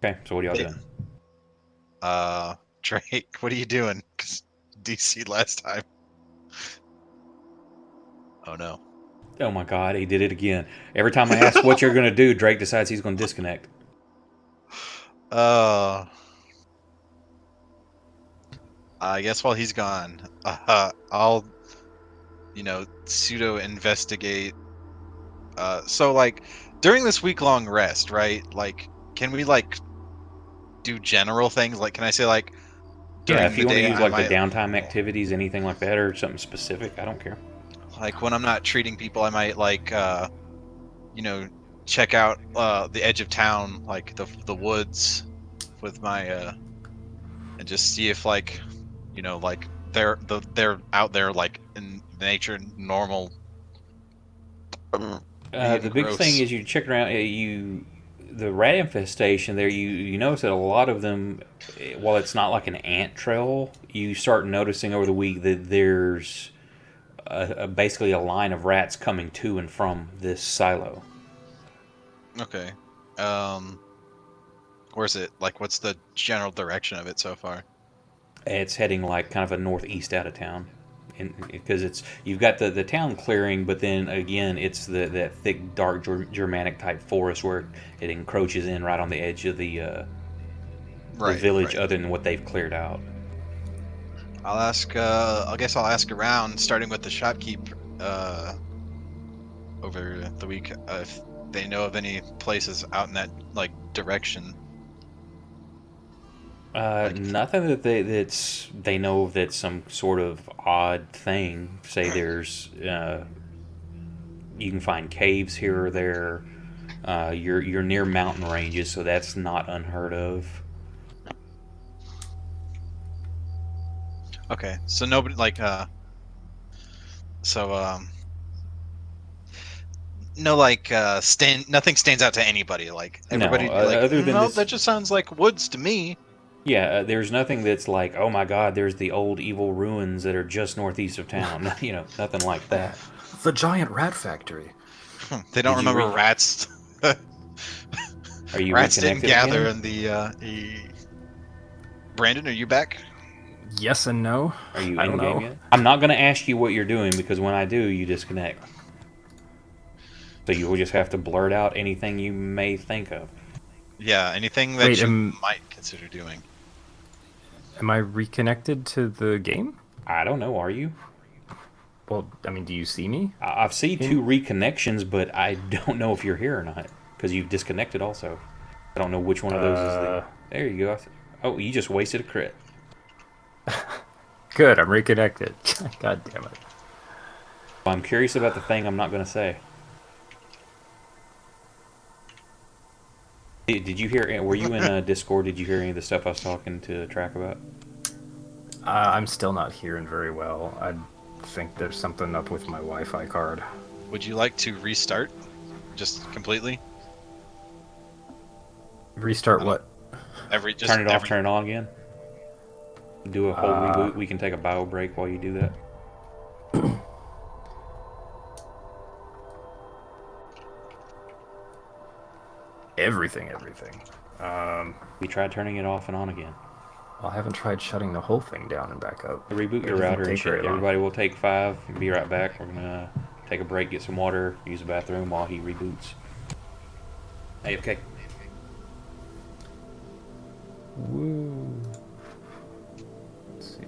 Okay, so what are y'all doing? Drake, what are you doing? 'Cause DC last time. Oh no. Oh my god, he did it again. Every time I ask what you're going to do, Drake decides he's going to disconnect. I guess while he's gone, I'll, pseudo investigate. So like during this week-long rest, right? Like, can we like do general things? Like, can I say like, Yeah, if you want to use like might, the downtime activities, anything like that, or something specific, I don't care. like when I'm not treating people, I might like, check out the edge of town, like the woods, with my and just see if like, like they're out there like in nature, normal. The big thing is you check around. The rat infestation there. You notice that a lot of them, while it's not like an ant trail, you start noticing over the week that there's basically a line of rats coming to and from this silo. Okay. Where's it? Like, what's the general direction of it so far? It's heading like kind of a northeast out of town, because you've got the town clearing, but then again it's that thick, dark Germanic type forest where it encroaches in right on the edge of the Right. village, Right. other than what they've cleared out. I'll ask. I guess I'll ask around, starting with the shopkeep over the week, if they know of any places out in that like direction. Like, Nothing that they know of that's some sort of odd thing. Say there's you can find caves here or there. You're near mountain ranges, so that's not unheard of. okay, so nobody like so no like nothing stands out to anybody. Like No, everybody be like, other than no, this, that just sounds like woods to me. yeah, there's nothing that's like, oh my God, there's the old evil ruins that are just northeast of town. Nothing like that. The giant rat factory. They don't Did you remember rats. Are you Rats didn't reconnected gather again? in the. Brandon, are you back? Yes and no. Are you I in don't game know. yet? I'm not going to ask you what you're doing because when I do, you disconnect. So you will just have to blurt out anything you may think of. Yeah, anything that Wait, you might consider doing. am I reconnected to the game? I don't know. Are you? Well, I mean, do you see me? I've seen two reconnections, but I don't know if you're here or not because you've disconnected also. I don't know which one of those is the. There you go. Oh, you just wasted a crit. Good, I'm reconnected. God damn it. I'm curious about the thing I'm not going to say. Did you hear? Were you in Discord? Did you hear any of the stuff I was talking to Track about? I'm still not hearing very well. I think there's something up with my Wi-Fi card. Would you like to restart? Just completely? Restart what? Turn it off, turn it on again. Do a whole reboot. We can take a bio break while you do that. Everything. We tried turning it off and on again. I haven't tried shutting the whole thing down and back up. Reboot your router and shit. Everybody will take 5. Be right back. We're gonna take a break, get some water, use the bathroom while he reboots. AFK. Woo. Let's see.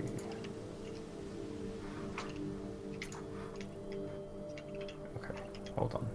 Okay, hold on.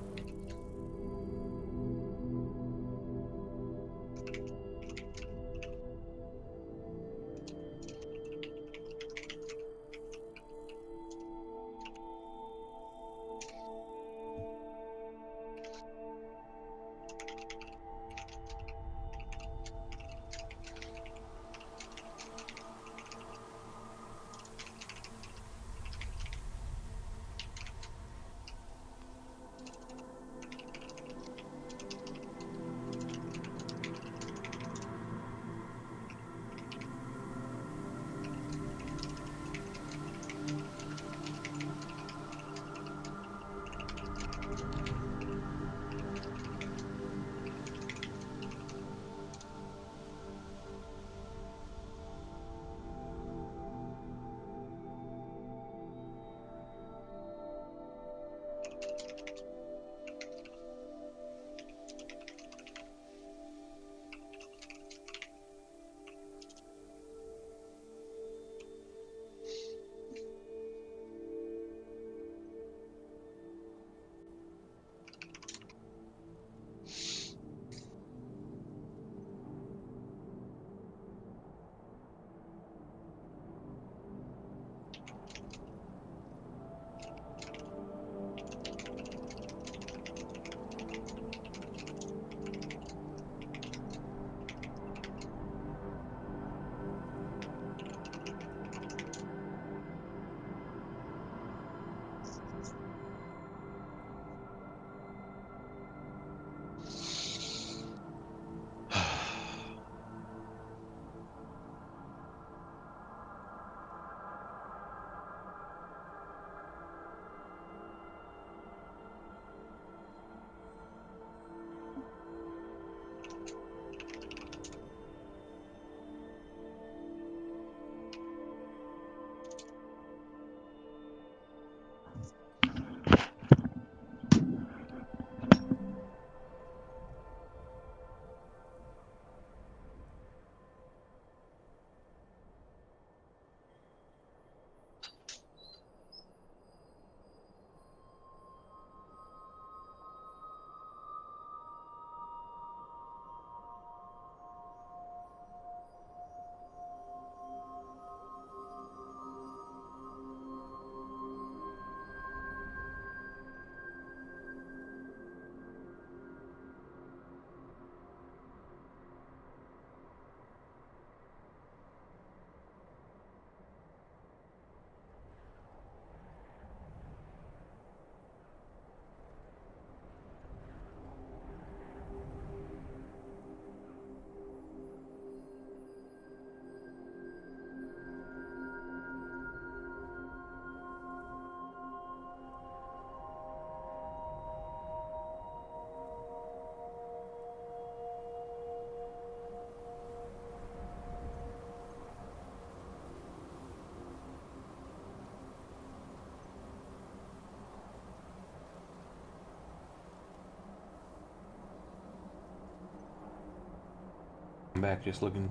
I'm back just looking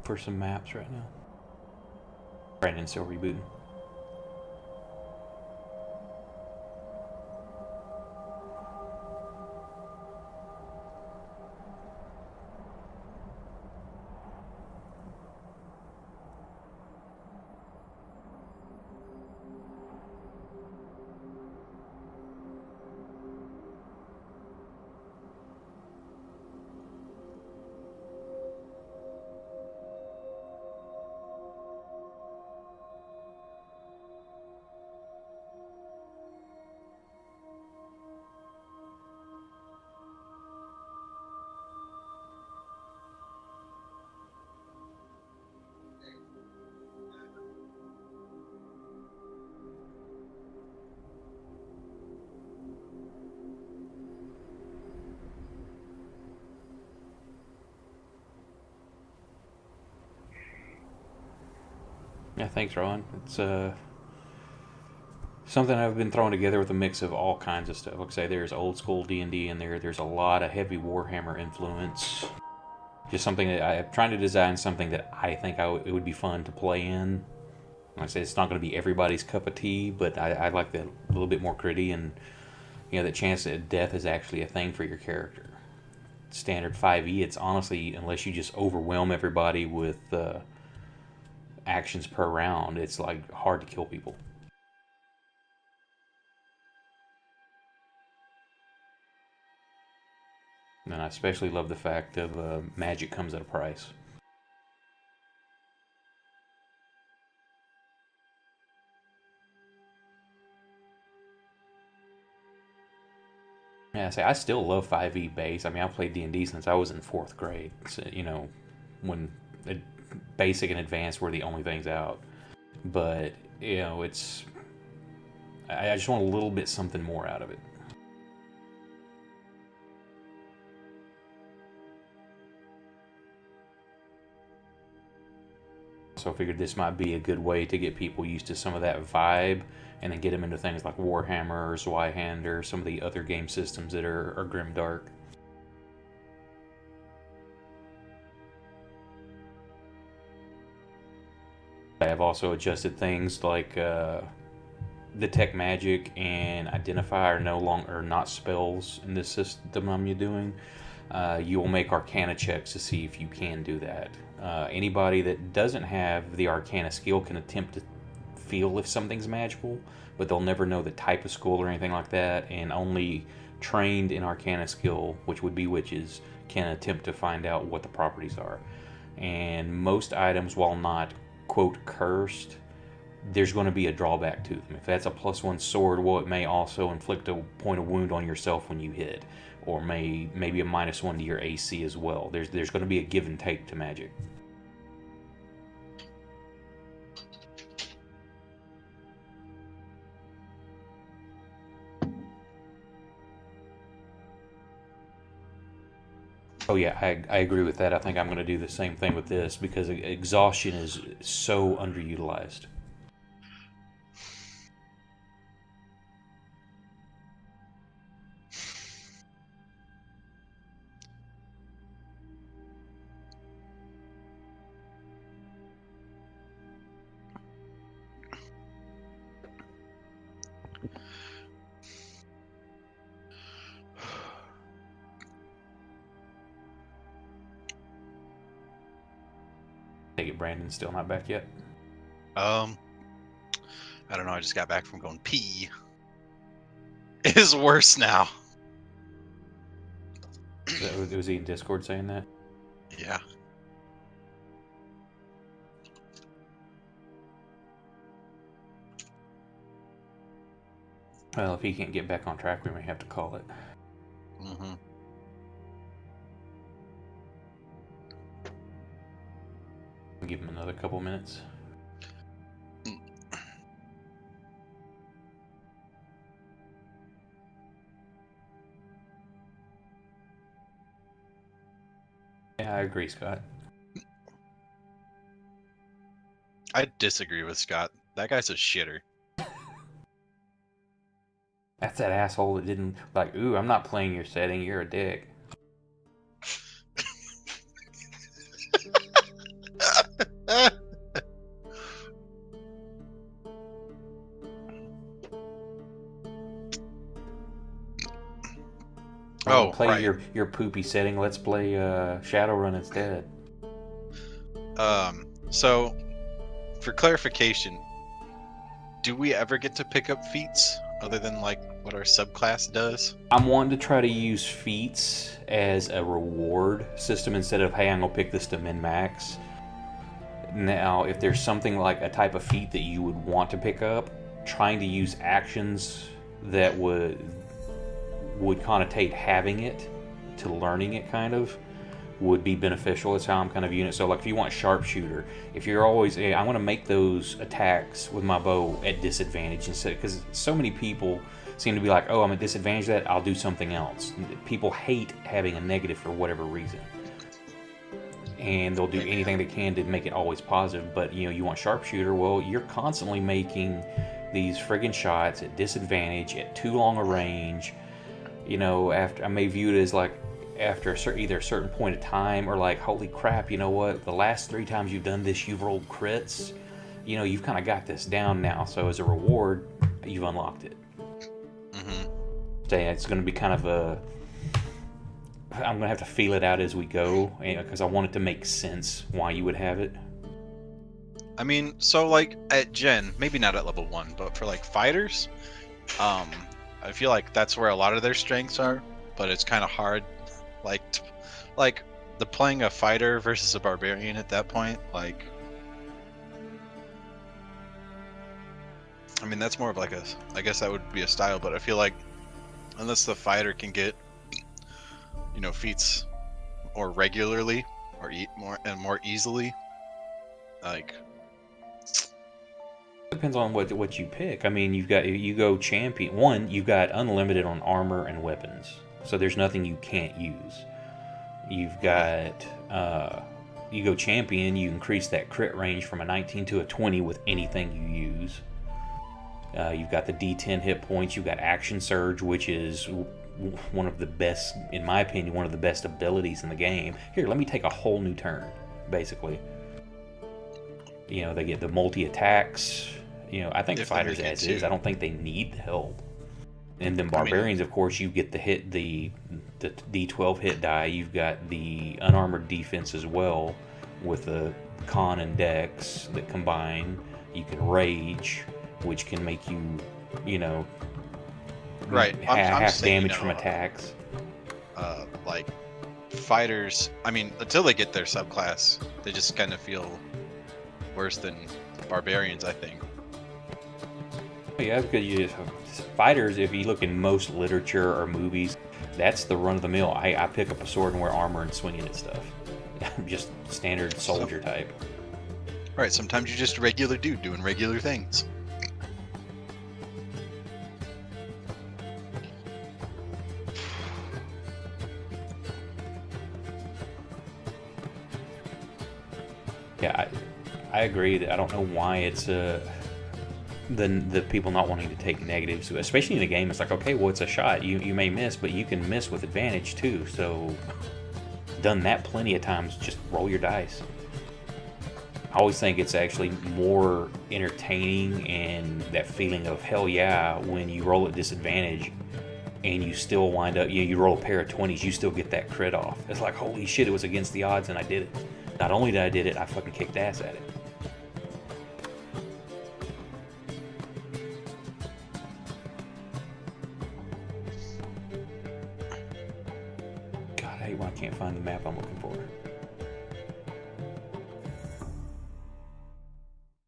for some maps right now. Brandon's still rebooting. Yeah, thanks, Ron. It's something I've been throwing together with a mix of all kinds of stuff. Like I say, there's old school D&D in there. There's a lot of heavy Warhammer influence. Just something that I'm trying to design something that I think it would be fun to play in. Like I say, it's not going to be everybody's cup of tea, but I like that a little bit more gritty and the chance that death is actually a thing for your character. Standard 5e, it's honestly, unless you just overwhelm everybody with actions per round, it's like hard to kill people. And I especially love the fact of magic comes at a price. Yeah, I still love 5e base. I mean, I've played D&D since I was in 4th grade. So, when basic and advanced were the only things out. But, it's... I just want a little bit something more out of it. So I figured this might be a good way to get people used to some of that vibe and then get them into things like Warhammer or Zweihander or some of the other game systems that are GrimDark. I have also adjusted things like detect magic and identify are no longer not spells in this system I'm doing. You will make Arcana checks to see if you can do that. Anybody that doesn't have the Arcana skill can attempt to feel if something's magical, but they'll never know the type of school or anything like that, and only trained in Arcana skill, which would be witches, can attempt to find out what the properties are. And most items, while not, quote, cursed, there's going to be a drawback to them. If that's a +1 sword, well, it may also inflict a point of wound on yourself when you hit, or maybe a -1 to your AC as well. There's going to be a give and take to magic. Oh yeah, I agree with that. I think I'm going to do the same thing with this because exhaustion is so underutilized. Take it, Brandon's still not back yet. I don't know. I just got back from going pee. It is worse now. Was he in Discord saying that? Yeah. Well, if he can't get back on track, we may have to call it. Mm-hmm. Give him another couple minutes. Yeah, I agree, Scott. I disagree with Scott. That guy's a shitter. That's that asshole that didn't like. Ooh, I'm not playing your setting. You're a dick. Oh, play right. your poopy setting. Let's play Shadowrun instead. So, for clarification, do we ever get to pick up feats other than like what our subclass does? I'm wanting to try to use feats as a reward system instead of, hey, I'm gonna pick this to min max. Now, if there's something like a type of feat that you would want to pick up, trying to use actions that would connotate having it to learning it kind of would be beneficial. Is how I'm kind of viewing it. So, like, if you want sharpshooter, if you're always, hey, I want to make those attacks with my bow at disadvantage instead, because so many people seem to be like, oh, I'm at disadvantage that, I'll do something else. People hate having a negative for whatever reason, and they'll do anything they can to make it always positive. But you want sharpshooter, well, you're constantly making these friggin' shots at disadvantage at too long a range. After I may view it as like after either a certain point of time, or like, holy crap, you know what? The last 3 times you've done this, you've rolled crits. You've kind of got this down now. So as a reward, you've unlocked it. Mm-hmm. So yeah, it's going to be kind of I'm going to have to feel it out as we go, because I want it to make sense why you would have it. I mean, so like at Gen, maybe not at level 1, but for like fighters, I feel like that's where a lot of their strengths are, but it's kind of hard, like the playing a fighter versus a barbarian at that point, like, I mean, that's more of like I guess that would be a style, but I feel like unless the fighter can get, feats more regularly or eat more easily, like, Depends on what you pick. I mean, you go champion one, you've got unlimited on armor and weapons, so there's nothing you can't use. You've got you go champion, you increase that crit range from a 19 to a 20 with anything you use. You've got the D10 hit points. You've got action surge, which is one of the best, in my opinion, one of the best abilities in the game. Here, let me take a whole new turn, basically. They get the multi attacks. I think If fighters they make it as is. too. I don't think they need the help. And then barbarians, of course, you get the D12 hit die. You've got the unarmored defense as well, with the con and dex that combine. You can rage, which can make you, right. I'm half saying, damage from attacks. Like fighters, I mean, until they get their subclass, they just kind of feel worse than barbarians, I think. Yeah, because fighters, if you look in most literature or movies, that's the run of the mill. I pick up a sword and wear armor and swing it at stuff. I'm just standard soldier type. Right, sometimes you're just a regular dude doing regular things. Yeah, I agree that I don't know why it's the people not wanting to take negatives, especially in a game. It's like, okay, well, it's a shot. You may miss, but you can miss with advantage too. So, done that plenty of times. Just roll your dice. I always think it's actually more entertaining and that feeling of hell yeah when you roll at disadvantage and you still wind up, you roll a pair of 20s, you still get that crit off. It's like, holy shit, it was against the odds and I did it. Not only did I did it, I fucking kicked ass at it. God, I hate when I can't find the map I'm looking for.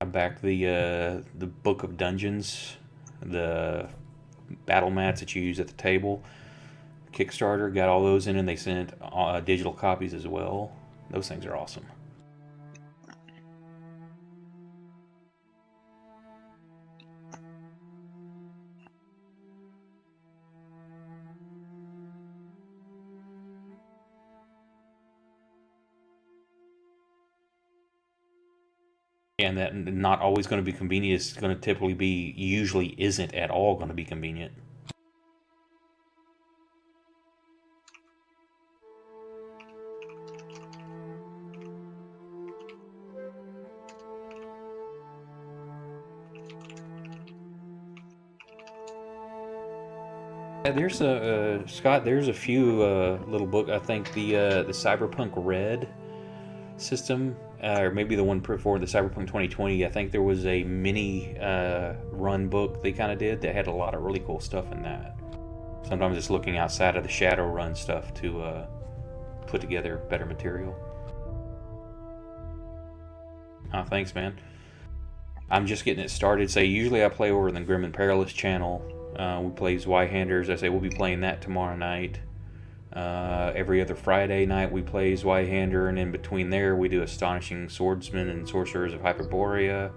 I backed the Book of Dungeons, the battle mats that you use at the table. Kickstarter got all those in, and they sent digital copies as well. Those things are awesome. And that not always going to be convenient. It's going to typically be, usually isn't at all going to be convenient. Yeah, there's a Scott. There's a few little book. I think the Cyberpunk Red system, or maybe the one before the Cyberpunk 2020. I think there was a mini run book they kind of did that had a lot of really cool stuff in that. Sometimes it's looking outside of the Shadowrun stuff to put together better material. Oh, thanks, man. I'm just getting it started. Say, usually I play over in the Grim and Perilous channel. We play Zweihanders. I say we'll be playing that tomorrow night. Every other Friday night we play Zweihander, and in between there we do Astonishing Swordsmen and Sorcerers of Hyperborea.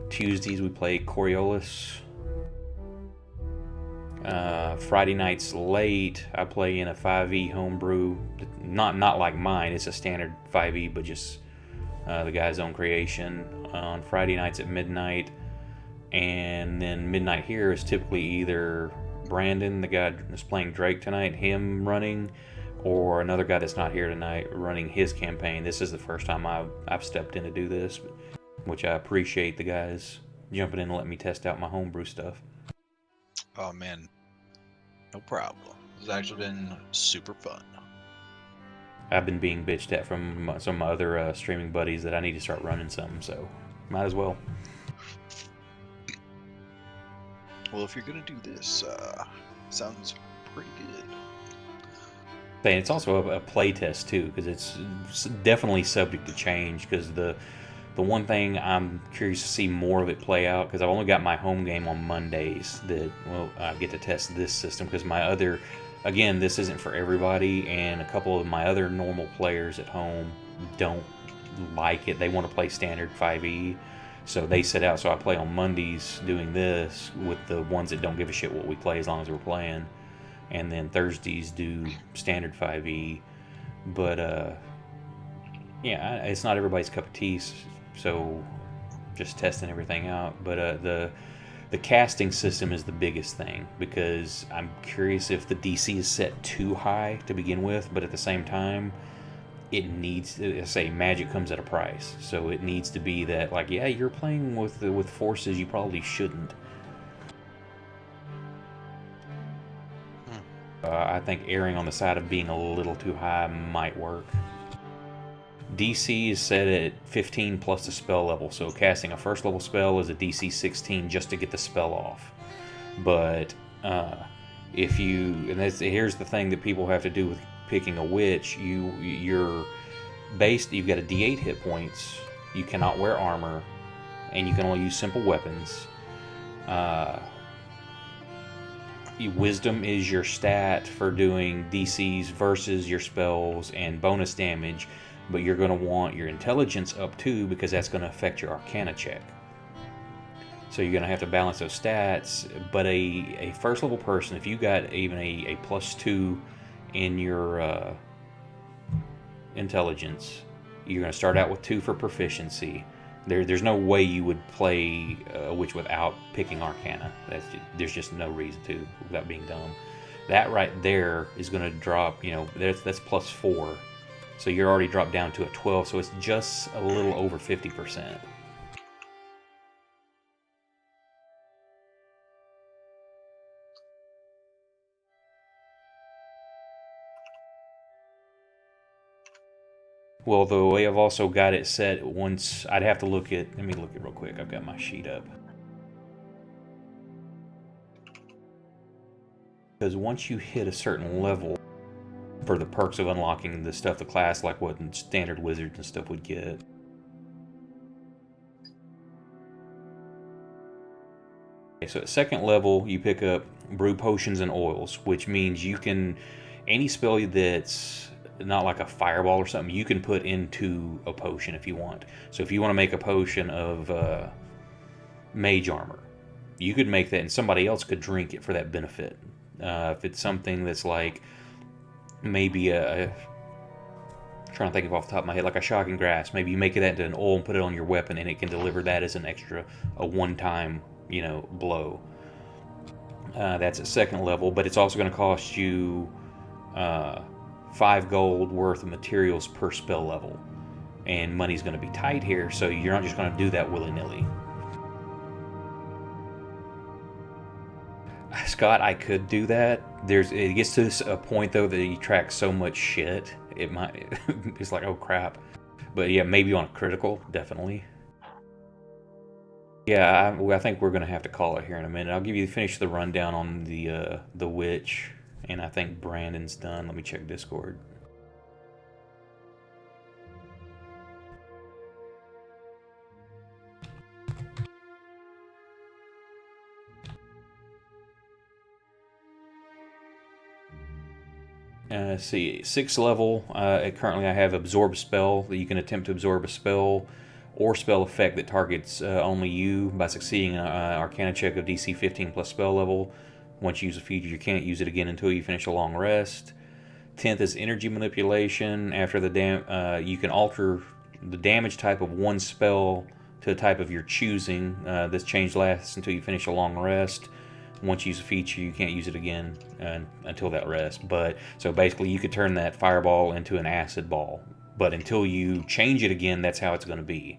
Tuesdays we play Coriolis. Friday nights late I play in a 5e homebrew. Not like mine, it's a standard 5e, but just the guy's own creation. On Friday nights at midnight, and then midnight here is typically either Brandon, the guy that's playing Drake tonight, him running, or another guy that's not here tonight running his campaign. This is the first time I've stepped in to do this, which I appreciate the guys jumping in and letting me test out my homebrew stuff. Oh man, no problem. It's actually been super fun. I've been being bitched at from some of my other streaming buddies that I need to start running something, so might as well. Well, if you're gonna do this, sounds pretty good. And it's also a play test too, because it's definitely subject to change. Because the one thing I'm curious to see more of it play out, because I've only got my home game on Mondays that I get to test this system, because my other, again, this isn't for everybody, and a couple of my other normal players at home don't like it. They want to play standard 5e, so they sit out. So I play on Mondays doing this with the ones that don't give a shit what we play as long as we're playing, and then Thursdays do standard 5e. But yeah, it's not everybody's cup of tea, so just testing everything out. But the casting system is the biggest thing, because I'm curious if the DC is set too high to begin with, but at the same time it needs to say magic comes at a price, so it needs to be that, like, yeah, you're playing with forces you probably shouldn't. I think erring on the side of being a little too high might work. DC is set at 15 plus the spell level, so casting a first level spell is a DC 16 just to get the spell off. But if you, and here's the thing that people have to do with picking a witch, you're based, you've got a D8 hit points, you cannot wear armor, and you can only use simple weapons. Wisdom is your stat for doing DCs versus your spells and bonus damage, but you're going to want your intelligence up too, because that's going to affect your arcana check. So you're going to have to balance those stats. But a first level person, if you got even a +2 in your intelligence, you're going to start out with 2 for proficiency. There's no way you would play a witch without picking arcana. There's just no reason to, without being dumb. That right there is going to drop, that's +4. So you're already dropped down to a 12, so it's just a little over 50%. Well, the way I've also got it set, once I'd have to look at, let me look at real quick. I've got my sheet up. Because once you hit a certain level, for the perks of unlocking the stuff, the class, like what standard wizards and stuff would get. Okay, so at second level, you pick up brew potions and oils, which means you can, any spell that's not like a fireball or something, you can put into a potion if you want. So if you want to make a potion of mage armor, you could make that and somebody else could drink it for that benefit. If it's something that's like maybe I'm trying to think of off the top of my head, like a shocking grasp, maybe you make that into an oil and put it on your weapon, and it can deliver that as an extra, a one-time blow. That's at second level, but it's also going to cost you 5 gold worth of materials per spell level, and money's going to be tight here, so you're not just going to do that willy-nilly. Scott, I could do that. It gets to a point though that you track so much shit, it might it's like, oh crap. But yeah, maybe on a critical, definitely. Yeah, I think we're gonna have to call it here in a minute. I'll finish the rundown on the witch, and I think Brandon's done. Let me check Discord. Let's see, 6th level. Currently, I have Absorb Spell. That you can attempt to absorb a spell or spell effect that targets only you by succeeding an Arcana check of DC 15 plus spell level. Once you use a feature, you can't use it again until you finish a long rest. 10th is Energy Manipulation. After the you can alter the damage type of one spell to a type of your choosing. This change lasts until you finish a long rest. Once you use a feature, you can't use it again until that rest. But so basically, you could turn that fireball into an acid ball. But until you change it again, that's how it's going to be.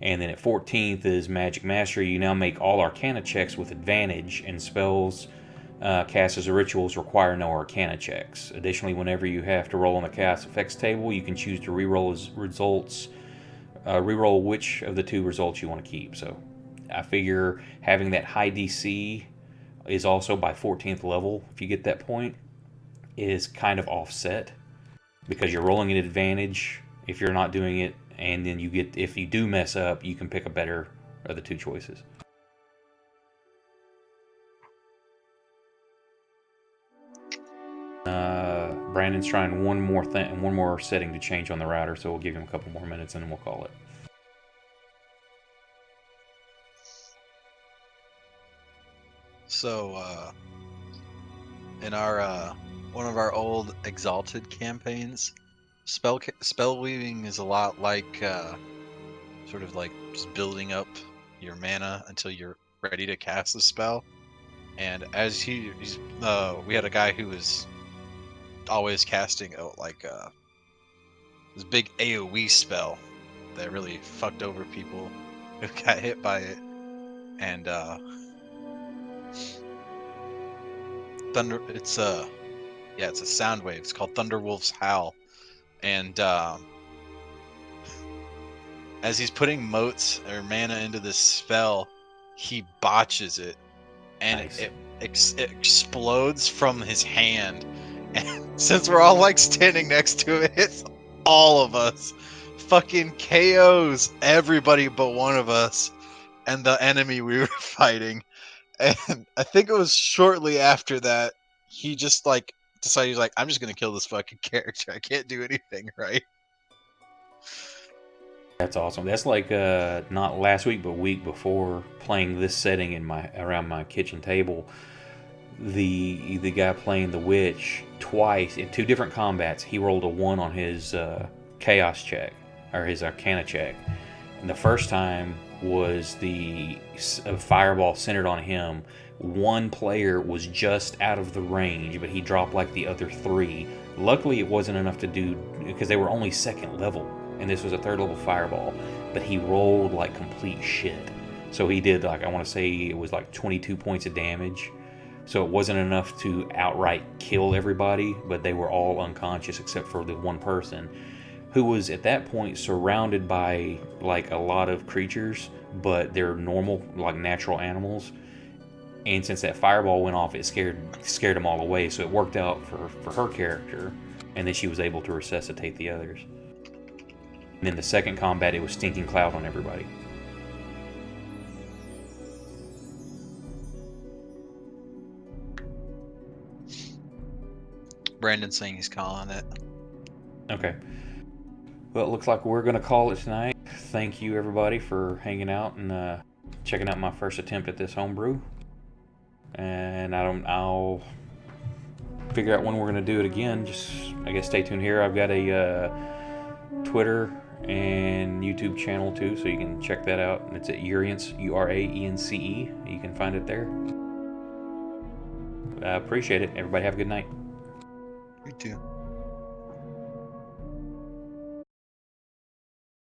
And then at 14th is Magic Mastery. You now make all Arcana checks with advantage, and spells cast as rituals require no Arcana checks. Additionally, whenever you have to roll on the Chaos Effects table, you can choose to reroll as results. Reroll which of the two results you want to keep. So I figure having that high DC is also by 14th level, if you get that point, is kind of offset because you're rolling an advantage if you're not doing it, and then you get, if you do mess up, you can pick a better of the two choices. Brandon's trying one more setting to change on the router, so we'll give him a couple more minutes and then we'll call it. So, in our one of our old Exalted campaigns, spell weaving is a lot like sort of like just building up your mana until you're ready to cast a spell. And as we had a guy who was always casting this big AoE spell that really fucked over people who got hit by it, and thunder. It's a sound wave. It's called Thunderwolf's Howl, and as he's putting motes or mana into this spell, he botches it, and Nice. it explodes from his hand. And since we're all like standing next to it, it's all of us. Fucking KOs everybody but one of us and the enemy we were fighting. And I think it was shortly after that he just like decided he's like, I'm just gonna kill this fucking character. I can't do anything right. That's awesome. That's like not last week, but week before, playing this setting in around my kitchen table. The guy playing the witch twice in 2 different combats, he rolled a 1 on his chaos check or his Arcana check. And the first time was the fireball centered on him. One player was just out of the range, but he dropped like the other 3. Luckily, it wasn't enough to do, because they were only 2nd level, and this was a 3rd level fireball. But he rolled like complete shit. So he did, like, I want to say it was like 22 points of damage. So it wasn't enough to outright kill everybody, but they were all unconscious except for the one person who was at that point surrounded by like a lot of creatures, but they're normal, like natural animals. And since that fireball went off, it scared them all away. So it worked out for her character, and then she was able to resuscitate the others. And then the second combat, it was Stinking Cloud on everybody. Brandon's saying he's calling it. Okay. Well, it looks like we're going to call it tonight. Thank you, everybody, for hanging out and checking out my first attempt at this homebrew. And I'll figure out when we're going to do it again. Just, I guess, stay tuned here. I've got a Twitter and YouTube channel, too, so you can check that out. And it's at Uraence, Uraence. You can find it there. I appreciate it. Everybody have a good night. You too.